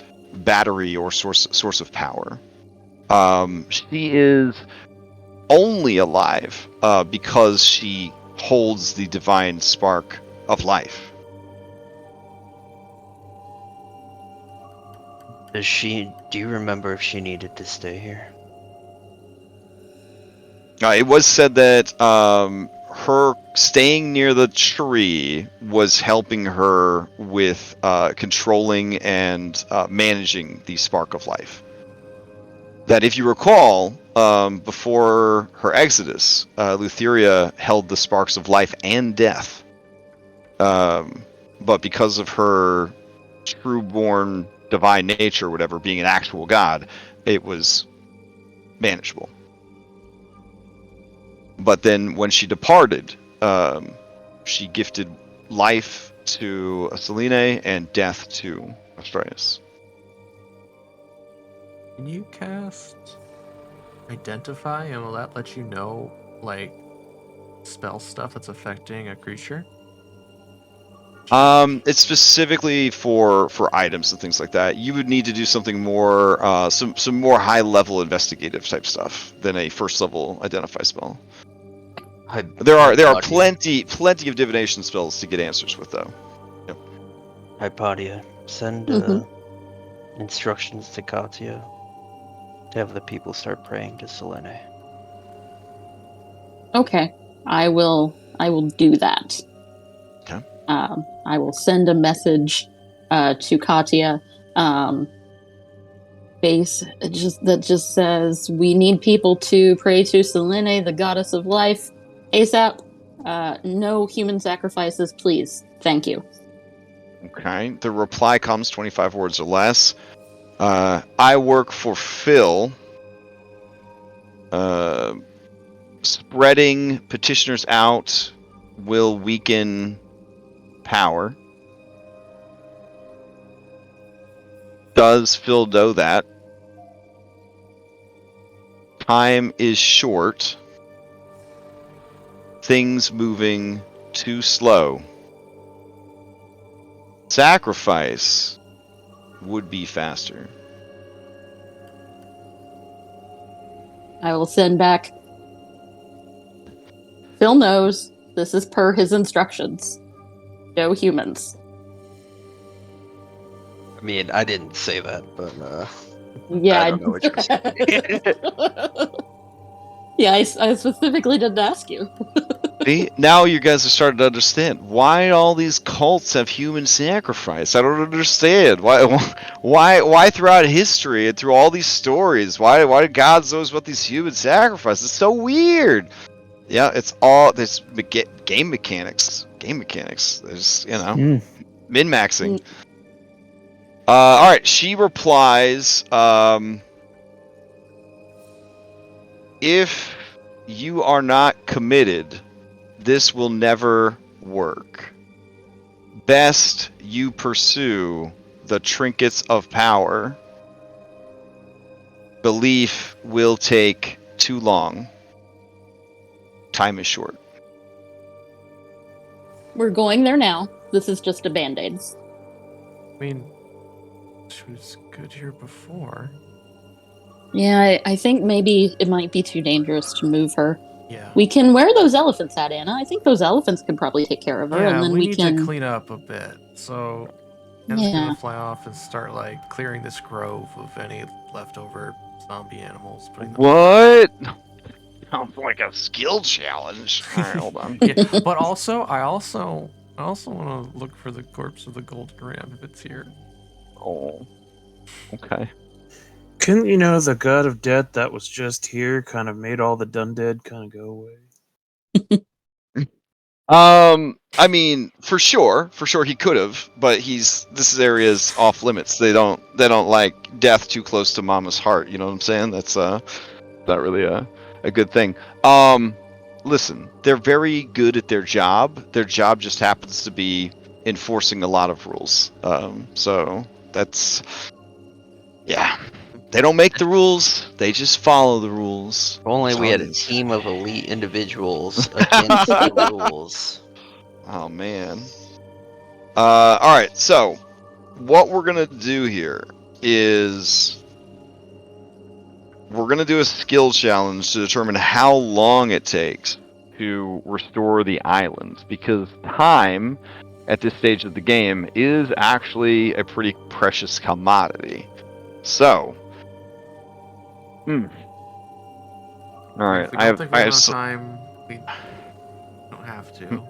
battery or source of power. She is only alive because she holds the divine spark of life.
Do you remember if she needed to stay here?
It was said that her staying near the tree was helping her with controlling and managing the spark of life. That, if you recall, before her exodus, Lutheria held the sparks of life and death. But because of her true-born divine nature, whatever, being an actual god, it was manageable. But then when she departed, she gifted life to Selene and death to Astraeus.
Can you cast Identify, and will that let you know, like, spell stuff that's affecting a creature?
It's specifically for items and things like that. You would need to do something more, some more high level investigative type stuff than a first level Identify spell. There are plenty of divination spells to get answers with, though. Yep.
Hypatia, send instructions to Katya to have the people start praying to Selene.
Okay, I will do that.
Okay.
I will send a message to Katya. That just says we need people to pray to Selene, the goddess of life, ASAP. No human sacrifices, please. Thank you.
Okay. The reply comes 25 words or less. I work for Phil. Spreading petitioners out will weaken power. Does Phil know that? Time is short. Things moving too slow. Sacrifice would be faster.
I will send back. Phil knows this is per his instructions. No humans.
I mean, I didn't say that, but
yeah,
I don't know what you're saying.
Yeah, I specifically didn't ask you.
See, now you guys are starting to understand why all these cults have human sacrifice. I don't understand why throughout history and through all these stories, why do gods always want these human sacrifices? It's so weird. Yeah, it's all this game mechanics. There's min-maxing. All right, she replies. If you are not committed, this will never work. Best you pursue the trinkets of power. Belief will take too long. Time is short.
We're going there now. This is just a band-aid.
I mean, she was good here before.
Yeah, I think maybe it might be too dangerous to move her.
Yeah.
We can wear those elephants at Anna. I think those elephants could probably take care of her,
Yeah,
and then
we
we
need
can
to clean up a bit. So Anna's gonna fly off and start like clearing this grove of any leftover zombie animals.
What? Sounds like a skill challenge. All right, hold on.
Yeah, but also, I also want to look for the corpse of the golden ram if it's here.
Oh, okay.
Couldn't you know the god of death that was just here kind of made all the undead kind of go away?
I mean, for sure he could have, but this area's off limits. They don't like death too close to Mama's heart. You know what I'm saying? That's not really a good thing. Listen, they're very good at their job. Their job just happens to be enforcing a lot of rules. So that's, yeah. They don't make the rules; they just follow the rules.
If only we had a team of elite individuals against the rules.
Oh man. All right. So, what we're gonna do here is we're gonna do a skill challenge to determine how long it takes to restore the island, because time at this stage of the game is actually a pretty precious commodity. So, all right.
If we don't think we have enough time, we don't have to.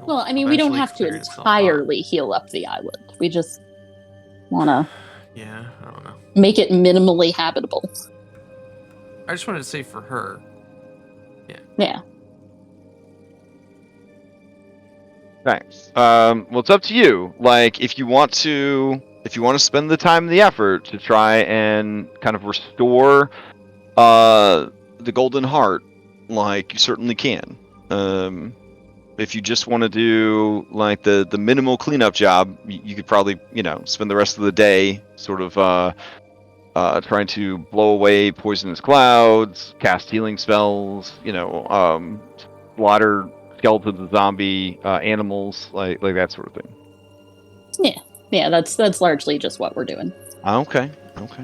Well, I mean, we don't have to entirely heal up the island. We just want to
I don't know.
Make it minimally habitable.
I just wanted to say for her.
Yeah.
Thanks. Well, it's up to you. Like, if you want to spend the time and the effort to try and kind of restore the Golden Heart, like, you certainly can. If you just want to do like the minimal cleanup job, you could probably spend the rest of the day sort of trying to blow away poisonous clouds, cast healing spells, slaughter skeletons of zombie animals, like that sort of thing.
Yeah, that's largely just what we're doing.
Okay.
Gotta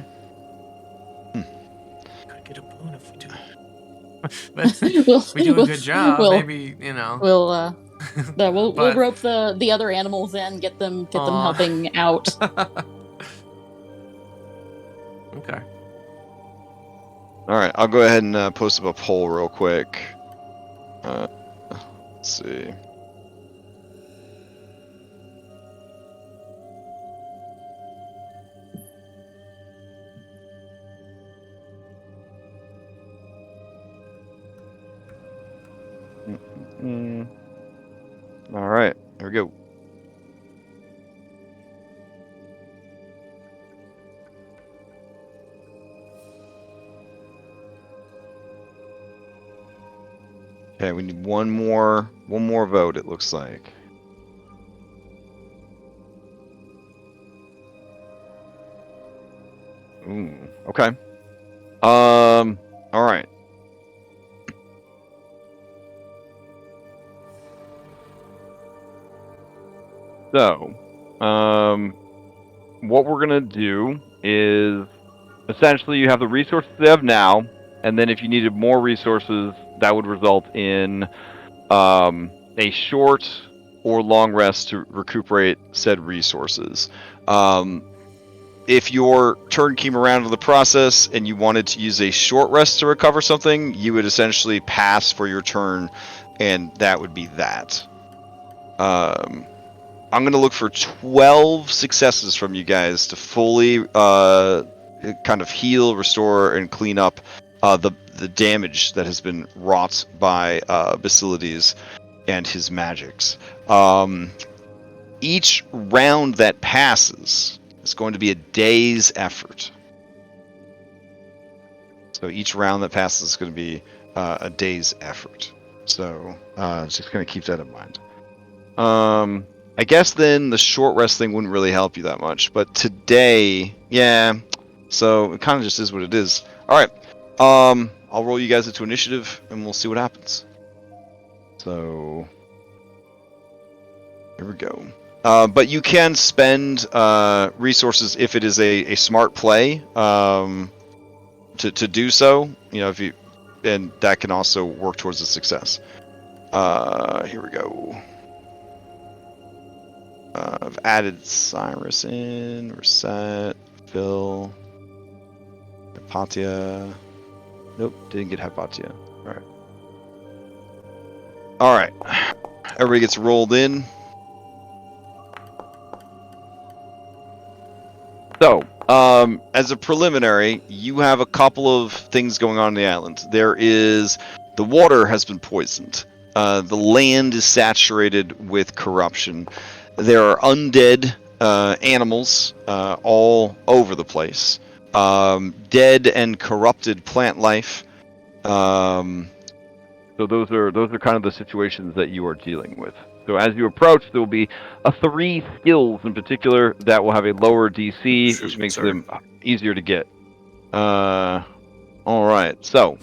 get a boon if we do. We do a good job. Maybe
we'll rope the other animals in, get them helping out.
Okay.
All right, I'll go ahead and post up a poll real quick. Let's see. All right, here we go. Okay, we need one more vote, it looks like. Ooh, okay. All right. So, what we're gonna do is essentially you have the resources they have now, and then if you needed more resources, that would result in a short or long rest to recuperate said resources. If your turn came around to the process and you wanted to use a short rest to recover something, you would essentially pass for your turn, and that would be that. I'm going to look for 12 successes from you guys to fully kind of heal, restore, and clean up the damage that has been wrought by Basilides and his magics. Each round that passes is going to be a day's effort. So each round that passes is going to be a day's effort. So just going to keep that in mind. I guess then the short rest thing wouldn't really help you that much. But today, yeah. So it kind of just is what it is. All right. I'll roll you guys into initiative, and we'll see what happens. So here we go. But you can spend resources if it is a smart play to do so. And that can also work towards a success. Here we go. I've added Cyrus in, Reset, Phil, Hypatia. Nope, didn't get Hypatia. Alright. Everybody gets rolled in. So, as a preliminary, you have a couple of things going on the island. The water has been poisoned. The land is saturated with corruption. There are undead animals all over the place. Dead and corrupted plant life. So those are kind of the situations that you are dealing with. So as you approach, there will be 3 skills in particular that will have a lower DC, which makes them easier to get. All right. So,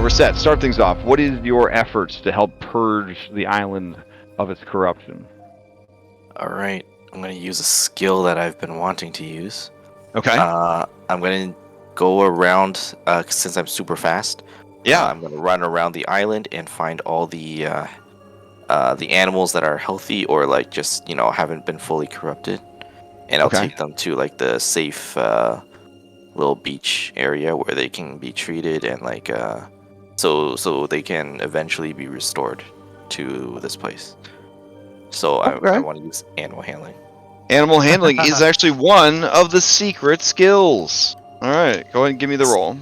Reset, start things off. What is your efforts to help purge the island of its corruption?
All right. I'm going to use a skill that I've been wanting to use.
Okay.
I'm going to go around, since I'm super fast.
Yeah.
I'm going to run around the island and find all the animals that are healthy or like just, haven't been fully corrupted. And I'll take them to like the safe little beach area where they can be treated and like so they can eventually be restored to this place. So I want to use animal handling.
Animal handling is actually one of the secret skills. All right, go ahead and give me the roll.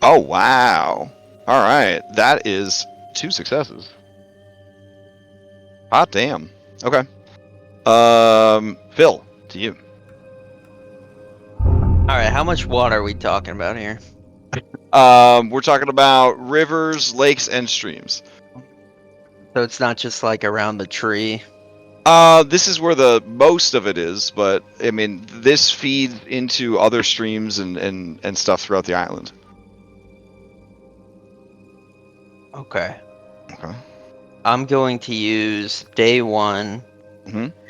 Oh, wow. All right, that is 2 successes. Hot damn. Okay. Phil, to you.
All right, how much water are we talking about here?
We're talking about rivers, lakes, and streams.
So it's not just like around the tree.
This is where the most of it is, but I mean, this feeds into other streams and stuff throughout the island.
Okay.
Okay.
I'm going to use day 1,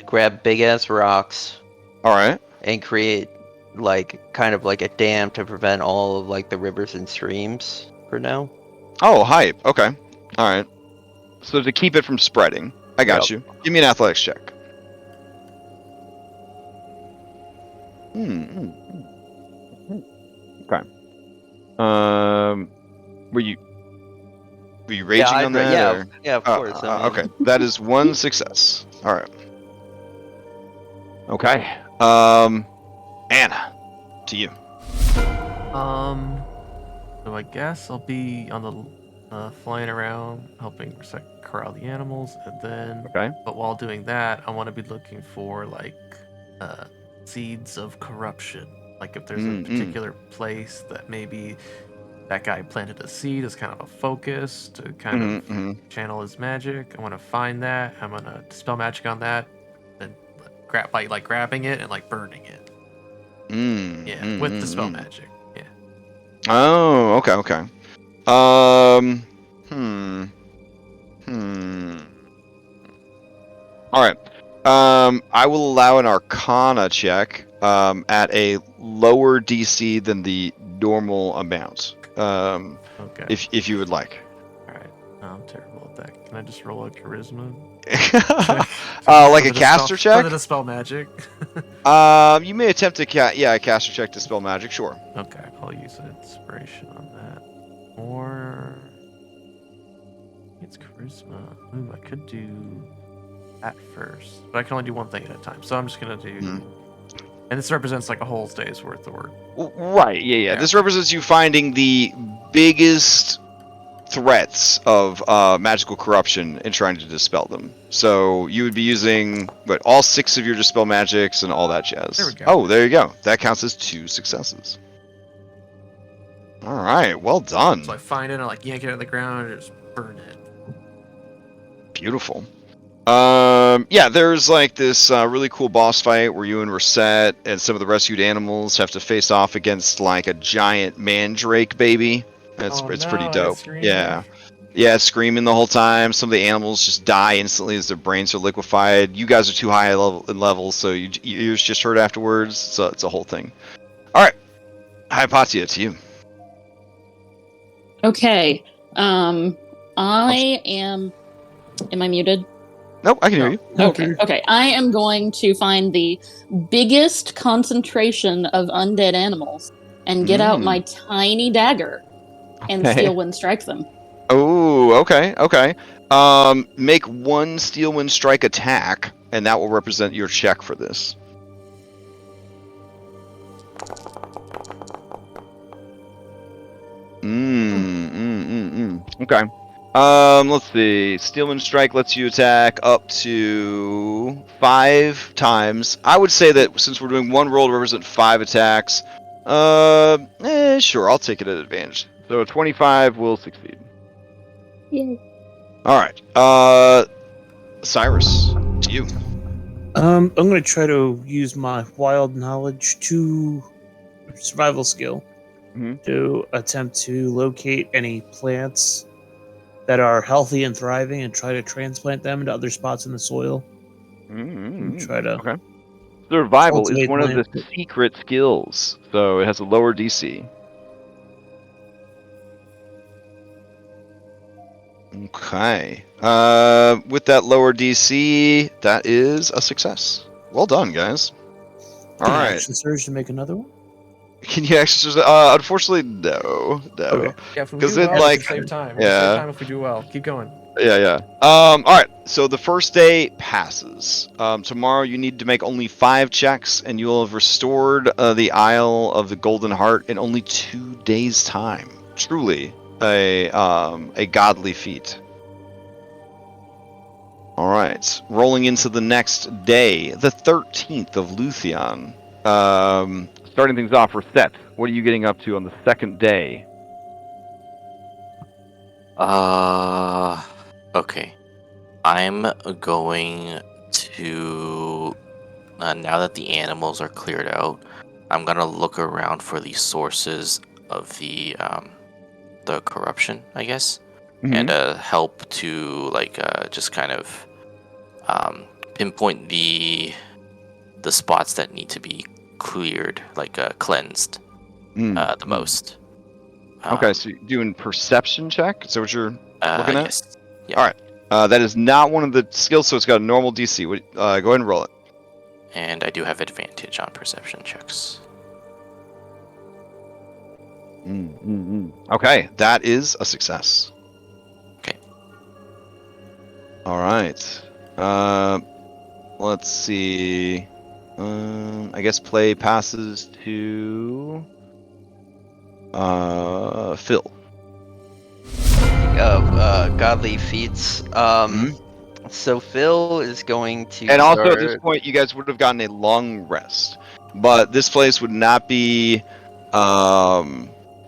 grab big ass rocks.
All right.
And create like kind of like a dam to prevent all of like the rivers and streams for now.
Oh, hype. Okay. All right. So to keep it from spreading, I got you. Give me an athletics check. Okay. Were you raging on that?
Yeah, of course.
Okay. That is 1 success. All right. Okay. Anna, to you.
So I guess I'll be on the flying around, helping corral the animals, and then. But while doing that, I want to be looking for like seeds of corruption. Like if there's a particular place that maybe that guy planted a seed as kind of a focus to kind of channel his magic. I want to find that. I'm gonna dispel magic on that, and by like grabbing it and like burning it. With dispel magic. Yeah.
Oh, okay. All right. I will allow an Arcana check at a lower DC than the normal amount.
Okay.
If you would like.
All right. I'm terrible at that. Can I just roll a charisma?
Like a caster check?
For the dispel magic.
You may attempt a caster check to spell magic. Sure.
Okay, I'll use inspiration on that. Or it's charisma. Ooh, I could do that first, but I can only do one thing at a time. So I'm just gonna do. And this represents like a whole day's worth of work.
Right. Yeah. This represents you finding the biggest threats of magical corruption and trying to dispel them. So you would be using all 6 of your dispel magics and all that jazz.
There we go.
Oh, there you go. That counts as 2 successes. All right, well done.
So I find it, I like yank it out of the ground, and just burn it.
Beautiful. There's like this really cool boss fight where you and Reset and some of the rescued animals have to face off against like a giant mandrake baby. It's pretty dope. Yeah, it's screaming the whole time. Some of the animals just die instantly as their brains are liquefied. You guys are too high in level, so your ears just hurt afterwards. So it's a whole thing. All right, Hypatia, to you.
Okay. I am. Am I muted?
Nope, I can hear you.
Okay. I am going to find the biggest concentration of undead animals and get out my tiny dagger and Steel Wind strike them.
Oh, okay. Make 1 Steel Wind strike attack, and that will represent your check for this. Okay. Let's see. Steel Wind strike lets you attack up to 5 times. I would say that since we're doing 1 roll to represent 5 attacks, sure, I'll take it at advantage. So 25 will succeed.
Yay.
All right. Cyrus, to you.
I'm going to try to use my wild knowledge to survival skill to attempt to locate any plants that are healthy and thriving and try to transplant them into other spots in the soil. Try to
Okay. Survival is
cultivate
one of the
land.
secret skills, so it has a lower DC. Okay. With that lower DC, that is a success. Well done, guys. All
Can I
right.
actually surge to make another one?
Can you actually? Unfortunately, no.
Okay.
Yeah, if we
'Cause
do
it,
well,
like-
we can save time.
yeah.
We can save time if we do well. Keep going.
Yeah. All right. So the first day passes. Tomorrow you need to make only 5 checks, and you will have restored the Isle of the Golden Heart in only 2 days' time. Truly a godly feat. All right. Rolling into the next day, the 13th of Luthien. Starting things off, Reset. What are you getting up to on the second day?
Okay. I'm going to now that the animals are cleared out, I'm gonna look around for the sources of the corruption, I guess, and help to just kind of pinpoint the spots that need to be cleared, cleansed the most.
Okay, so you're doing perception check? Is that what you're looking at?
Yes. Yeah.
All right. That is not one of the skills, so it's got a normal DC. Go ahead and roll it.
And I do have advantage on perception checks.
Okay, that is a success.
Okay.
All right. Let's see. I guess play passes to Phil.
Godly feats. So Phil is going to.
And also at this point, you guys would have gotten a long rest, but this place would not be,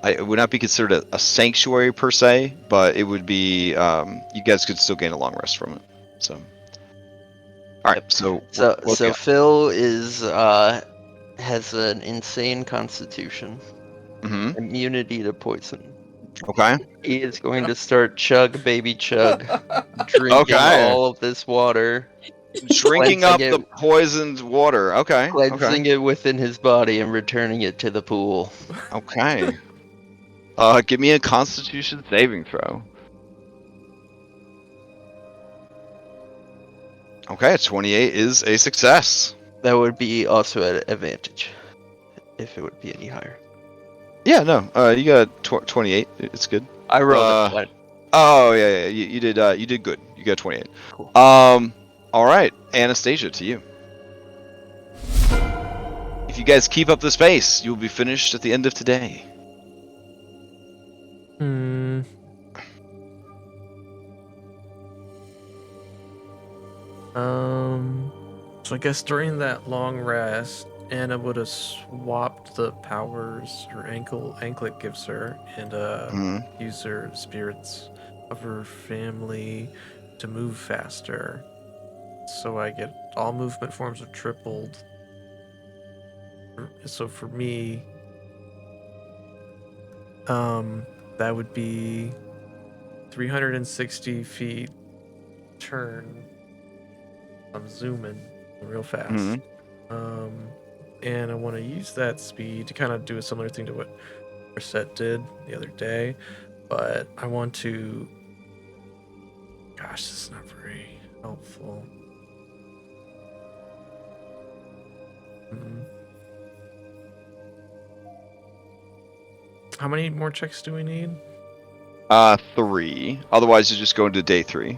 it would not be considered a sanctuary per se, but it would be. You guys could still gain a long rest from it. So, all right. So
Phil is has an insane constitution, immunity to poison.
Okay.
He is going to start chug, baby chug, drinking all of this water.
Drinking up the poisoned water. Okay.
Cleansing it within his body and returning it to the pool.
Okay. Give me a Constitution saving throw. Okay, 28 is a success.
That would be also an advantage, if it would be any higher.
Yeah, no. You got 28. It's good.
I rolled a 20.
Oh yeah. You did. You did good. You got 28.
Cool.
All right, Anastasia, to you. If you guys keep up this pace, you will be finished at the end of today.
So I guess during that long rest, Anna would have swapped the powers her anklet gives her and use her spirits of her family to move faster. So I get all movement forms are tripled. So for me, that would be 360 feet turn. I'm zooming real fast. And I want to use that speed to kind of do a similar thing to what Reset did the other day, but I want to. Gosh, this is not very helpful. How many more checks do we need?
3. Otherwise, you just go into day 3.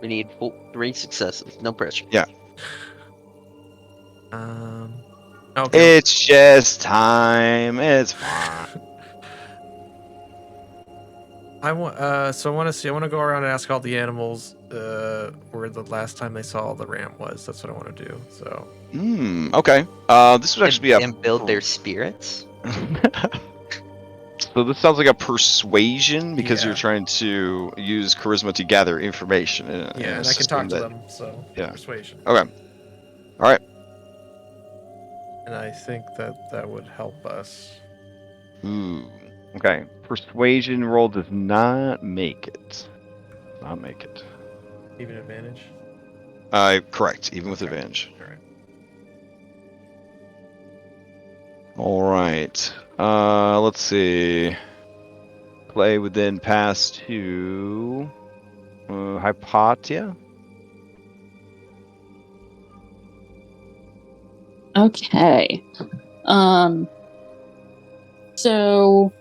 We need 3 successes. No pressure.
Yeah.
Okay.
It's just time. It's fine.
I want. So I want to see. I want to go around and ask all the animals where the last time they saw the ram was. That's what I want to do. So.
Okay. This would actually be
and build their spirits.
So this sounds like a persuasion because you're
Yeah.
trying to use charisma to gather information.
Yeah, and I can talk to them, so persuasion.
Okay. All right.
And I think that would help us.
Ooh. Okay. Persuasion roll does not make it. Not make it.
Even advantage?
Correct. Even with advantage.
All right.
All right. Let's see. Play would then pass to Hypatia.
Okay. So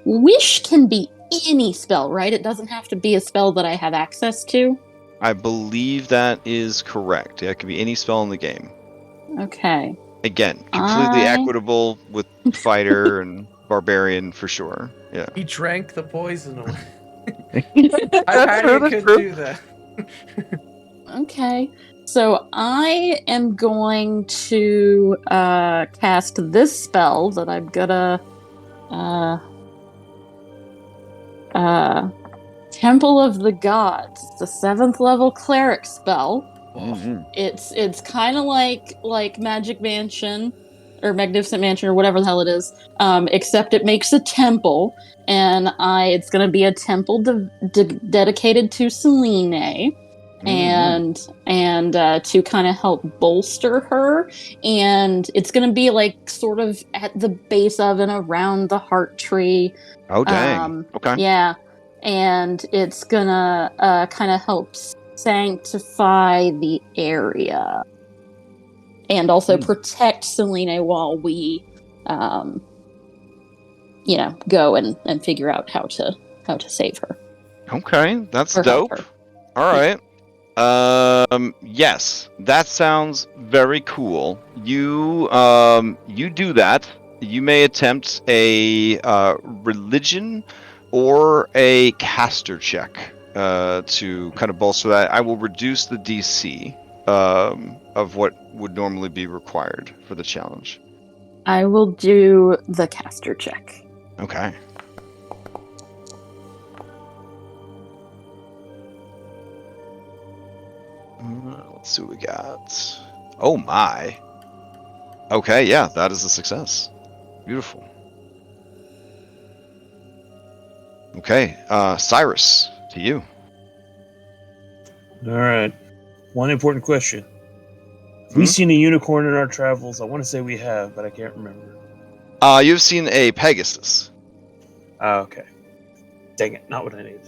wish can be any spell, right? It doesn't have to be a spell that I have access to.
I believe that is correct. Yeah, it can be any spell in the game.
Okay.
Again, completely equitable with fighter and barbarian for sure. Yeah.
He drank the poison away. Hypatia could do that.
Okay. So I am going to cast this spell that I'm gonna Temple of the Gods. It's a 7th level cleric spell.
Mm-hmm.
It's kind of like Magic Mansion or Magnificent Mansion or whatever the hell it is, except it makes a temple, and it's going to be a temple dedicated to Selene, and to kind of help bolster her, and it's going to be like sort of at the base of and around the heart tree.
Oh dang! Okay.
Yeah, and it's gonna kind of help sanctify the area and also protect Selene while we go and figure out how to save her.
Okay, that's
Or help
dope.
her.
All right. Yes, that sounds very cool. You do that. You may attempt a religion or a caster check to kind of bolster that. I will reduce the DC of what would normally be required for the challenge.
I will do the caster check.
Okay. Let's see what we got. Oh my. Okay, yeah, that is a success. Beautiful. Okay, Cyrus, to you.
All right. One important question. Have we seen a unicorn in our travels? I want to say we have, but I can't remember.
You've seen a Pegasus.
Okay. Dang it, not what I needed.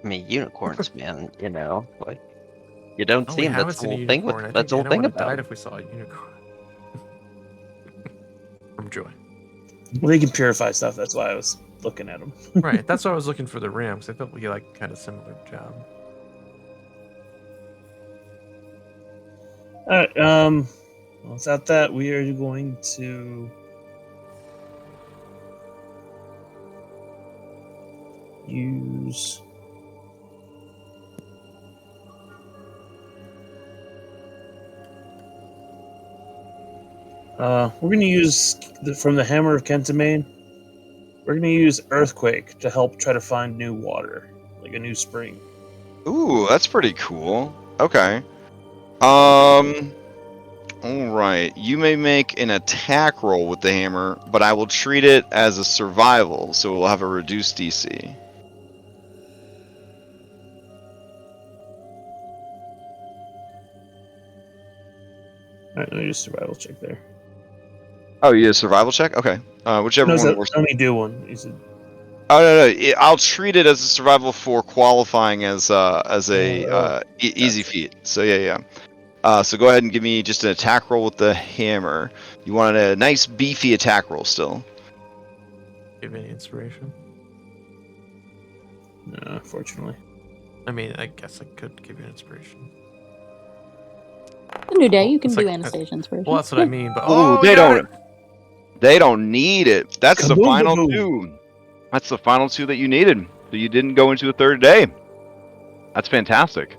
I mean, unicorns, man. Like you don't see them.
That's
the whole thing. That's the whole thing about
died
them.
if we saw a unicorn. From joy.
Well, they can purify stuff. That's why I was looking at them.
Right. That's why I was looking for the rams. I felt we like kind of similar job.
All right. Without that, we are going to use. We're going to use from the Hammer of Kentimane. We're going to use Earthquake to help try to find new water, like a new spring.
Ooh, that's pretty cool. Okay. All right. You may make an attack roll with the hammer, but I will treat it as a survival, so it will have a reduced DC.
All right, let me do a survival check there.
Oh, you did a survival check? Okay. Whichever one works.
Only do one. You said.
Oh no! I'll treat it as a survival for qualifying as a easy feat. So yeah. So go ahead and give me just an attack roll with the hammer. You want a nice beefy attack roll still.
Give any inspiration?
No, unfortunately.
I mean, I guess I could give you an inspiration.
A new day, you can do Anastasia inspiration.
Well, that's what I mean. But
They don't need it. That's the final two. That's the final two that you needed. So you didn't go into a third day. That's fantastic.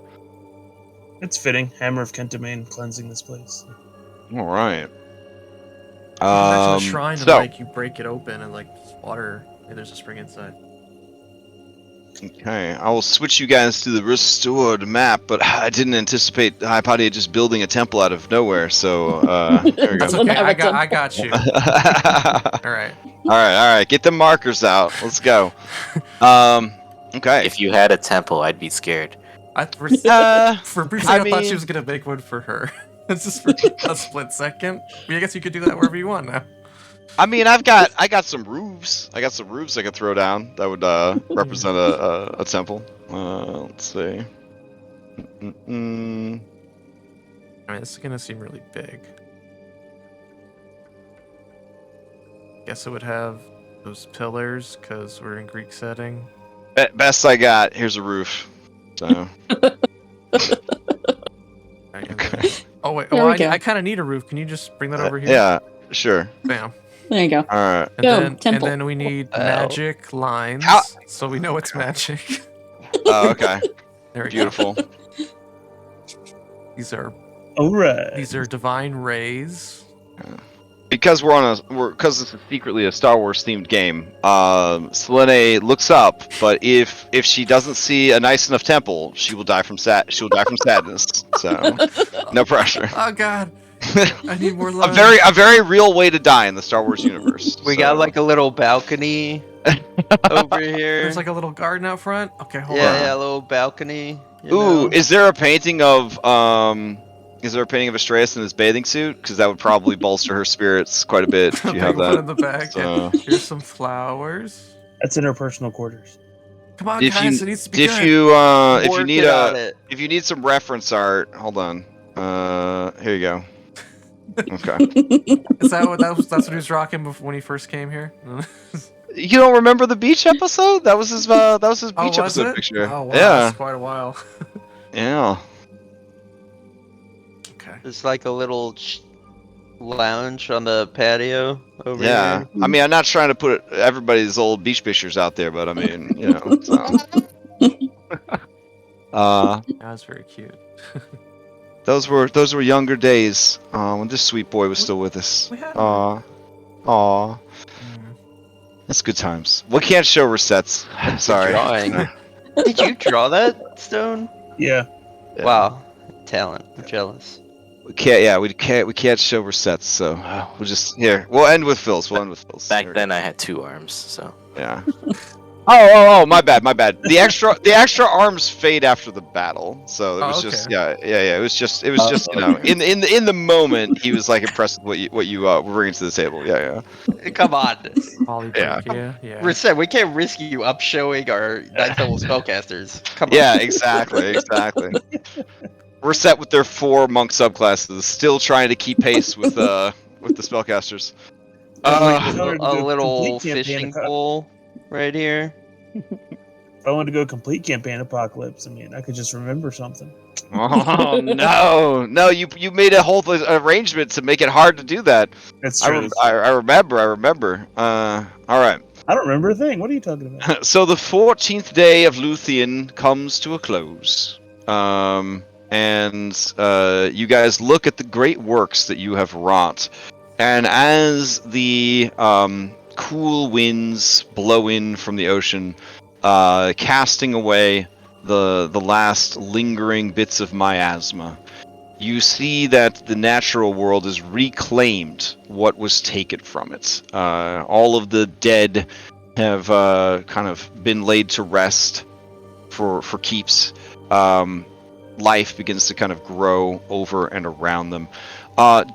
It's fitting. Hammer of Kentimane cleansing this place.
All right.
Imagine a shrine and like you break it open and like water Hey, there's a spring inside.
Okay, I will switch you guys to the restored map, but I didn't anticipate Hypatia just building a temple out of nowhere, so there we go.
That's okay. I got you. All right.
All right. Get the markers out. Let's go. Okay.
If you had a temple, I'd be scared.
For a brief second, I thought she
mean-
was gonna make one for her. It's just for a split second. I guess you could do that wherever you want now.
I mean, I got some roofs. I got some roofs I could throw down that would represent a temple. Let's see.
I mean, this is gonna seem really big. Guess it would have those pillars because we're in Greek setting.
Best I got. Here's a roof. So.
Okay. Oh wait.
There
Oh,
we go.
I kind of need a roof. Can you just bring that over here?
Yeah. Sure.
Bam.
There you go.
All right.
And
Go,
then,
temple.
and then we need magic lines,
How-
so we know it's magic.
Oh, okay.
There we
Beautiful.
go. These are
Alright.
divine rays.
Because because it's secretly a Star Wars themed game. Selene looks up, but if she doesn't see a nice enough temple, she will die from sadness. So no pressure.
Oh God, I need more
A
love.
very real way to die in the Star Wars universe.
We
so.
got like a little balcony over here.
There's like a little garden out front. Okay, hold
yeah,
on.
yeah, a little balcony. you
Ooh,
know?
is there a painting of Astreus in his bathing suit? Because that would probably bolster her spirits quite a bit if you
Okay,
have
we'll put it in
that.
the back.
So-
Yeah. Here's some flowers.
That's in her personal quarters.
Come on,
If
guys,
you
it needs to be
if
good.
you
Working
need
on it.
if you need some reference art, hold on. Here you go. Okay.
Is that what that's what he was rocking before when he first came here?
You don't remember the beach episode? That was his beach
Oh, was
episode
it?
picture.
Oh wow,
Yeah.
that's quite a while.
Yeah.
Okay.
There's like a little lounge on the patio over
Yeah.
here.
I mean, I'm not trying to put everybody's old beach pictures out there, but I mean, you know. So.
That was very cute.
Those were younger days when this sweet boy was still with us.
We had
Aw.
Mm.
That's good times. We can't show resets. Sorry.
Drawing. Did you draw that, Stone?
Yeah.
Yeah.
Wow, talent. I'm jealous.
We can't show resets, so we'll just we'll end with Phil's.
Back then, I had 2 arms, so.
Yeah. Oh, my bad. The extra arms fade after the battle, so it was just It was just you know in the moment he was like impressed with what you were bringing to the table. Yeah.
Come on.
Yeah.
We can't risk you up showing our 9th level spellcasters. Come on.
Yeah, exactly. We're set with their 4 monk subclasses, still trying to keep pace with the spellcasters.
A little fishing pole right here.
If I wanted to go complete campaign apocalypse, I mean, I could just remember something.
Oh no! You made a whole arrangement to make it hard to do that.
That's true.
I remember. All right.
I don't remember a thing. What are you talking about?
So the 14th day of Luthien comes to a close. And you guys look at the great works that you have wrought. And as the cool winds blow in from the ocean, casting away the last lingering bits of miasma, you see that the natural world has reclaimed what was taken from it. All of the dead have kind of been laid to rest for keeps. Life begins to kind of grow over and around them.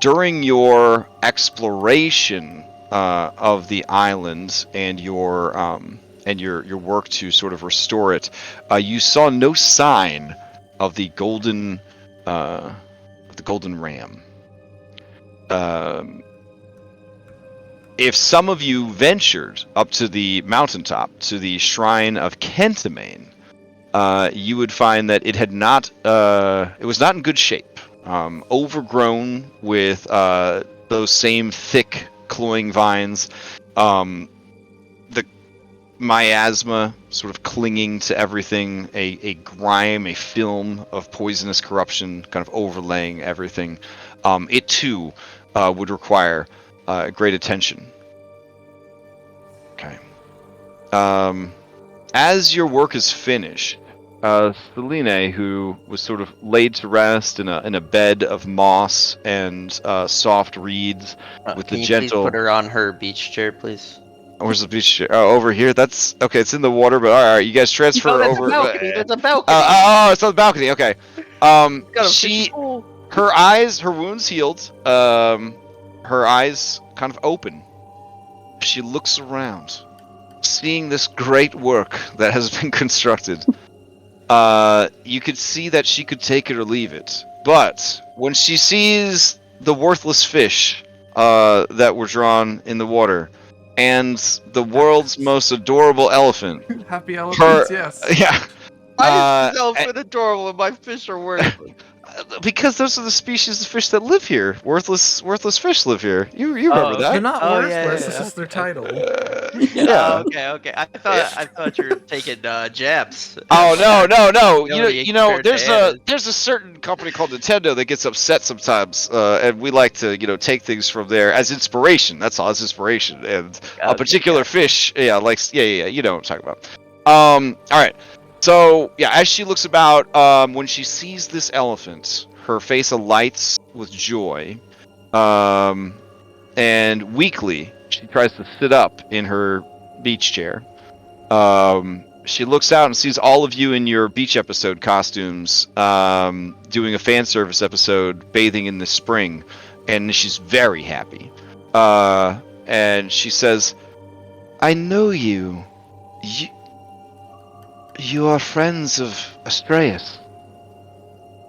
During your exploration of the island and your work to sort of restore it, you saw no sign of the golden ram. If some of you ventured up to the mountaintop to the shrine of Kentimane, you would find that it had not. It was not in good shape. Overgrown with those same thick, cloying vines. The miasma sort of clinging to everything. A grime, a film of poisonous corruption, kind of overlaying everything. It too would require great attention. Okay. As your work is finished, Selene, who was sort of laid to rest in a bed of moss and soft reeds, with the
Can you
gentle.
please put her on her beach chair, please?
Where's the beach chair? Oh, over here. That's okay. It's in the water, but all right. You guys transfer
No, that's
over.
a balcony. That's a balcony.
Oh, it's on the balcony. Okay.
Got a
She,
fish pool.
her eyes, her wounds healed. Her eyes kind of open. She looks around, seeing this great work that has been constructed. You could see that she could take it or leave it, but when she sees the worthless fish that were drawn in the water, and the world's most adorable elephant,
Happy elephants, yes.
yeah.
Why is this elephant adorable and my fish are worthless?
Because those are the species of fish that live here. Worthless fish live here. You remember that?
They're not worthless.
Yeah,
It's just their title.
Yeah.
Okay. I thought you were taking jabs.
Oh no!
Nobody
You know,
compared to
there's a certain company called Nintendo that gets upset sometimes, and we like to take things from there as inspiration. That's all. It's inspiration, and a particular fish. Yeah, you know what I'm talking about. All right. So yeah, as she looks about, when she sees this elephant, her face alights with joy, and weakly she tries to sit up in her beach chair. She looks out and sees all of you in your beach episode costumes, doing a fan service episode, bathing in the spring, and she's very happy. And she says, "I know you. You are friends of Astraeus.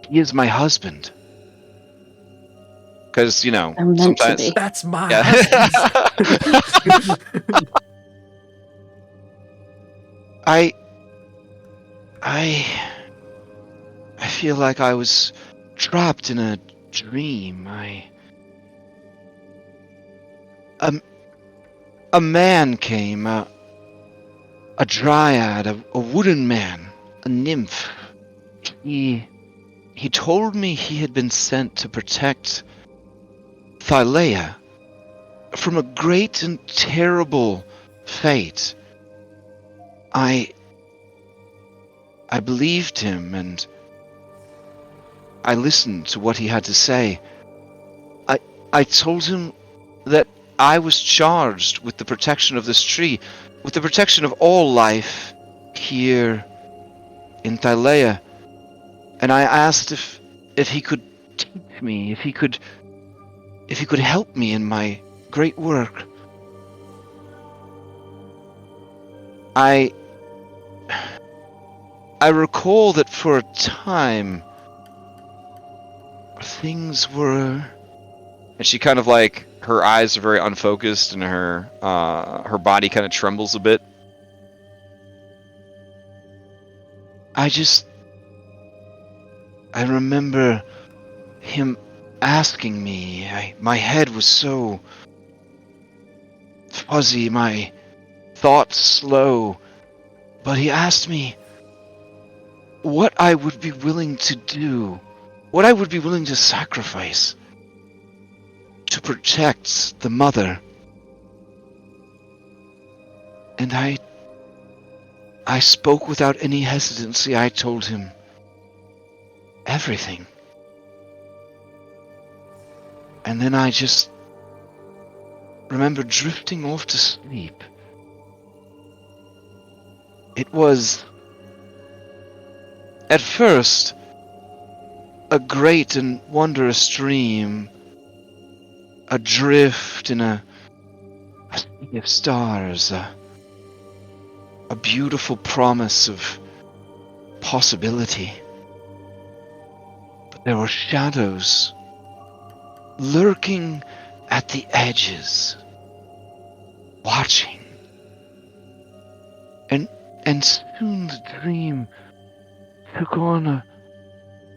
He is my husband." Because,
I'm meant to be.
That's my
husband. I feel like I was trapped in a dream. A man came, a dryad, a wooden man, a nymph. He told me he had been sent to protect Thylea from a great and terrible fate. I believed him, and I listened to what he had to say. I told him that I was charged with the protection of this tree, with the protection of all life here in Thylea. And I asked if he could teach me, if he could help me in my great work. I recall that for a time things were, and she kind of her eyes are very unfocused and her body kind of trembles a bit. I remember him asking me. My head was so fuzzy, my thoughts slow, but he asked me what I would be willing to do, what I would be willing to sacrifice to protect the mother. And I spoke without any hesitancy. I told him everything. And then I just remember drifting off to sleep. It was, at first, a great and wondrous dream, adrift in a sea of stars, a beautiful promise of possibility. But there were shadows lurking at the edges, watching. And soon the dream took on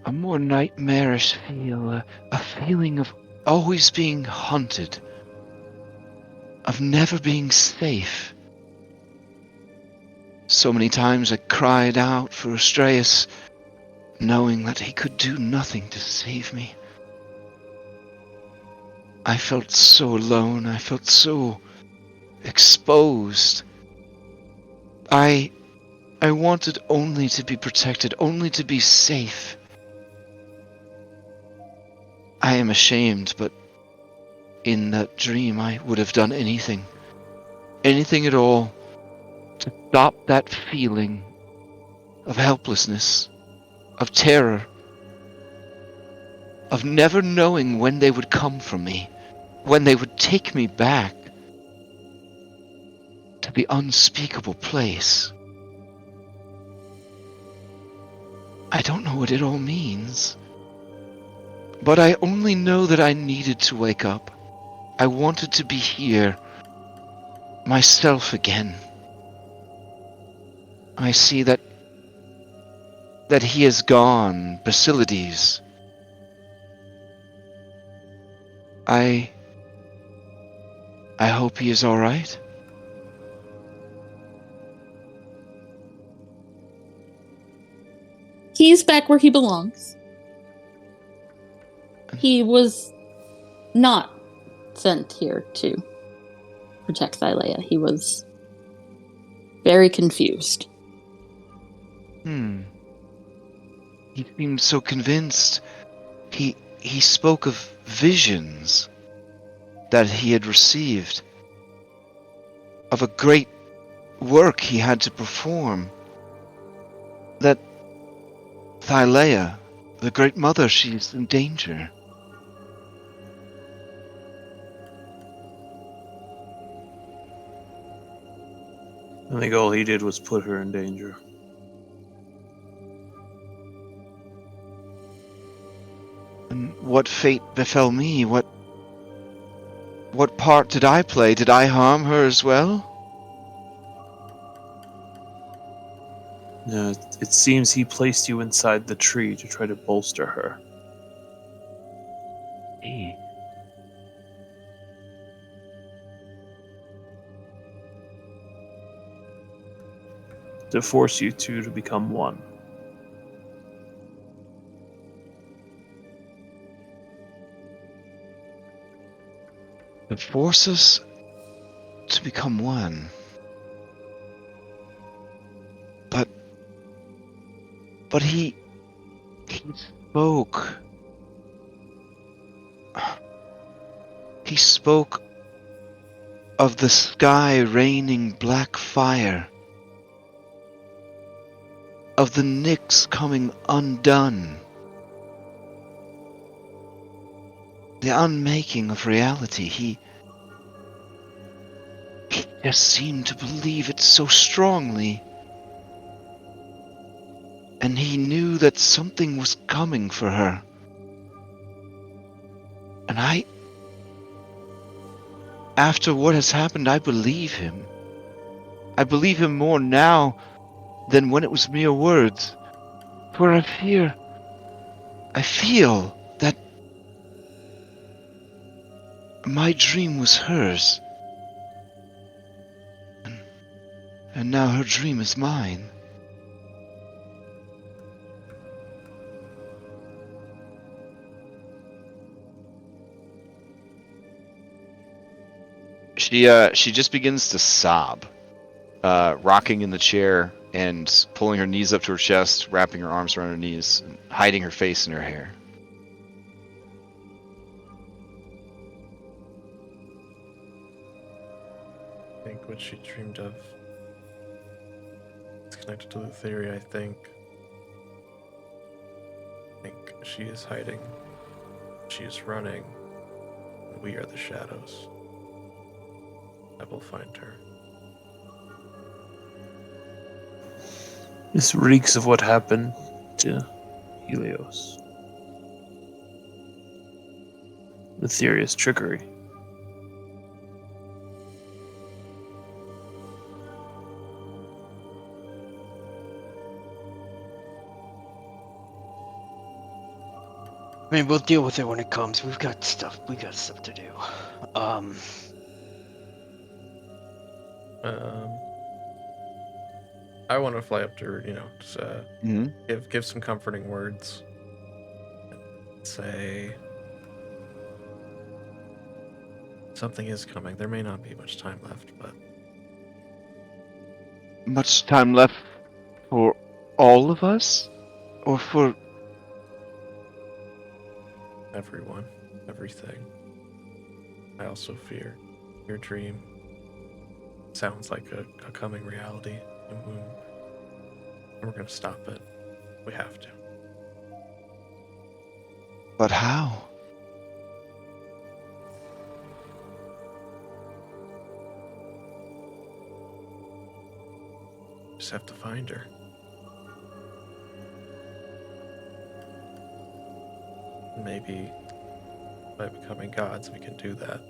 a more nightmarish feel, a feeling of always being hunted, of never being safe. So many times I cried out for Astraeus, knowing that he could do nothing to save me. I felt so alone, I felt so exposed. I wanted only to be protected, only to be safe. I am ashamed, but in that dream I would have done anything. Anything at all to stop that feeling of helplessness, of terror, of never knowing when they would come for me, when they would take me back to the unspeakable place. I don't know what it all means, but I only know that I needed to wake up. I wanted to be here, myself again. I see that he is gone, Basilides. I hope he is all right.
He's back where he belongs. He was not sent here to protect Thylea. He was very confused.
He seemed so convinced. He spoke of visions that he had received, of a great work he had to perform, that Thylea, the Great Mother, she's in danger.
I think all he did was put her in danger.
And what fate befell me? What part did I play? Did I harm her as well?
No, it seems he placed you inside the tree to try to bolster her.
Hey.
To force you two to become one.
To force us to become one. But he spoke. He spoke of the sky raining black fire, of the Nyx coming undone, the unmaking of reality. He just seemed to believe it so strongly. And he knew that something was coming for her. And after what has happened, I believe him. I believe him more now than when it was mere words. For I feel that my dream was hers. And now her dream is mine. She just begins to sob, rocking in the chair and pulling her knees up to her chest, wrapping her arms around her knees, and hiding her face in her hair.
I think what she dreamed of is connected to the theory, I think she is hiding, she is running, and we are the shadows. I will find her.
This reeks of what happened to Helios. Mysterious trickery.
I mean, we'll deal with it when it comes. We got stuff to do.
I want to fly up to her, just give some comforting words. Say something is coming. There may not be much time left, but
much time left for all of us? Or for...
Everyone, everything. I also fear your dream sounds like a coming reality, and we're gonna stop it. We have to.
But how?
Just have to find her. Maybe by becoming gods we can do that.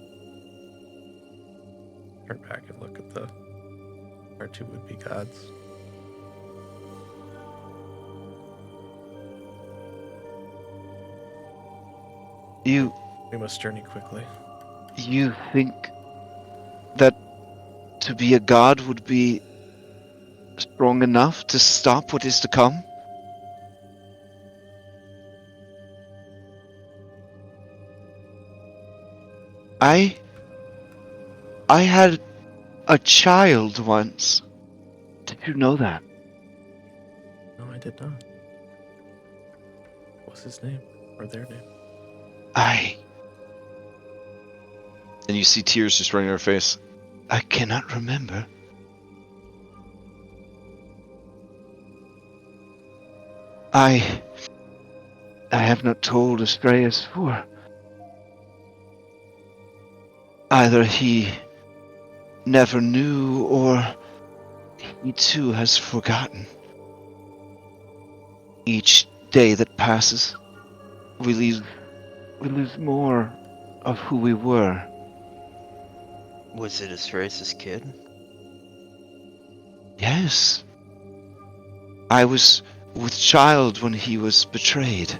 Turn back and look at our two would-be gods. We must journey quickly.
You think that to be a god would be strong enough to stop what is to come? I had a child once. Did you know that?
No, I did not. What's his name? Or their name?
And you see tears just running down her face.
I cannot remember. I have not told Astraeus, for either he never knew or he too has forgotten. Each day that passes, we lose more of who we were.
Was it Astraeus' kid?
Yes. I was with child when he was betrayed.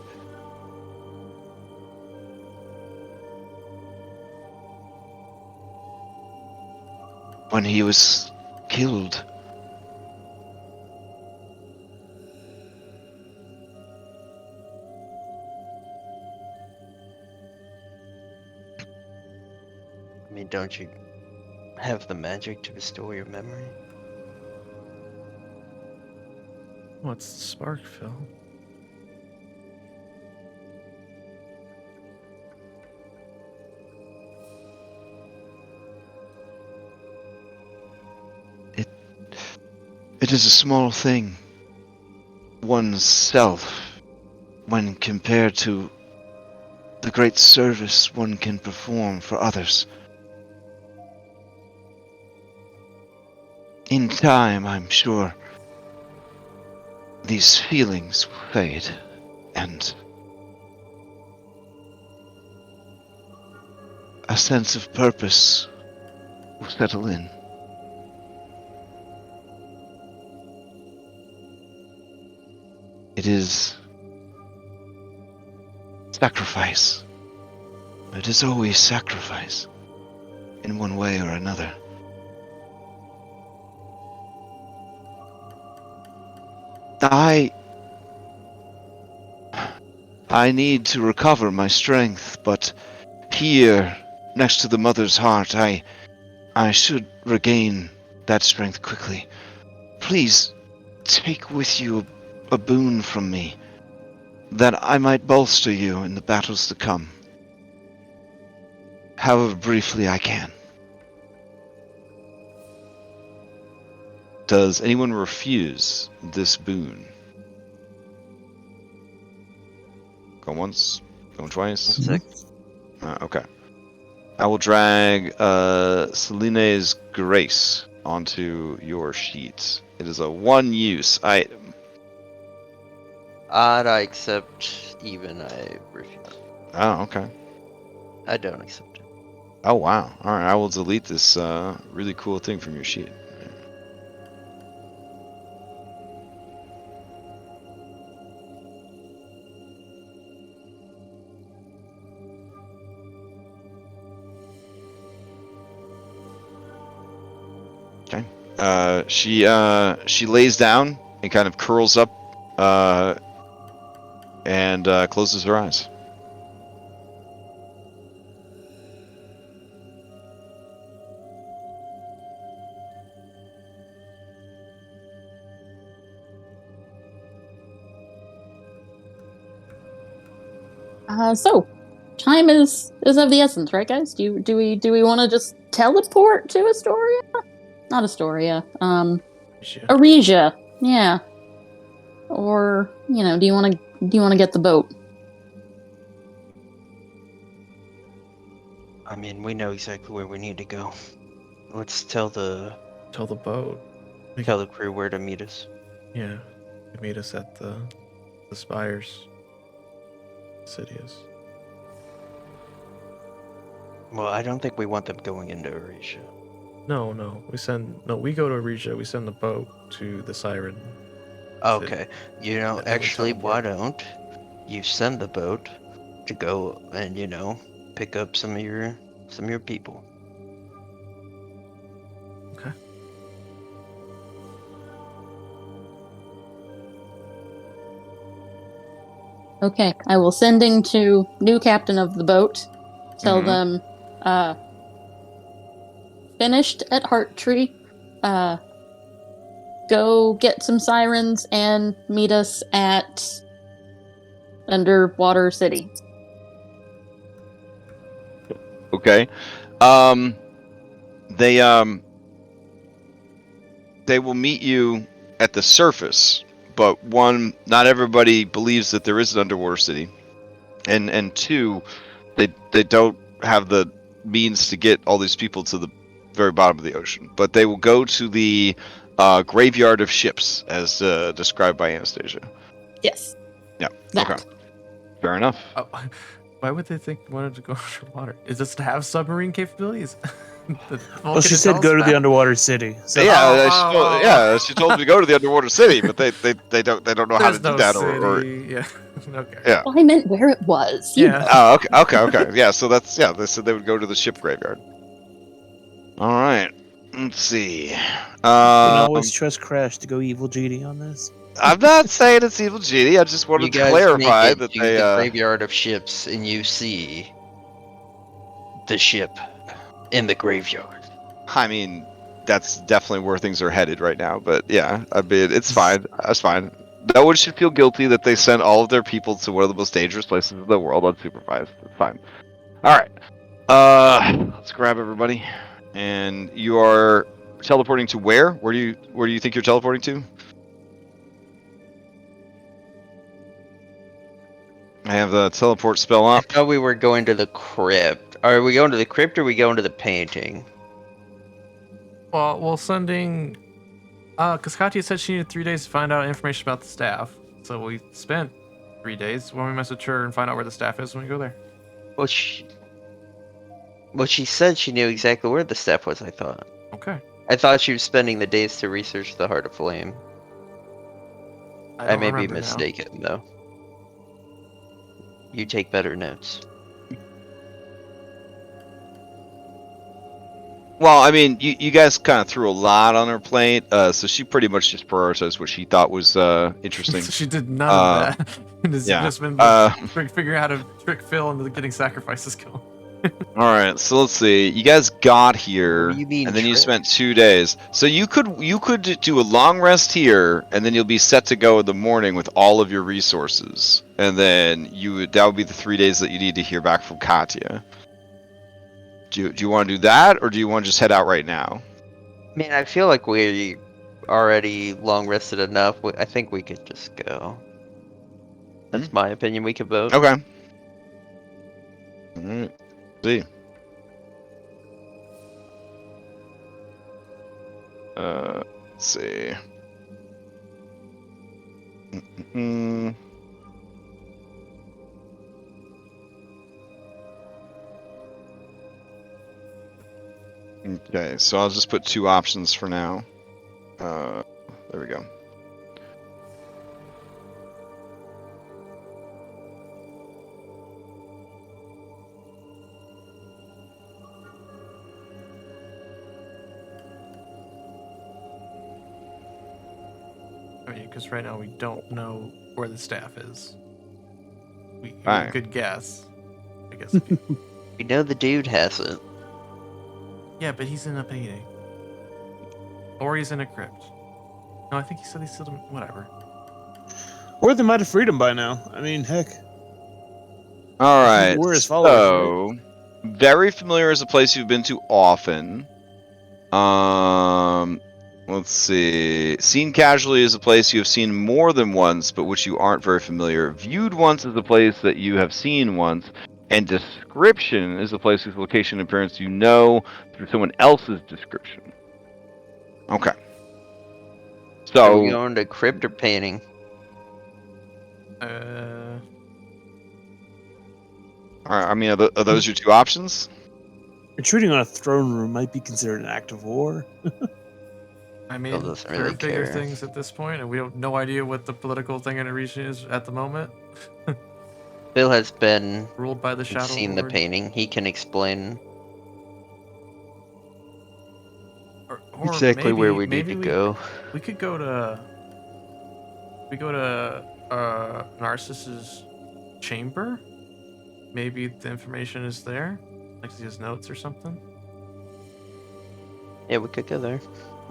When he was killed.
I mean, don't you have the magic to restore your memory?
What's the spark, Phil?
It is a small thing. One's self, when compared to the great service one can perform for others. In time, I'm sure, these feelings will fade, and a sense of purpose will settle in. It is sacrifice. It is always sacrifice, in one way or another. I need to recover my strength, but here, next to the Mother's Heart, I should regain that strength quickly. Please, take with you a boon from me, that I might bolster you in the battles to come. However briefly I can.
Does anyone refuse this boon? Going once, going twice.
1 sec.
Okay. I will drag Selene's Grace onto your sheet. It is a one-use item.
Odd, I accept. Even, I refuse.
Oh, okay.
I don't accept it.
Oh, wow. All right, I will delete this really cool thing from your sheet. Okay. She lays down and kind of curls up and closes her eyes.
So time is of the essence, right, guys? Do we want to just teleport to Astoria? Not Astoria. Aresia. Yeah. Or do you want to get the boat?
I mean, we know exactly where we need to go. Let's tell the
boat.
Tell the crew where to meet us.
Yeah, they meet us at the Spires. Sidious.
Well, I don't think we want them going into Aresia.
No, we go to Aresia, we send the boat to the Siren.
Okay.
City.
Actually, why don't you send the boat to go and, pick up some of your people.
Okay.
Okay, I will sending to new captain of the boat. Tell them, finished at Hearttree. Go get some sirens and meet us at Underwater City.
Okay. They will meet you at the surface, but one, not everybody believes that there is an underwater city, and two, they don't have the means to get all these people to the very bottom of the ocean. But they will go to the graveyard of ships, as described by Anastasia.
Yes.
Yeah.
That.
Okay. Fair enough.
Why would they think they wanted to go underwater? Is this to have submarine capabilities?
Well, she said go to the underwater city. So.
Yeah, she told me to go to the underwater city, but they don't know how to do that or
yeah. Okay.
Yeah.
Well, I meant where it was.
Yeah.
Oh, okay. Yeah, so they said they would go to the ship graveyard. All right. Let's see.
Don't always trust Crash to go evil genie on this.
I'm not saying it's evil genie. I just wanted to clarify that they
the graveyard of ships and you see the ship in the graveyard.
I mean, that's definitely where things are headed right now. But yeah, I mean, it's fine. That's fine. No one should feel guilty that they sent all of their people to one of the most dangerous places in the world unsupervised. It's fine. All right. Let's grab everybody. And you are teleporting to where? Where do you think you're teleporting to? I have the teleport spell up.
I thought we were going to the crypt. Are we going to the crypt or are we going to the painting?
Well, sending... because Katya said she needed 3 days to find out information about the staff. So we spent 3 days when we message her and find out where the staff is when we go there.
Well, she said she knew exactly where the staff was, I thought.
Okay.
I thought she was spending the days to research the Heart of Flame. I may be mistaken, though. You take better notes.
Well, I mean, you guys kind of threw a lot on her plate, so she pretty much just prioritized what she thought was interesting.
So she did none of that. It's just been figuring out how to trick Phil into getting sacrifices going.
All right, so let's see. You guys got here,
What do you mean,
and then you spent 2 days. So you could do a long rest here, and then you'll be set to go in the morning with all of your resources, and then that would be the 3 days that you need to hear back from Katya. Do you want to do that, or do you want to just head out right now?
I mean, I feel like we already long rested enough. I think we could just go. That's my opinion. We could vote.
Okay. All right. See. Let's see. Okay, so I'll just put 2 options for now. There we go.
I mean, because right now we don't know where the staff is. We
Right.
could guess. I guess.
We know the dude has it.
Yeah, but he's in a painting. Or he's in a crypt. No, I think he said he's still... Whatever.
Or they might have freed him by now. I mean, heck.
All right.
We're his followers,
So, very familiar is a place you've been to often. Let's see. Seen casually is a place you have seen more than once, but which you aren't very familiar. Viewed once is a place that you have seen once. And description is a place whose location and appearance you know through someone else's description. Okay.
Are we
So,
going to crypt or painting?
I mean, are those your two options?
Intruding on a throne room might be considered an act of war.
I mean,
doesn't
there are
really
bigger
care.
things at this point, and we have no idea what the political thing in Aresia is at the moment.
Phil has been
Ruled by the Shadow
seen the
Lord.
painting. He can explain
Or
exactly
maybe,
where we
maybe
need to go.
We could go to. We go to Narcissus' chamber. Maybe the information is there, like his notes or something.
Yeah, we could go there.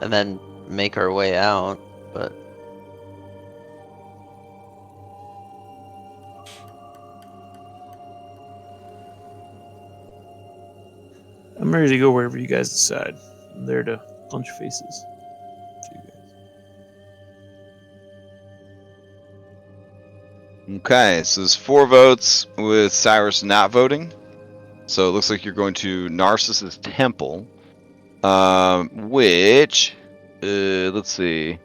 And then make our way out, but
I'm ready to go wherever you guys decide. I'm there to punch faces. To you guys.
Okay, so there's 4 votes with Cyrus not voting. So it looks like you're going to Narcissus Temple, which, let's see.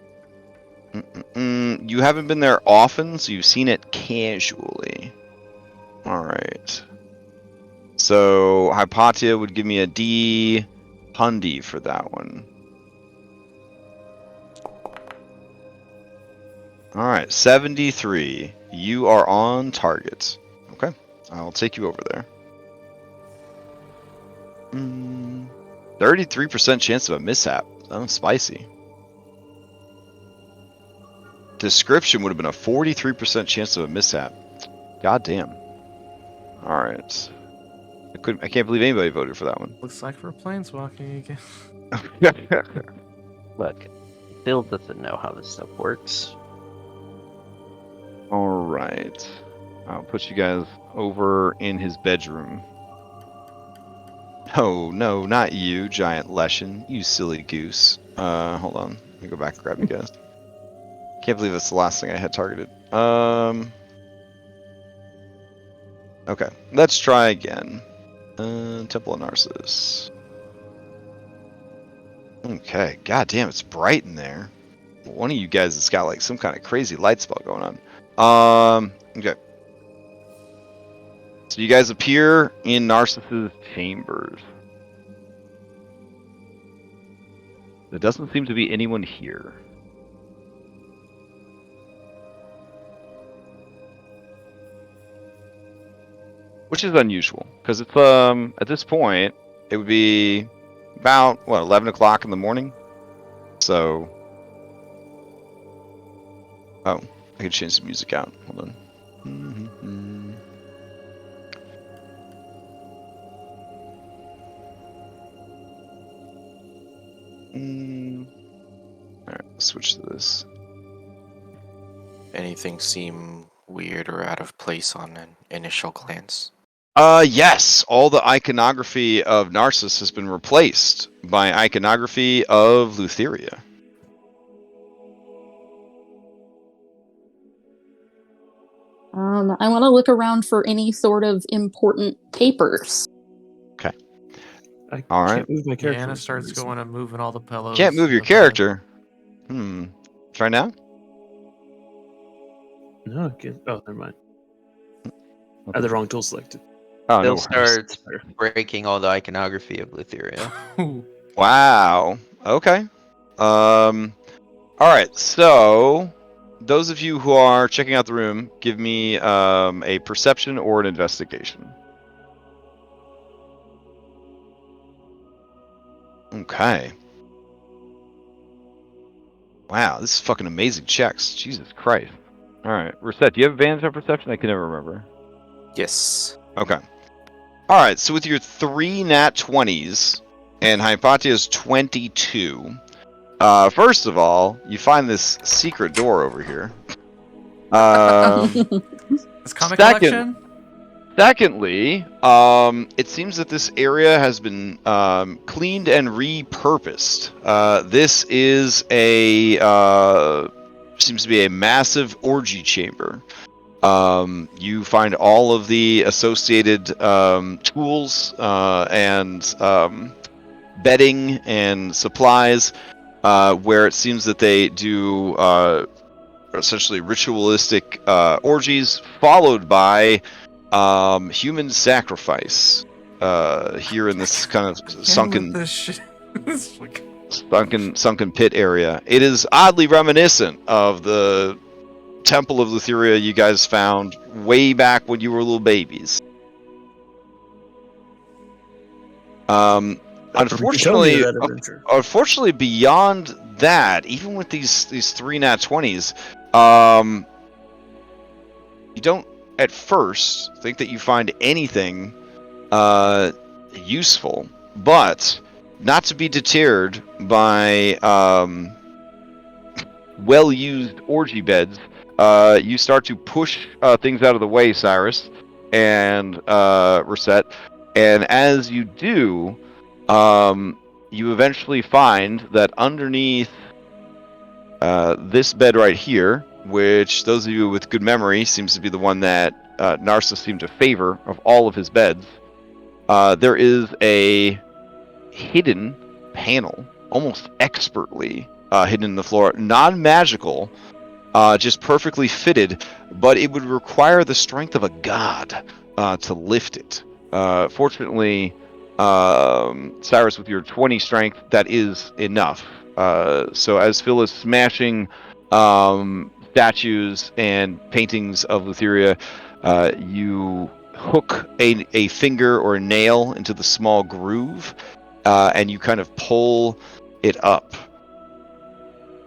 You haven't been there often, so you've seen it casually. All right. So Hypatia would give me a D Pundy for that one. All right, 73. You are on target. Okay, I'll take you over there. 33% chance of a mishap. Oh, spicy. Description would have been a 43% chance of a mishap. God damn. All right. I can't believe anybody voted for that one.
Looks like we're planeswalking again.
look, Phil doesn't know how this stuff works.
All right. I'll put you guys over in his bedroom. Oh, no, not you, giant Leshen. You silly goose. Hold on. Let me go back and grab you guys. Can't believe that's the last thing I had targeted. Okay, let's try again. Temple of Narcissus. Okay, god damn, it's bright in there. One of you guys has got like some kind of crazy light spell going on. Okay. So you guys appear in Narcissus' chambers. There doesn't seem to be anyone here. Which is unusual, because it's at this point it would be about 11 o'clock in the morning. So, oh, I could change the music out. Hold on. All right, let's switch to this.
Anything seem weird or out of place on an initial glance?
Yes, all the iconography of Narcissus has been replaced by iconography of Lutheria.
I want to look around for any sort of important papers.
Okay.
I
All right.
can't move my character.
Anna starts going and moving all the pillows.
Can't move your
in the bed.
character. Try now?
No, I can't. Oh, never mind. I had the wrong tool selected.
Oh,
Phil
no.
starts breaking all the iconography of Lutheria.
Wow. Okay. All right. So, those of you who are checking out the room, give me a perception or an investigation. Okay. Wow, this is fucking amazing checks. Jesus Christ. All right, Reset, do you have advantage on perception? I can never remember.
Yes.
Okay. All right, so with your 3 nat 20s and Hypatia's 22, first of all, you find this secret door over here.
This comic collection?
Secondly, it seems that this area has been cleaned and repurposed. This is seems to be a massive orgy chamber. You find all of the associated tools and bedding and supplies, where it seems that they do essentially ritualistic orgies, followed by human sacrifice here in this kind of sunken pit area. It is oddly reminiscent of the Temple of Lutheria you guys found way back when you were little babies. Unfortunately, beyond that, even with these 3 nat 20s, you don't at first think that you find anything useful, but not to be deterred by well-used orgy beds, you start to push things out of the way, Cyrus and Reset, and as you do, you eventually find that underneath this bed right here, which those of you with good memory seems to be the one that Narcissus seemed to favor of all of his beds, there is a hidden panel, almost expertly hidden in the floor, non-magical, just perfectly fitted, but it would require the strength of a god to lift it. Fortunately, Cyrus, with your 20 strength, that is enough. So as Phil is smashing statues and paintings of Lutheria, you hook a finger or a nail into the small groove, and you kind of pull it up.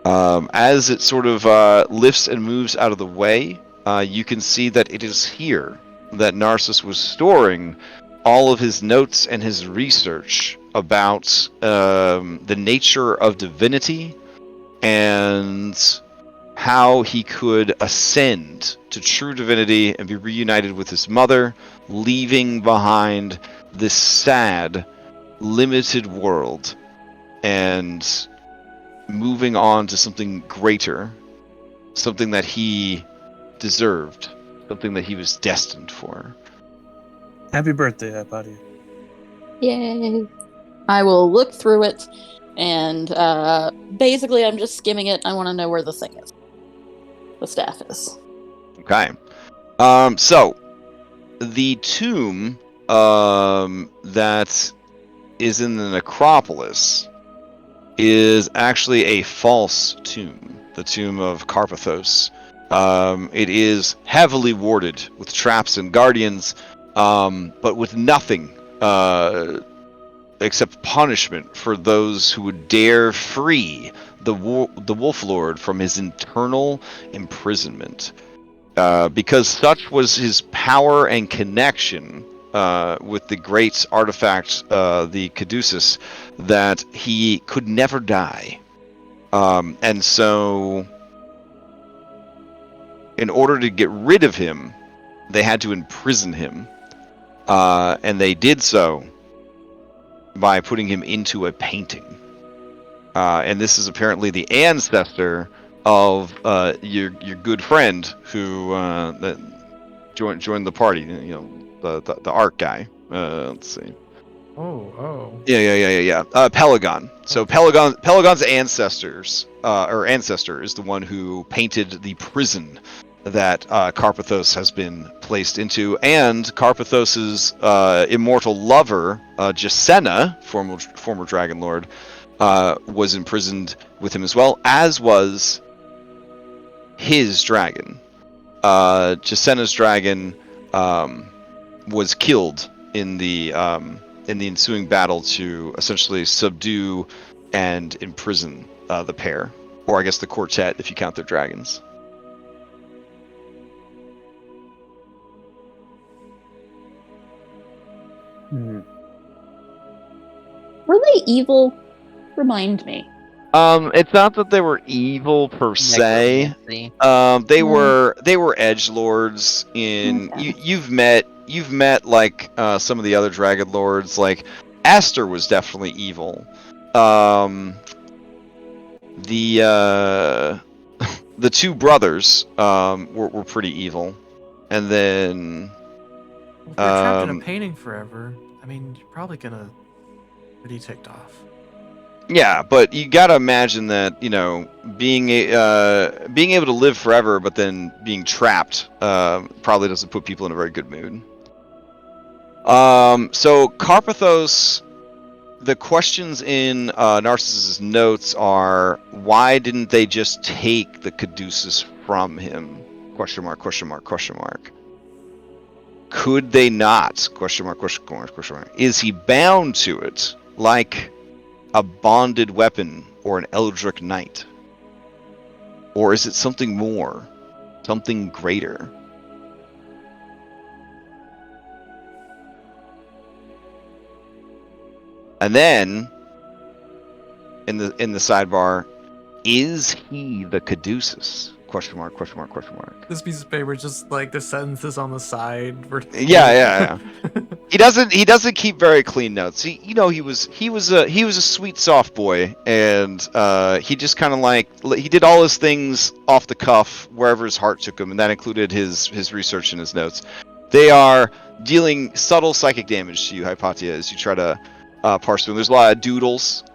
As it sort of lifts and moves out of the way, you can see that it is here that Narcissus was storing all of his notes and his research about the nature of divinity and how he could ascend to true divinity and be reunited with his mother, leaving behind this sad, limited world and moving on to something greater, something that he deserved, something that he was destined for.
Happy birthday, Hypatia.
Yay. I will look through it, and basically I'm just skimming it. I want to know where the thing is. The staff is.
Okay. So, the tomb that is in the necropolis is actually a false tomb, the tomb of Carpathos. It is heavily warded with traps and guardians, but with nothing except punishment for those who would dare free the Wolf Lord from his internal imprisonment. Because such was his power and connection with the great artifact, the Caduceus, that he could never die. And so, in order to get rid of him, they had to imprison him. And they did so by putting him into a painting. And this is apparently the ancestor of your good friend who that joined the party. You know, the art guy. Let's see. Yeah. Pelagon. So Pelagon's ancestor is the one who painted the prison that Carpathos has been placed into, and Carpathos's immortal lover, Jacenna, former Dragonlord, was imprisoned with him as well, as was his dragon. Jacenna's dragon was killed in the ensuing battle to essentially subdue and imprison the pair, or I guess the quartet if you count their dragons.
Were they evil? Remind me.
It's not that they were evil per se. They were edgelords in.
Okay.
You've met you've met like some of the other Dragonlords. Like Aster was definitely evil. The the two brothers were pretty evil, and then
If you're trapped in a painting forever, I mean, you're probably gonna pretty ticked off.
yeah, but you gotta imagine that, you know, being able to live forever, but then being trapped probably doesn't put people in a very good mood. So Carpathos, the questions in Narcissus' notes are, why didn't they just take the Caduceus from him? Question mark, question mark, question mark. Could they not? Question mark, question mark, question mark. Is he bound to it like a bonded weapon or an Eldritch Knight? Or is it something more? Something greater? And then in the sidebar, is he the Caduceus? Question mark, question mark, question mark.
This piece of paper is just like the sentences on the side.
Yeah. He doesn't keep very clean notes. He was a sweet soft boy, and he just kind of like he did all his things off the cuff wherever his heart took him, and that included his research and his notes. They are dealing subtle psychic damage to you, Hypatia, as you try to parse through. There's a lot of doodles,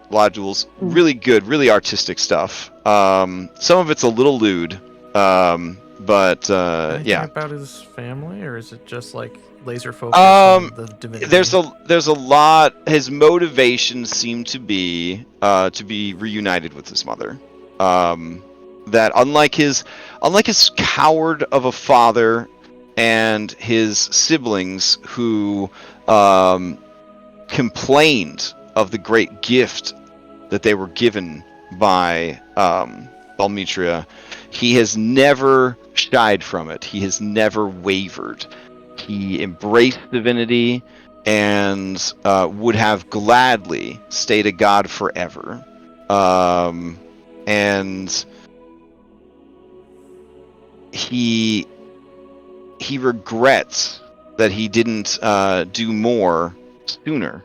really good, really artistic stuff. Some of it's a little lewd, but
Anything
yeah.
about his family, or is it just like laser focused on the divinity?
There's a lot. His motivations seem to be reunited with his mother. That unlike his coward of a father and his siblings who complained of the great gift that they were given by Balmetria, he has never shied from it. He has never wavered. He embraced divinity and would have gladly stayed a god forever. And he regrets that he didn't do more sooner,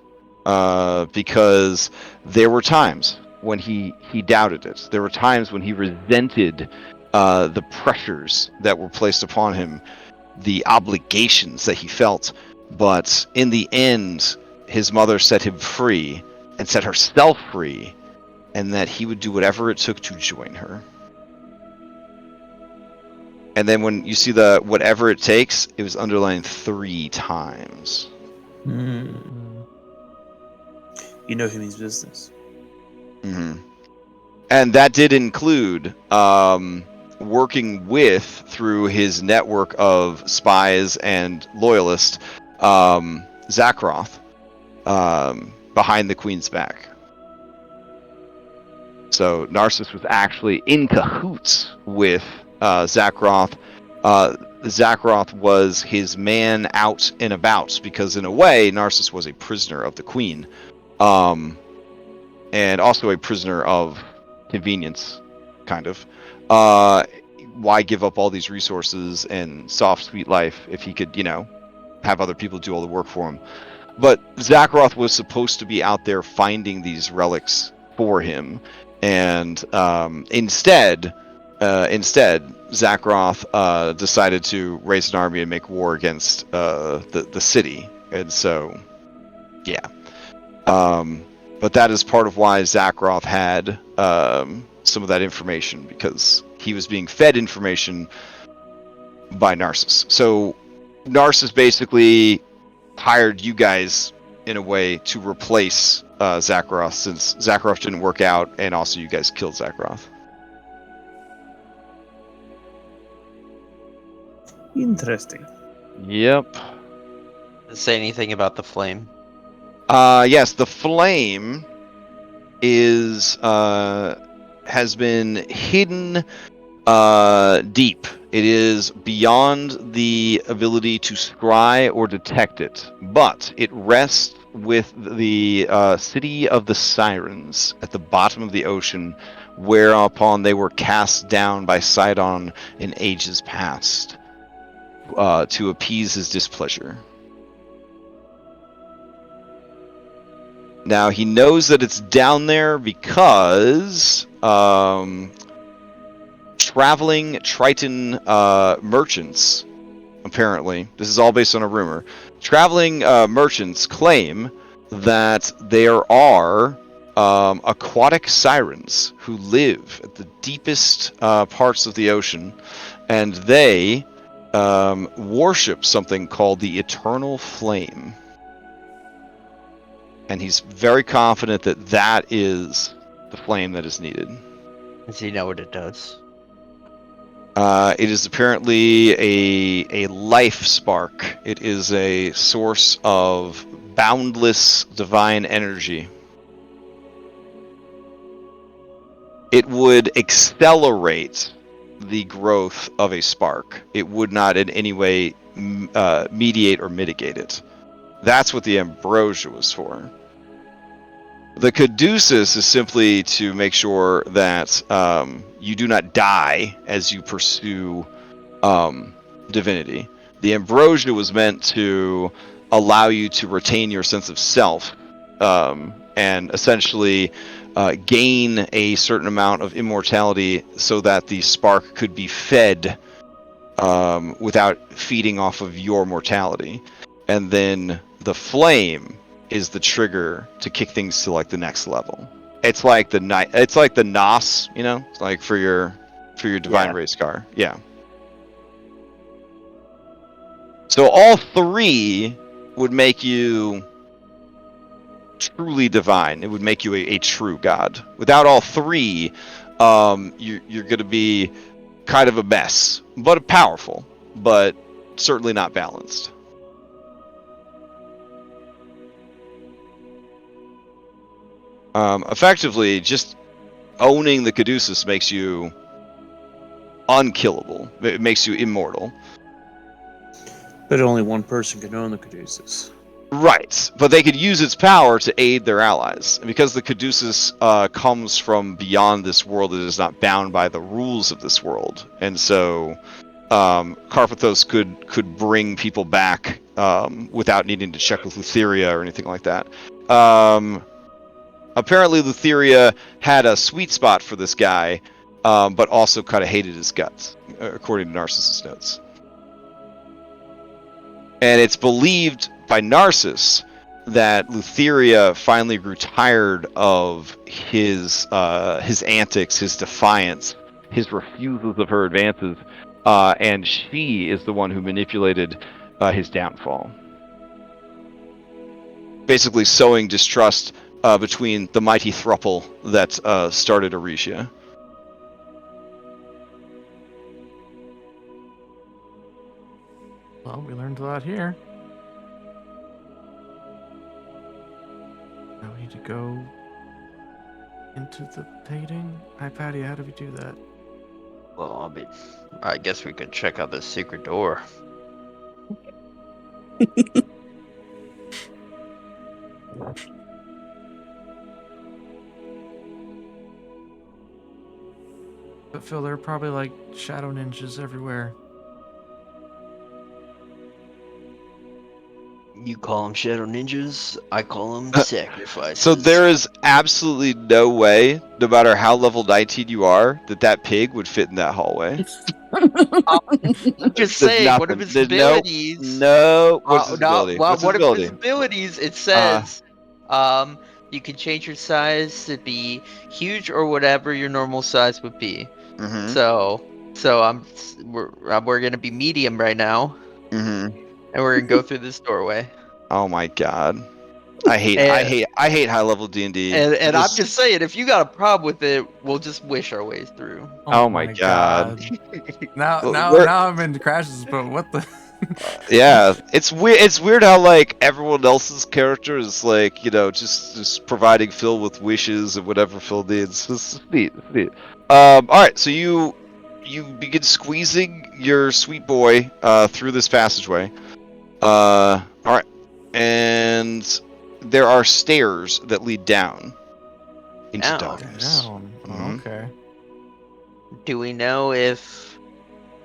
because there were times when he doubted it. There were times when he resented the pressures that were placed upon him, the obligations that he felt. But in the end, his mother set him free and set herself free, and that he would do whatever it took to join her. And then when you see the whatever it takes, it was underlined 3 times.
You know he means business.
Mm-hmm. And that did include working with, through his network of spies and loyalists, Zakroth, behind the Queen's back. So Narcissus was actually in cahoots with Zakroth. Zakroth was his man out and about, because in a way, Narcissus was a prisoner of the Queen. And also a prisoner of convenience, kind of. Why give up all these resources and soft, sweet life if he could, have other people do all the work for him? But Zakroth was supposed to be out there finding these relics for him, and instead, Zakroth decided to raise an army and make war against the city, and so, yeah. But that is part of why Zakroth had some of that information, because he was being fed information by Narcissus. So Narcissus basically hired you guys in a way to replace Zakroth, since Zakroth didn't work out, and also you guys killed Zakroth.
Interesting.
Yep.
Say anything about the flame?
Yes, the flame is has been hidden deep. It is beyond the ability to scry or detect it, but it rests with the city of the Sirens at the bottom of the ocean, whereupon they were cast down by Sydon in ages past to appease his displeasure. Now he knows that it's down there because traveling Triton merchants, apparently, this is all based on a rumor, traveling merchants claim that there are aquatic sirens who live at the deepest parts of the ocean, and they worship something called the Eternal Flame. And he's very confident that that is the flame that is needed.
Does he know what it does?
It is apparently a life spark. It is a source of boundless divine energy. It would accelerate the growth of a spark. It would not in any way mediate or mitigate it. That's what the ambrosia was for. The caduceus is simply to make sure that you do not die as you pursue divinity. The ambrosia was meant to allow you to retain your sense of self and essentially gain a certain amount of immortality so that the spark could be fed without feeding off of your mortality. And then the flame is the trigger to kick things to like the next level. It's like the NOS, you know, like for your divine race car. Yeah. So all three would make you truly divine. It would make you a true god. Without all three, you're going to be kind of a mess, but powerful, but certainly not balanced. Effectively, just owning the caduceus makes you unkillable. It makes you immortal.
But only one person can own the caduceus.
Right, but they could use its power to aid their allies. And because the caduceus comes from beyond this world, it is not bound by the rules of this world. And so Carpathos could bring people back without needing to check with Lutheria or anything like that. Apparently Lutheria had a sweet spot for this guy, but also kind of hated his guts, according to Narcissus' notes. And it's believed by Narcissus that Lutheria finally grew tired of his antics, his defiance, his refusals of her advances, and she is the one who manipulated his downfall. Basically sowing distrust between the mighty thruple that started Aresia.
Well, we learned a lot here. Now we need to go into the painting. Hi, Patty, how do we do that?
Well, I guess we could check out this secret door.
But Phil, there are probably like shadow ninjas everywhere.
You call them shadow ninjas, I call them sacrifices.
So there is absolutely no way, no matter how level 19 you are, that pig would fit in that hallway.
I'm just saying, one of his abilities.
What's his ability?
One of his abilities, it says, you can change your size to be huge or whatever your normal size would be.
Mm-hmm.
So we're gonna be medium right now.
Mm-hmm.
And we're gonna go through this doorway.
Oh my god, I hate high level D&D.
And I'm just saying, if you got a problem with it, we'll just wish our ways through.
Oh my god.
now I'm into crashes, but what the?
Yeah, it's weird. It's weird how like everyone else's character is like, you know, just providing Phil with wishes and whatever Phil needs. It's neat. All right, so you begin squeezing your sweet boy through this passageway. All right, and there are stairs that lead down into darkness.
Mm-hmm. Okay.
Do we know if?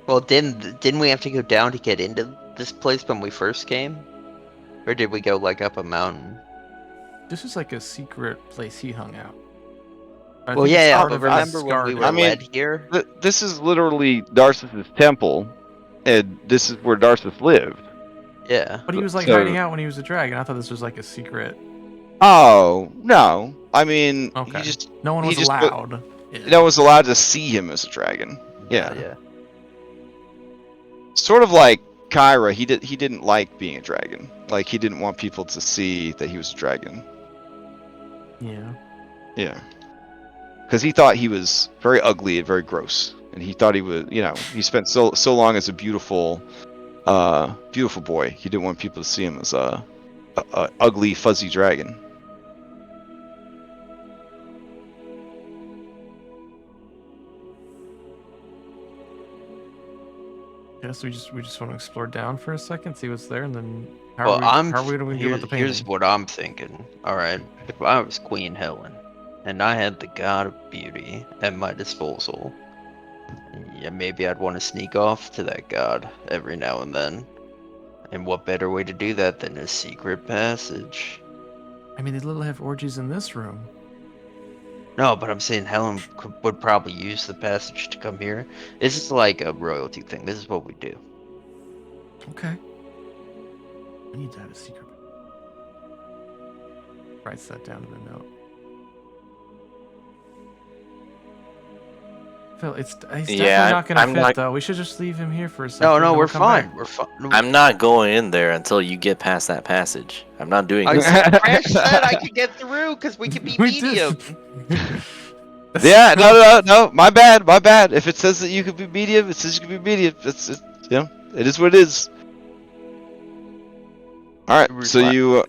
Well, didn't we have to go down to get into this place when we first came, or did we go like up a mountain?
this is like a secret place he hung out.
Well, yeah, but remember when we were led here?
This is literally Darcis's temple, and this is where Darcis lived.
Yeah.
But he was like hiding out when he was a dragon. I thought this was like a secret.
Oh no! I mean,
Okay.
he just
no one was allowed.
No one was allowed to see him as a dragon. Yeah.
Yeah.
Sort of like Kyra. He didn't like being a dragon. Like he didn't want people to see that he was a dragon.
Yeah.
Yeah. Because he thought he was very ugly and very gross, and he thought he was, he spent so long as a beautiful boy. He didn't want people to see him as a ugly, fuzzy dragon.
Guess we just want to explore down for a second, see what's there, and then
how are
we going to do about the painting?
Here's what I'm thinking. All right, if I was Queen Helen, and I had the God of Beauty at my disposal, yeah, maybe I'd want to sneak off to that god every now and then. And what better way to do that than a secret passage?
I mean, they literally have orgies in this room.
No, but I'm saying Helen would probably use the passage to come here. This is like a royalty thing. This is what we do.
Okay. I need to have a secret. Writes that down in the note. Phil, he's definitely not going to fit, though. We should just leave him here for a second.
No, we're fine. We're fine.
I'm not going in there until you get past that passage. I'm not doing it.
Crash said I could get through because we could be medium.
Yeah, no. My bad. If it says that you could be medium, it says you could be medium. It is what it is. All right, so you.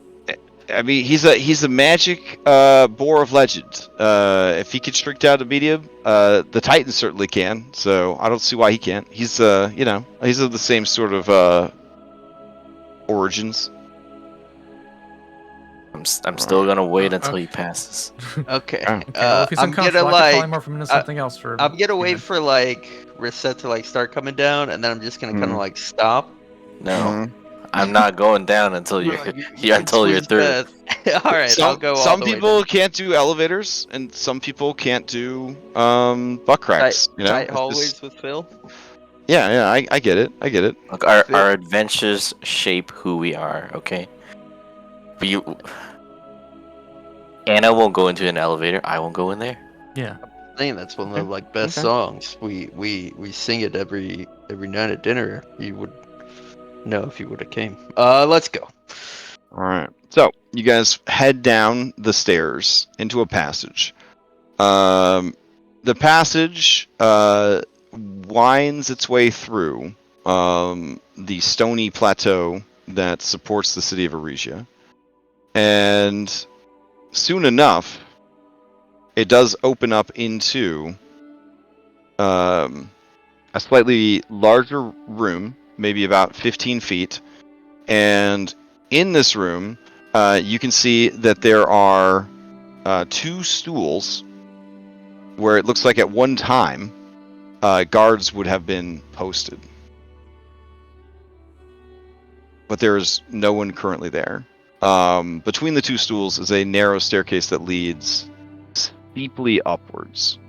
I mean, he's a magic boar of legend. If he can shrink down to medium, the Titans certainly can. So I don't see why he can't. He's he's of the same sort of origins.
I'm still gonna wait until he passes.
Okay.
Well, if he's uncomfortable, I can polymorph him into something else for.
I'm gonna wait for Reset to start coming down, and then I'm just gonna kind of stop.
No. I'm not going down until you're through.
All right, I'll go.
Some people can't do elevators, and some people can't do butt cracks.
Tight hallways with Phil.
Yeah, I get it.
Look, our adventures shape who we are. Okay. But Anna won't go into an elevator. I won't go in there.
Yeah.
I think that's one of the best songs. We sing it every night at dinner. You would. No, if you would have came. Let's go.
All right. So you guys head down the stairs into a passage. The passage winds its way through the stony plateau that supports the city of Aresia, and soon enough, it does open up into a slightly larger room. Maybe about 15 feet, and in this room, you can see that there are 2 stools where it looks like at one time guards would have been posted, but there is no one currently there. Between the 2 stools is a narrow staircase that leads steeply upwards.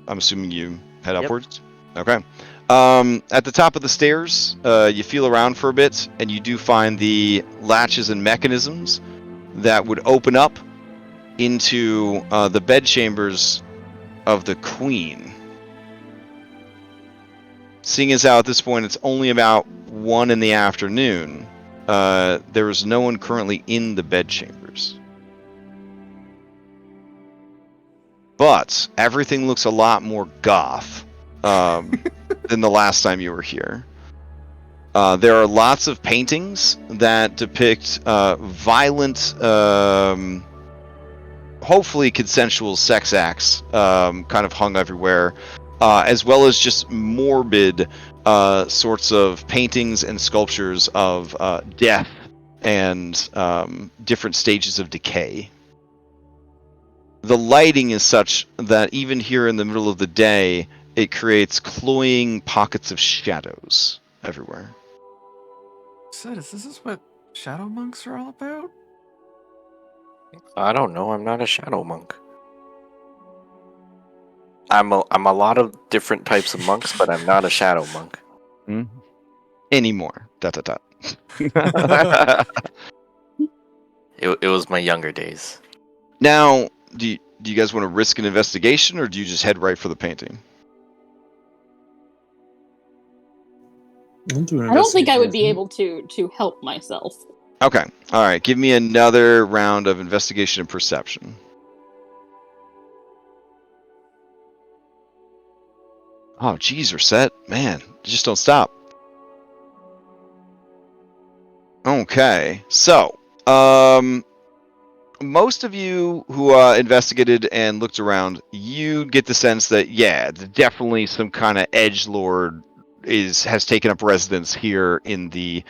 I'm assuming you head upwards? Okay. At the top of the stairs, you feel around for a bit, and you do find the latches and mechanisms that would open up into the bedchambers of the Queen. Seeing as how at this point it's only about 1 in the afternoon, there is no one currently in the bedchambers. But everything looks a lot more goth than the last time you were here. There are lots of paintings that depict violent, hopefully consensual sex acts kind of hung everywhere, as well as just morbid sorts of paintings and sculptures of death and different stages of decay. The lighting is such that even here in the middle of the day, it creates cloying pockets of shadows everywhere.
Is this what shadow monks are all about?
I don't know. I'm not a shadow monk. I'm a lot of different types of monks, but I'm not a shadow monk.
Anymore. ...
It was my younger days.
Now, do you guys want to risk an investigation, or do you just head right for the painting?
I don't think I would be able to help myself.
Okay. All right. Give me another round of investigation and perception. Oh, geez, Reset. Man, just don't stop. Okay. So, most of you who investigated and looked around, you get the sense that, yeah, definitely some kind of edgelord has taken up residence here in the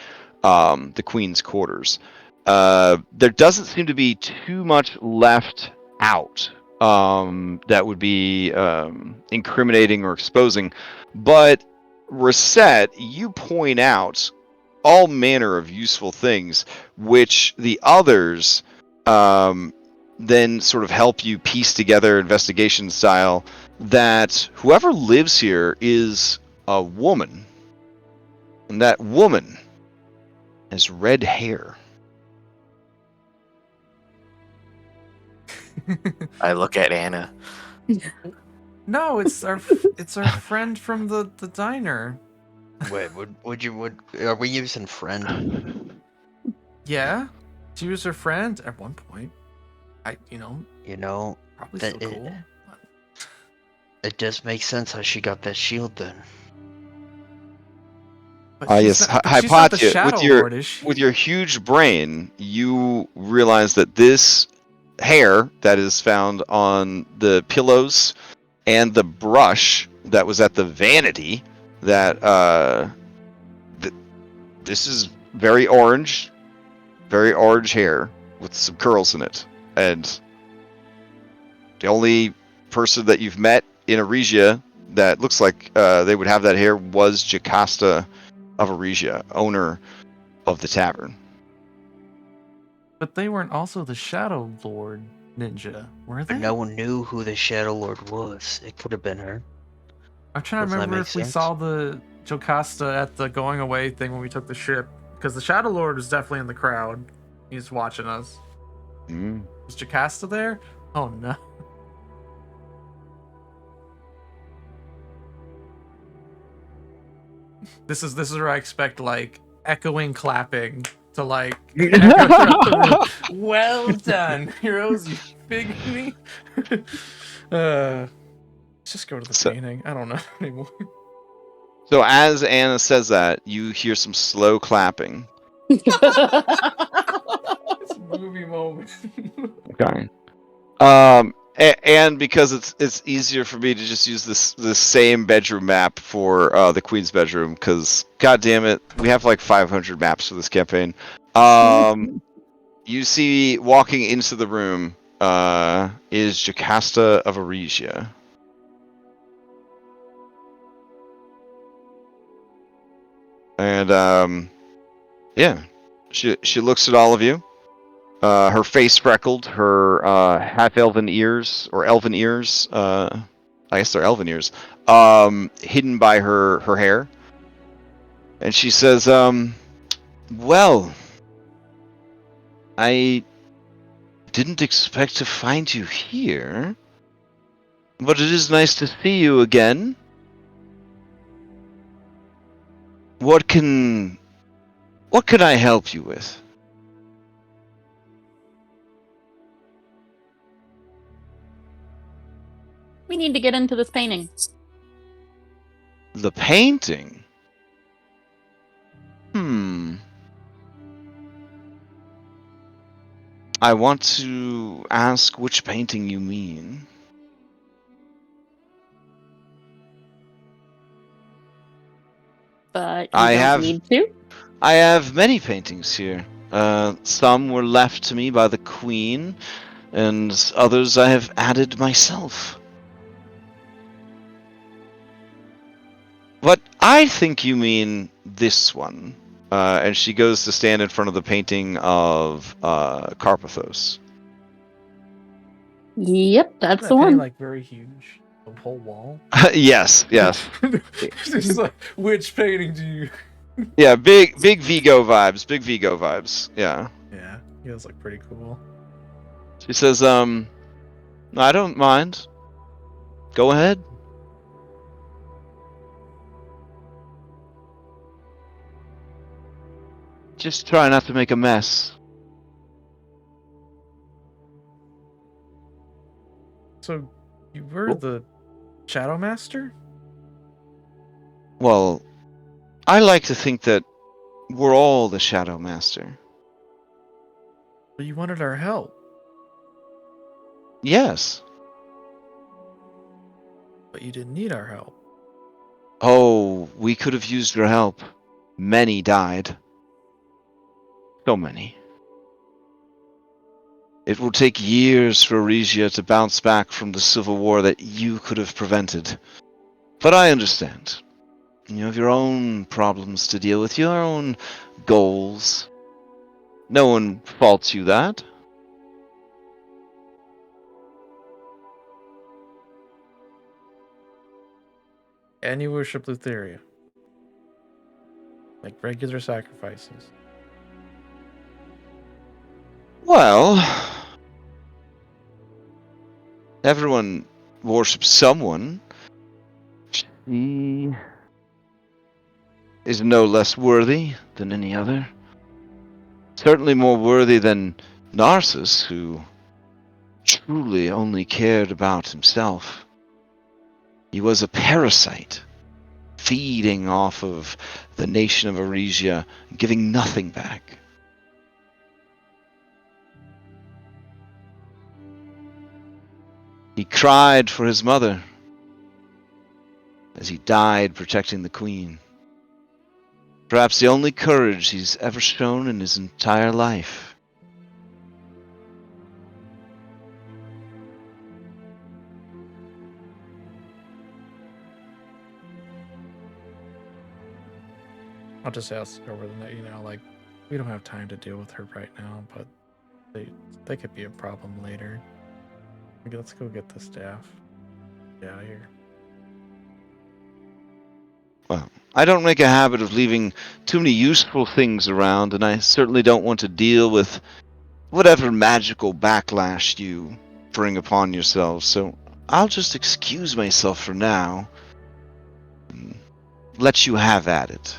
Queen's quarters. There doesn't seem to be too much left out that would be incriminating or exposing, but Reset, you point out all manner of useful things, which the others then sort of help you piece together investigation style that whoever lives here is a woman, and that woman has red hair.
I look at Anna.
No, it's our friend from the diner.
Wait, are we using friend?
Yeah, she was her friend at one point. Probably
that
still cool.
It does make sense how she got that shield then.
Yes,
Hypatia,
with your huge brain, you realize that this hair that is found on the pillows and the brush that was at the vanity, that this is very orange hair with some curls in it, and the only person that you've met in Aresia that looks like they would have that hair was Jocasta of Aresia, owner of the tavern.
But they weren't also the Shadow Lord ninja, were they?
But no one knew who the Shadow Lord was. It could have been her.
I'm trying to remember if we saw the Jocasta at the going away thing when we took the ship, because the Shadow Lord was definitely in the crowd. He's watching us. Was Jocasta there? Oh no. This is where I expect like echoing clapping to like echo throughout the room. Well done, heroes, you pygmy. Let's just go to the painting. I don't know anymore.
So as Anna says that, you hear some slow clapping.
It's a movie moment.
Okay. And because it's easier for me to just use this same bedroom map for the Queen's bedroom, because god damn it, we have like 500 maps for this campaign. You see walking into the room is Jocasta of Aresia. And yeah, she looks at all of you. Her face freckled, her half-elven ears, or elven ears, I guess they're elven ears, hidden by her hair. And she says, well, I didn't expect to find you here, but it is nice to see you again. What can I help you with?
We need to get into this painting.
The painting? I want to ask which painting you mean.
But you don't need to?
I have many paintings here. Some were left to me by the Queen, and others I have added myself. But I think you mean this one. and she goes to stand in front of the painting of Carpathos.
Yep, that's the
That painting,
one.
like very huge, the whole wall.
Yes.
It's just like, which painting do you?
Yeah, big Vigo vibes. Big Vigo vibes. Yeah.
Yeah, he was like pretty cool.
She says, I don't mind. Go ahead. Just try not to make a mess.
So, you were the Shadow Master?
Well, I like to think that we're all the Shadow Master.
But you wanted our help.
Yes.
But you didn't need our help.
Oh, we could have used your help. Many died. So many. It will take years for Aresia to bounce back from the civil war that you could have prevented. But I understand. You have your own problems to deal with, your own goals. No one faults you that.
And you worship Lutheria. Like regular sacrifices.
Well, everyone worships someone. She is no less worthy than any other. Certainly more worthy than Narcissus, who truly only cared about himself. He was a parasite, feeding off of the nation of Aresia, giving nothing back. He cried for his mother as he died protecting the queen. Perhaps the only courage he's ever shown in his entire life.
I'll just ask over the night, like, we don't have time to deal with her right now, but they could be a problem later. Maybe let's go get the staff. Get out of here.
Well, I don't make a habit of leaving too many useful things around, and I certainly don't want to deal with whatever magical backlash you bring upon yourselves, so I'll just excuse myself for now and let you have at it.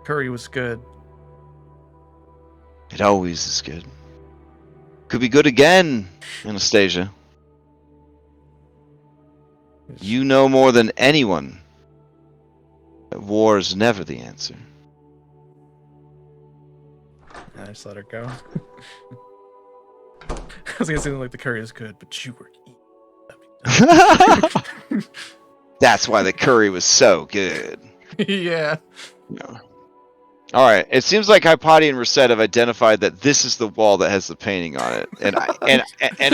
Curry was good.
It always is good. Could be good again, Anastasia. You know more than anyone that war is never the answer.
I just let her go. I was gonna say like the curry is good, but you were eating.
That's why the curry was so good.
Yeah.
Yeah. All right. It seems like Hypatia and Reset have identified that this is the wall that has the painting on it, and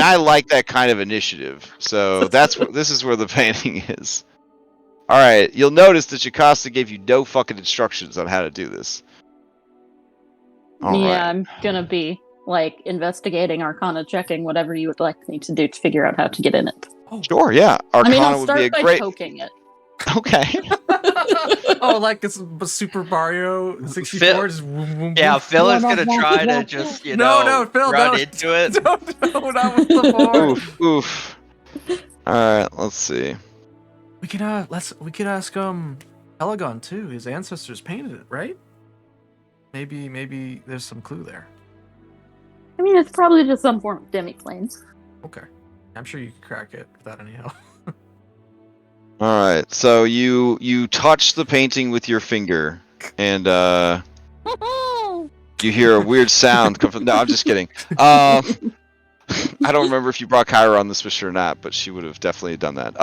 I like that kind of initiative. So this is where the painting is. All right. You'll notice that Jocasta gave you no fucking instructions on how to do this. All right.
I'm gonna be like investigating Arcana, checking whatever you would like me to do to figure out how to get in it.
Oh, sure. Yeah. Arcana
I'll
would
start
be a
by
great.
poking it.
Okay.
Oh, like it's Super Mario 64. Just whoom, whoom,
Yeah,
whoom.
Phil is gonna try to just
No, Phil,
run
don't.
into it.
No, not with the board.
Oof. All right. Let's see.
We could ask Elegon too. His ancestors painted it, right? Maybe there's some clue there.
I mean, it's probably just some form of demiplane.
Okay, I'm sure you could crack it without any help.
All right. So you touch the painting with your finger, and you hear a weird sound come from. No, I'm just kidding. I don't remember if you brought Kyra on this wish or not, but she would have definitely done that.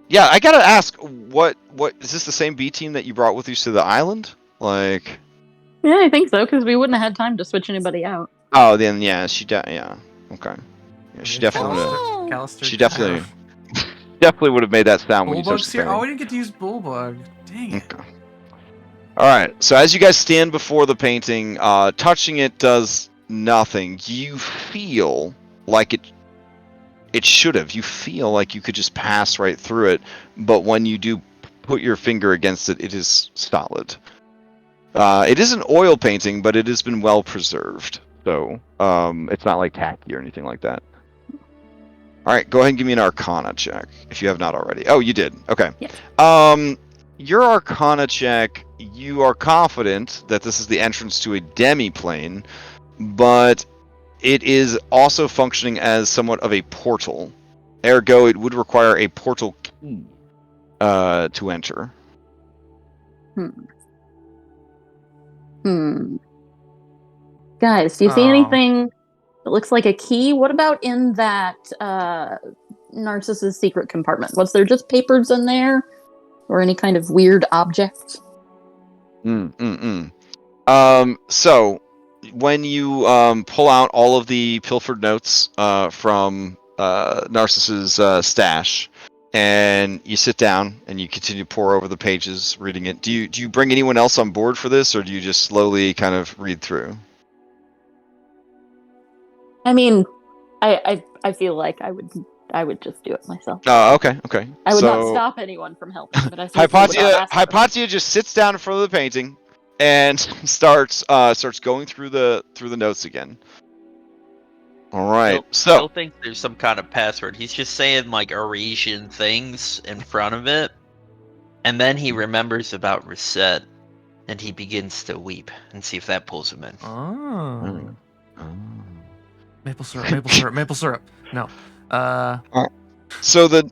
Yeah, I gotta ask, what is this the same B team that you brought with you to the island? Like,
Yeah, I think so, because we wouldn't have had time to switch anybody out.
oh, then yeah, yeah, okay, yeah, she definitely,
Callister,
she definitely. definitely would have made that sound when you touched
Bullbug's
the
here?
painting.
Oh, we didn't get to use Bullbug. Dang it.
Okay. All right. So as you guys stand before the painting, touching it does nothing. You feel like it should have. You feel like you could just pass right through it, but when you do put your finger against it, it is solid. It is an oil painting, but it has been well preserved, so it's not like tacky or anything like that. All right, go ahead and give me an Arcana check if you have not already. Oh, you did. Okay.
Yes.
Your Arcana check, you are confident that this is the entrance to a demi-plane, but it is also functioning as somewhat of a portal. Ergo, it would require a portal key to enter.
Guys, do you see anything that looks like a key? What about in that Narcissus secret compartment? Was there just papers in there? Or any kind of weird object?
So, when you pull out all of the pilfered notes from Narcissus' stash, and you sit down and you continue to pour over the pages, reading it, do you bring anyone else on board for this, or do you just slowly kind of read through?
I mean, I feel like I would just do it myself.
Okay.
I would not stop anyone from helping, but I feel
Hypatia just sits down in front of the painting and starts going through the notes again. All right.
Phil thinks there's some kind of password. He's just saying like Aresian things in front of it, and then he remembers about reset, and he begins to weep and see if that pulls him in.
Oh. Maple syrup. No.
So the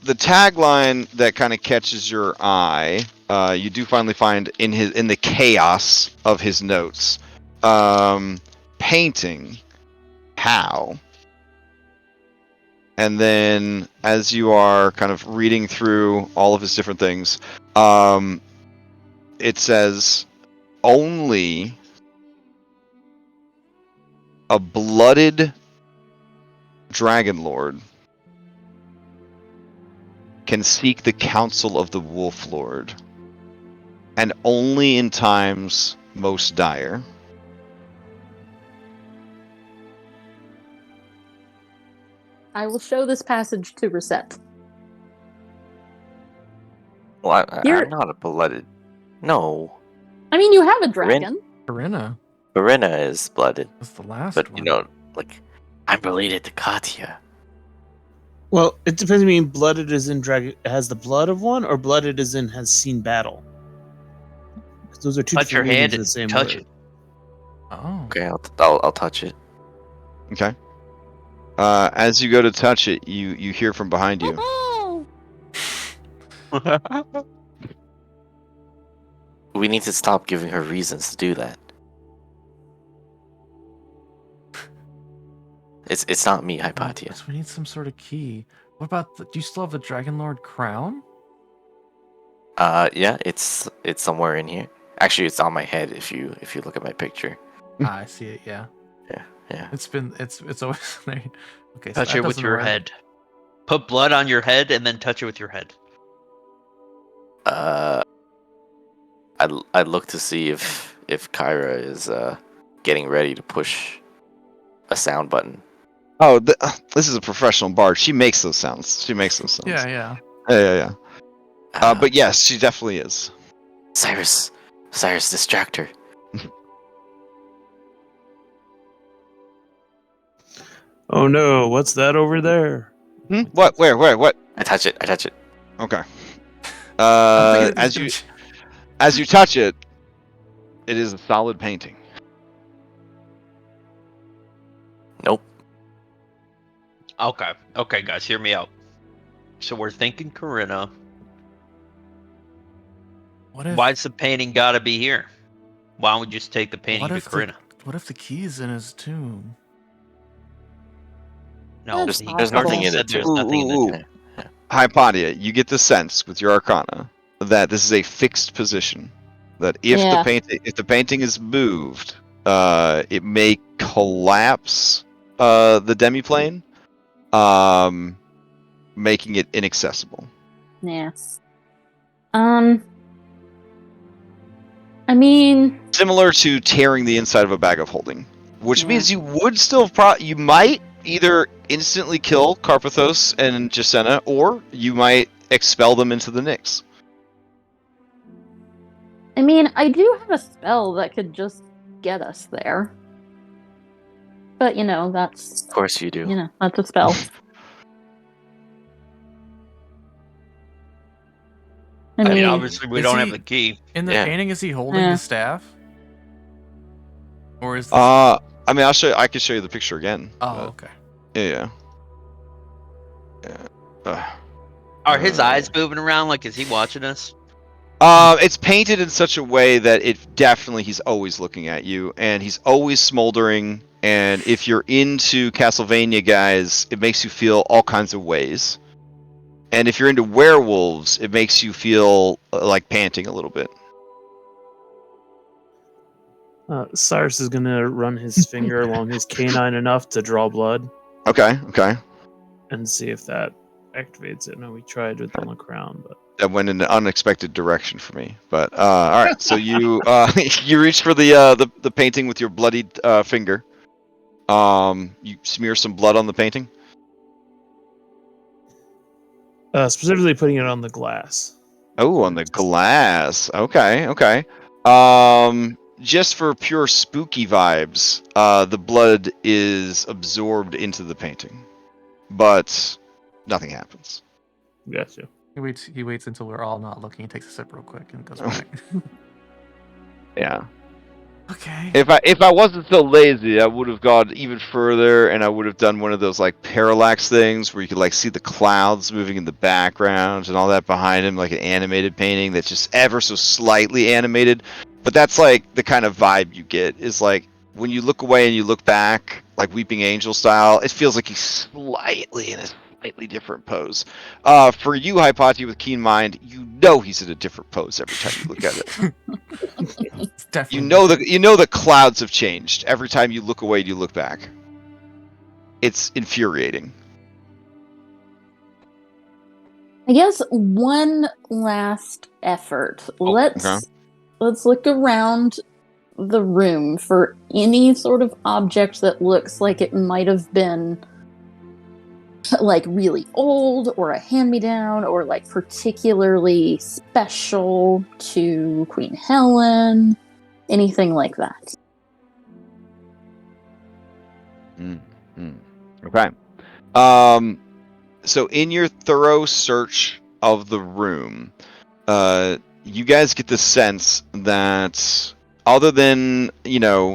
tagline that kind of catches your eye, you do finally find in the chaos of his notes, painting how, and then as you are kind of reading through all of his different things, it says only a blooded Dragonlord can seek the counsel of the Wolf Lord, and only in times most dire.
I will show this passage to Reset.
Well, I'm not a blooded. No.
I mean, you have a dragon.
Corinna.
Corinna is blooded.
That's the last
but,
one.
you know, like, I'm related to Katya.
Well, it depends. I mean, blooded is in dragon has the blood of one, or blooded is in has seen battle. Because those are two
Touch your
different
hand
meanings of
and
the same
touch
word.
it.
Oh.
Okay, I'll touch it.
Okay. As you go to touch it, you hear from behind you.
We need to stop giving her reasons to do that. It's not me, Hypatia.
So we need some sort of key. What about do you still have the Dragonlord crown?
Yeah, it's somewhere in here. Actually, it's on my head if you look at my picture.
I see it, yeah.
Yeah.
It's always there. Okay,
Touch
so
it with your head. Put blood on your head and then touch it with your head.
I look to see if Kyra is getting ready to push a sound button.
Oh, this is a professional bard. She makes those sounds.
Yeah.
Yeah. But yes, she definitely is.
Cyrus, distract her.
Oh no, what's that over there?
What? Where? What?
I touch it.
Okay. As you touch it, it is a solid painting.
Nope.
Okay, guys, hear me out. So we're thinking Corinna. Why's the painting gotta be here? Why don't we just take the painting to Corinna?
What if the key is in his tomb?
No,
there's nothing in it.
There's nothing in the tomb.
Hypatia, you get the sense with your Arcana that this is a fixed position. That if the painting is moved, it may collapse the demiplane. making it inaccessible.
Yes. I mean,
Similar to tearing the inside of a bag of holding, which means you would still you might either instantly kill Carpathos and Jacenna, or you might expel them into the Nyx.
I mean, I do have a spell that could just get us there. But, that's...
Of course you do.
That's a spell.
I mean, obviously we don't have the key.
In the painting, is he holding the staff? Or is this...
I mean, I can show you the picture again.
Oh, okay.
Yeah.
Are his eyes moving around? Like, is he watching us?
It's painted in such a way that he's always looking at you, and he's always smoldering. And if you're into Castlevania, guys, it makes you feel all kinds of ways. And if you're into werewolves, it makes you feel like panting a little bit.
Cyrus is gonna run his finger along his canine enough to draw blood.
Okay.
And see if that activates it. No, we tried with on the crown, but
that went in an unexpected direction for me. But all right, so you you reach for the painting with your bloodied finger. You smear some blood on the painting.
Specifically putting it on the glass.
Oh, on the glass. Okay. Just for pure spooky vibes, the blood is absorbed into the painting, but nothing happens.
Gotcha.
He waits until we're all not looking. He takes a sip real quick and goes back.
Yeah.
Okay.
If I wasn't so lazy, I would have gone even further, and I would have done one of those like parallax things where you could like see the clouds moving in the background and all that behind him, like an animated painting that's just ever so slightly animated. But that's like the kind of vibe you get is like when you look away and you look back, like Weeping Angel style. It feels like he's slightly in a slightly different pose. For you, Hypatia, with keen mind, you know he's in a different pose every time you look at it.
It's definitely
You know the clouds have changed every time you look away and you look back. It's infuriating.
I guess one last effort.
Okay.
Let's look around the room for any sort of object that looks like it might have been like really old or a hand-me-down or like particularly special to Queen Helen, anything like that.
Okay. So in your thorough search of the room, you guys get the sense that other than,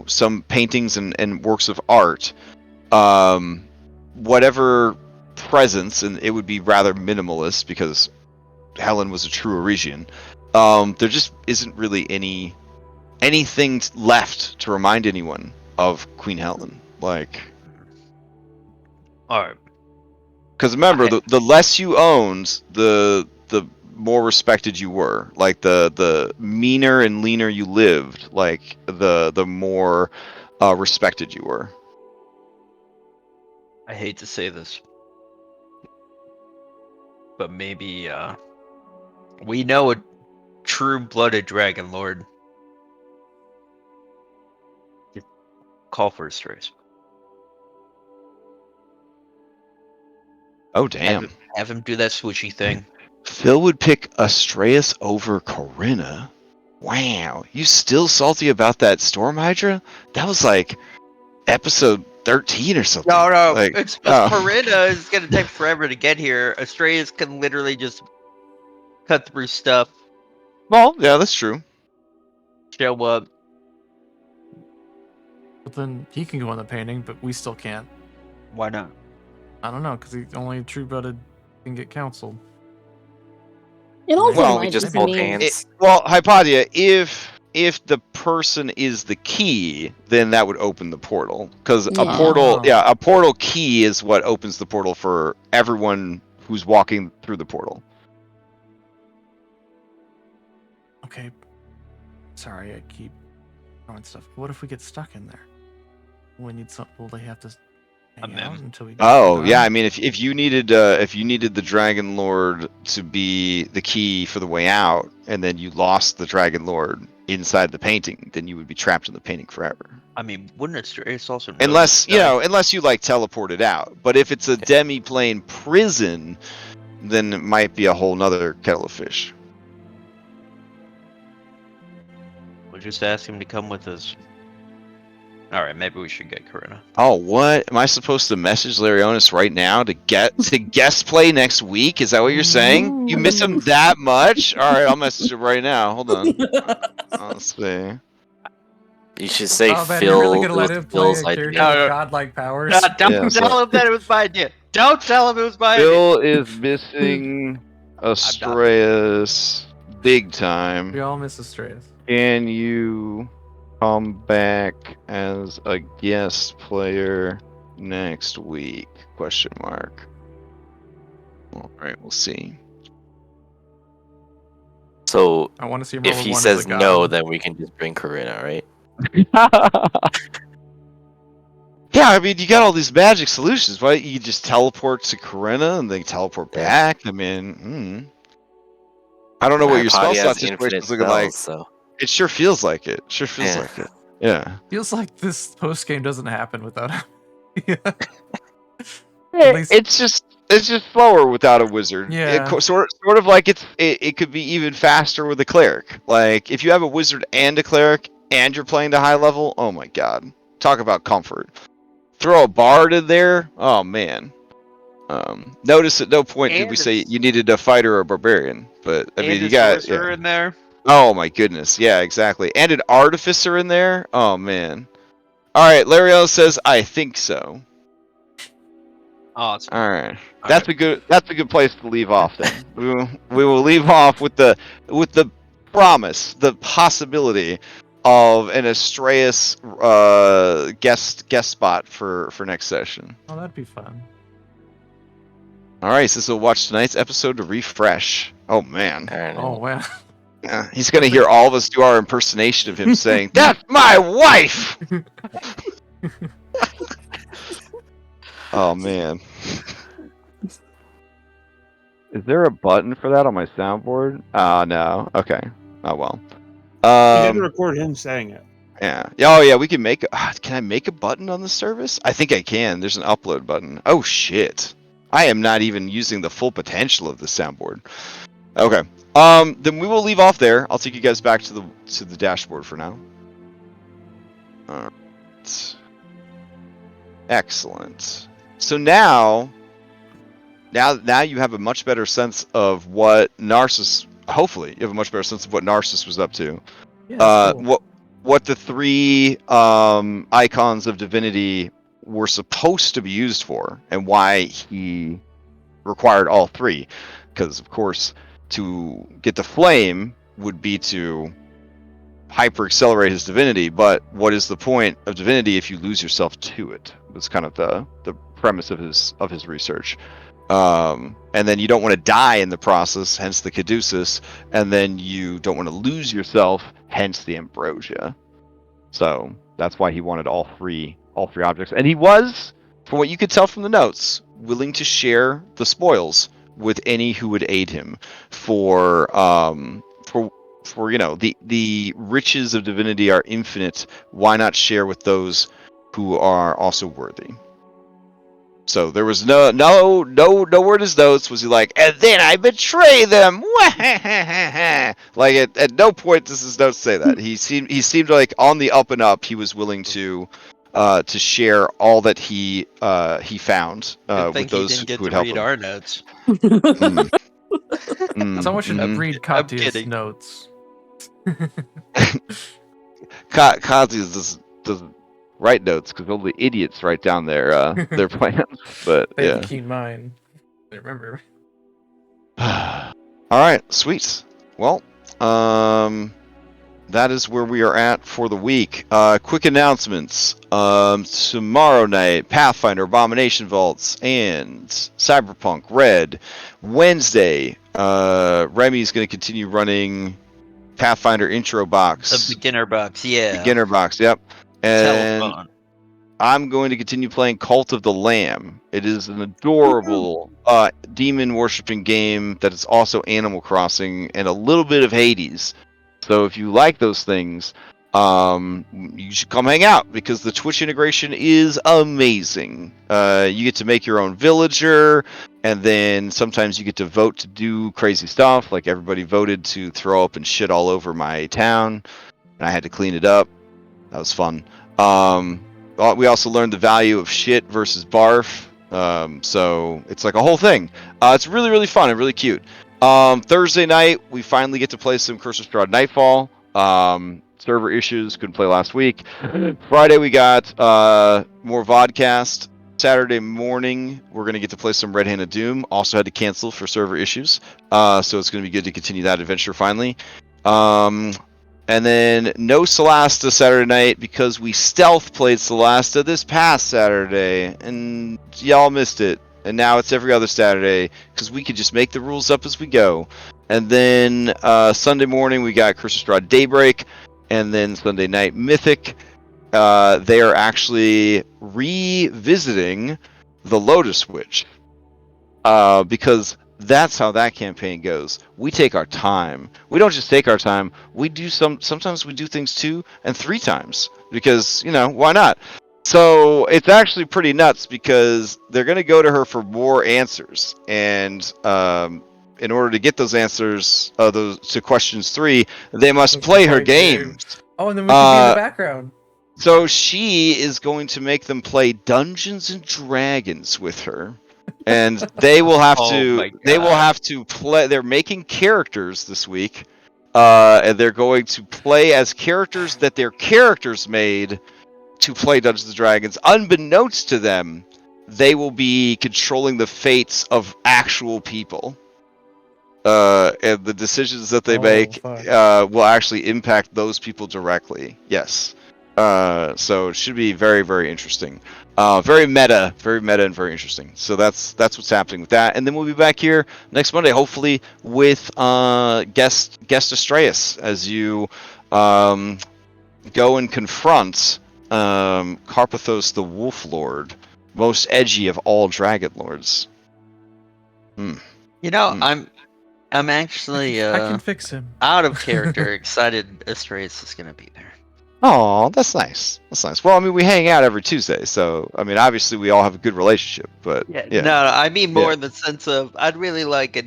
some paintings and works of art, whatever presence, and it would be rather minimalist because Helen was a true Aresian, there just isn't really anything left to remind anyone of Queen Helen. Like,
all right.
Because remember, the less you owned, the more respected you were. Like the meaner and leaner you lived, like the more respected you were.
I hate to say this, but maybe we know a true-blooded Dragonlord. Call for a strays.
Oh damn!
Have him do that swooshy thing.
Phil would pick Astraeus over Corinna. Wow, you still salty about that Storm Hydra? That was like episode 13 or something.
No,
like,
it's Corinna is gonna take forever to get here. Astraeus can literally just cut through stuff.
Well, yeah, that's true.
Show up.
But then he can go on the painting, but we still can't.
Why not?
I don't know, because only true-blooded can get counseled.
It also
Well,
might
we just
just
hold
mean
hands.
Hypatia, if the person is the key, then that would open the portal. Because
Yeah.
a portal key is what opens the portal for everyone who's walking through the portal.
Okay. Sorry, I keep throwing stuff. What if we get stuck in there? We need some. Will they have to hang out until we.
Oh yeah, I mean, if you needed the Dragon Lord to be the key for the way out, and then you lost the Dragon Lord inside the painting, then you would be trapped in the painting forever.
I mean, wouldn't it's also known
Unless
that-
unless you like teleported out. But if it's a demi-plane prison, then it might be a whole nother kettle of fish.
We'll just ask him to come with us. All right, maybe we should get Karina.
Oh, what? Am I supposed to message Larionis right now to guest play next week? Is that what you're saying? You miss him that much? All right, I'll message him right now. Hold on. Let's see.
You should say
Oh man,
Phil.
you're really gonna let
it
him
was
play
Phil's
a character
idea.
with
No.
godlike powers?
Don't
Yeah,
tell him that it was my idea. Don't tell him it was my idea.
Phil is missing Astreus big time.
We all miss Astreus.
Can you come back as a guest player next week? Question mark. All right, we'll see.
So
I want to see him roll
if
a
he
one as
says
a god.
no, then we can just bring Karina, right?
Yeah, I mean, you got all these magic solutions. Why don't you just teleport to Corinna and then teleport
Yeah.
back? I mean, I don't know what your spell
Party
slot
has
situation
infinite
is looking like.
spells, so
It sure feels like it.
Yeah.
Like it. Yeah.
Feels like this post game doesn't happen without him. At least-
It's just slower without a wizard.
Yeah.
Sort of like it could be even faster with a cleric. Like if you have a wizard and a cleric and you're playing to high level, oh my god, talk about comfort. Throw a bard in there, oh man. Notice at no point did we say you needed a fighter or a barbarian, but I mean you got
in there.
Oh my goodness, yeah, exactly. And an artificer in there? Oh man. Alright, Lariel says I think so.
Awesome.
Alright. That's a good place to leave off then. we will leave off with the promise, the possibility of an Astreus guest spot for next session.
Oh, that'd be fun.
Alright, so we'll watch tonight's episode to refresh. Oh man.
I don't know.
Oh wow.
Yeah, he's gonna hear all of us do our impersonation of him saying, "That's my wife." Oh man. Is there a button for that on my soundboard? No. Okay. Oh well.
You had to record him saying it.
Yeah. Oh yeah, we can make. Can I make a button on the service? I think I can. There's an upload button. Oh shit. I am not even using the full potential of the soundboard. Okay. Then we will leave off there. I'll take you guys back to the dashboard for now. Alright. Excellent. So now you have a much better sense of what Narcissus. Hopefully, you have a much better sense of what Narcissus was up to.
Yeah, cool.
What the three icons of divinity were supposed to be used for, and why he required all three. Because of course, to get the flame would be to hyper accelerate his divinity. But what is the point of divinity if you lose yourself to it? That's kind of the premise of his research. And then you don't want to die in the process, hence the caduceus, and then you don't want to lose yourself, hence the ambrosia. So that's why he wanted all three objects, and he was, from what you could tell from the notes, willing to share the spoils with any who would aid him for the riches of divinity are infinite. Why not share with those who are also worthy? So there was no word his notes was he like, and then I betray them. Like at no point does his notes say that. He seemed like on the up and up. He was willing to share all that he found with those who would help him.
Our notes.
Someone should read Katya's notes.
Katya doesn't write notes because only idiots write down their plans. But
They have
yeah.
a keen mind. I remember.
All right, sweet. Well, that is where we are at for the week. Quick announcements. Tomorrow night, Pathfinder Abomination Vaults and Cyberpunk Red. Wednesday, Remy's going to continue running Pathfinder Intro Box.
The beginner box, yeah.
Beginner Box, yep. And
Telephone.
I'm going to continue playing Cult of the Lamb. It is an adorable demon worshipping game that is also Animal Crossing and a little bit of Hades. So if you like those things, you should come hang out because the Twitch integration is amazing. You get to make your own villager, and then sometimes you get to vote to do crazy stuff. Like everybody voted to throw up and shit all over my town, and I had to clean it up. That was fun. We also learned the value of shit versus barf. So it's like a whole thing. It's really, really fun and really cute. Thursday night, we finally get to play some Curse of Strahd Nightfall. Server issues, couldn't play last week. Friday, we got more vodcast. Saturday morning, we're going to get to play some Red Handed Doom. Also had to cancel for server issues. So it's going to be good to continue that adventure finally. And then no Solasta Saturday night because we stealth played Solasta this past Saturday, and y'all missed it. And now it's every other Saturday because we could just make the rules up as we go. And then Sunday morning we got Curse of Strahd Daybreak, and then Sunday night Mythic. They are actually revisiting the Lotus Witch because that's how that campaign goes. We take our time. We don't just take our time. We do sometimes we do things 2 and 3 times because, why not? So it's actually pretty nuts because they're going to go to her for more answers. And in order to get those answers to questions 3, they must play her games.
Oh, and then we can be in the background.
So she is going to make them play Dungeons and Dragons with her. And they will have to play. They're making characters this week, and they're going to play as characters that their characters made to play Dungeons and Dragons. Unbeknownst to them, they will be controlling the fates of actual people, and the decisions that they make will actually impact those people directly. Yes. So it should be very, very interesting. Very meta and very interesting. So that's what's happening with that. And then we'll be back here next Monday, hopefully with guest Astreus as you go and confront Karpathos the Wolf Lord, most edgy of all Dragonlords.
I'm actually
I can fix him.
Out of character excited Astreus is gonna be there.
Oh, that's nice. That's nice. Well, I mean, we hang out every Tuesday, so I mean, obviously, we all have a good relationship. But yeah.
No, I mean more in the sense of I'd really like a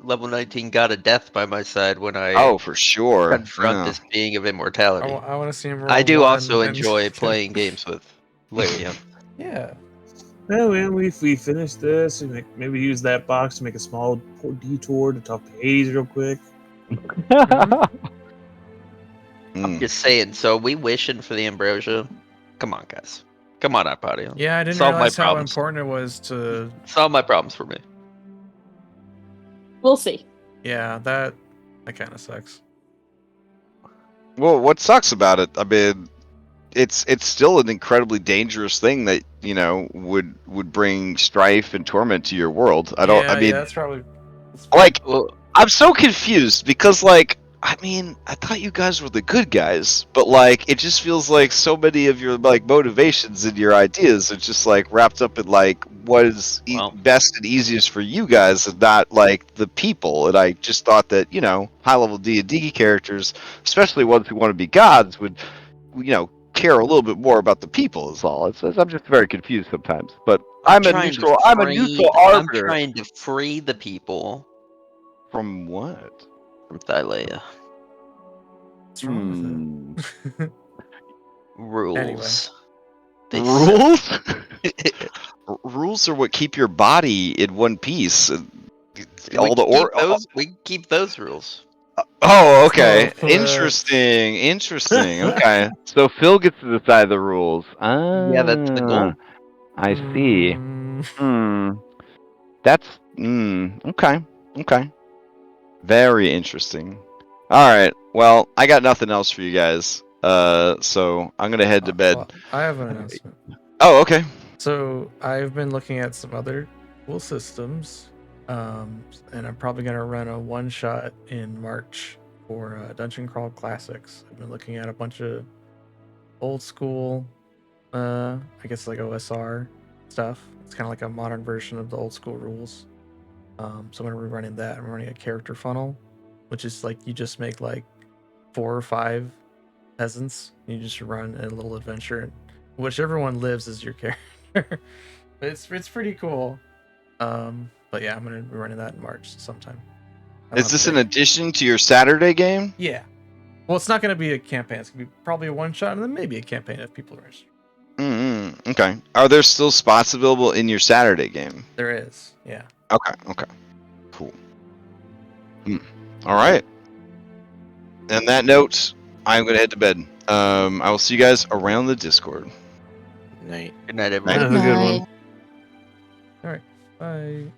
level 19 god of death by my side when I
for sure
confront this being of immortality.
I want to see him roll.
I do also enjoy playing games with Thylea.
Yeah.
Well, we finish this and maybe use that box to make a small detour to talk to Hades real quick.
I'm just saying, so we wishing for the ambrosia. Come on, guys. Come on, iPod.
Yeah, I didn't realize how important it was to
solve my problems for me.
We'll see.
Yeah, that kind of sucks.
Well, what sucks about it? I mean, it's still an incredibly dangerous thing that would bring strife and torment to your world. I mean,
that's probably
I'm so confused because I mean, I thought you guys were the good guys, but it just feels like so many of your motivations and your ideas are just wrapped up in what is best and easiest for you guys, and not the people. And I just thought that high level D&D characters, especially ones who want to be gods, would care a little bit more about the people. Is all. I'm just very confused sometimes. But I'm a neutral arbiter.
I'm trying to free the people
from what?
From Thylea.
What's wrong with it?
Rules.
Anyway.
Rules? Rules are what keep your body in one piece.
We keep those rules.
Oh, okay. Interesting. Okay. So Phil gets to decide the rules.
Yeah, that's the goal.
I see. That's okay. Very interesting. All right. Well, I got nothing else for you guys. So I'm gonna head to bed.
Well, I have an announcement.
Oh, okay.
So I've been looking at some other cool systems, and I'm probably gonna run a one-shot in March for Dungeon Crawl Classics. I've been looking at a bunch of old school I guess like OSR stuff. It's kind of like a modern version of the old school rules. So I'm gonna be running that. I'm running a character funnel, which is like you just make like 4 or 5 peasants. You just run a little adventure, and whichever one lives is your character. But it's pretty cool. But yeah, I'm gonna be running that in March sometime.
Is this an addition to your Saturday game?
Yeah. Well, it's not gonna be a campaign. It's gonna be probably a one shot, and then maybe a campaign if people are interested.
Okay. Are there still spots available in your Saturday game?
There is. Yeah.
Okay. Cool. All right. On that note, I'm going to head to bed. I will see you guys around the Discord.
Night.
Good night, everyone.
Have a good one.
All right. Bye.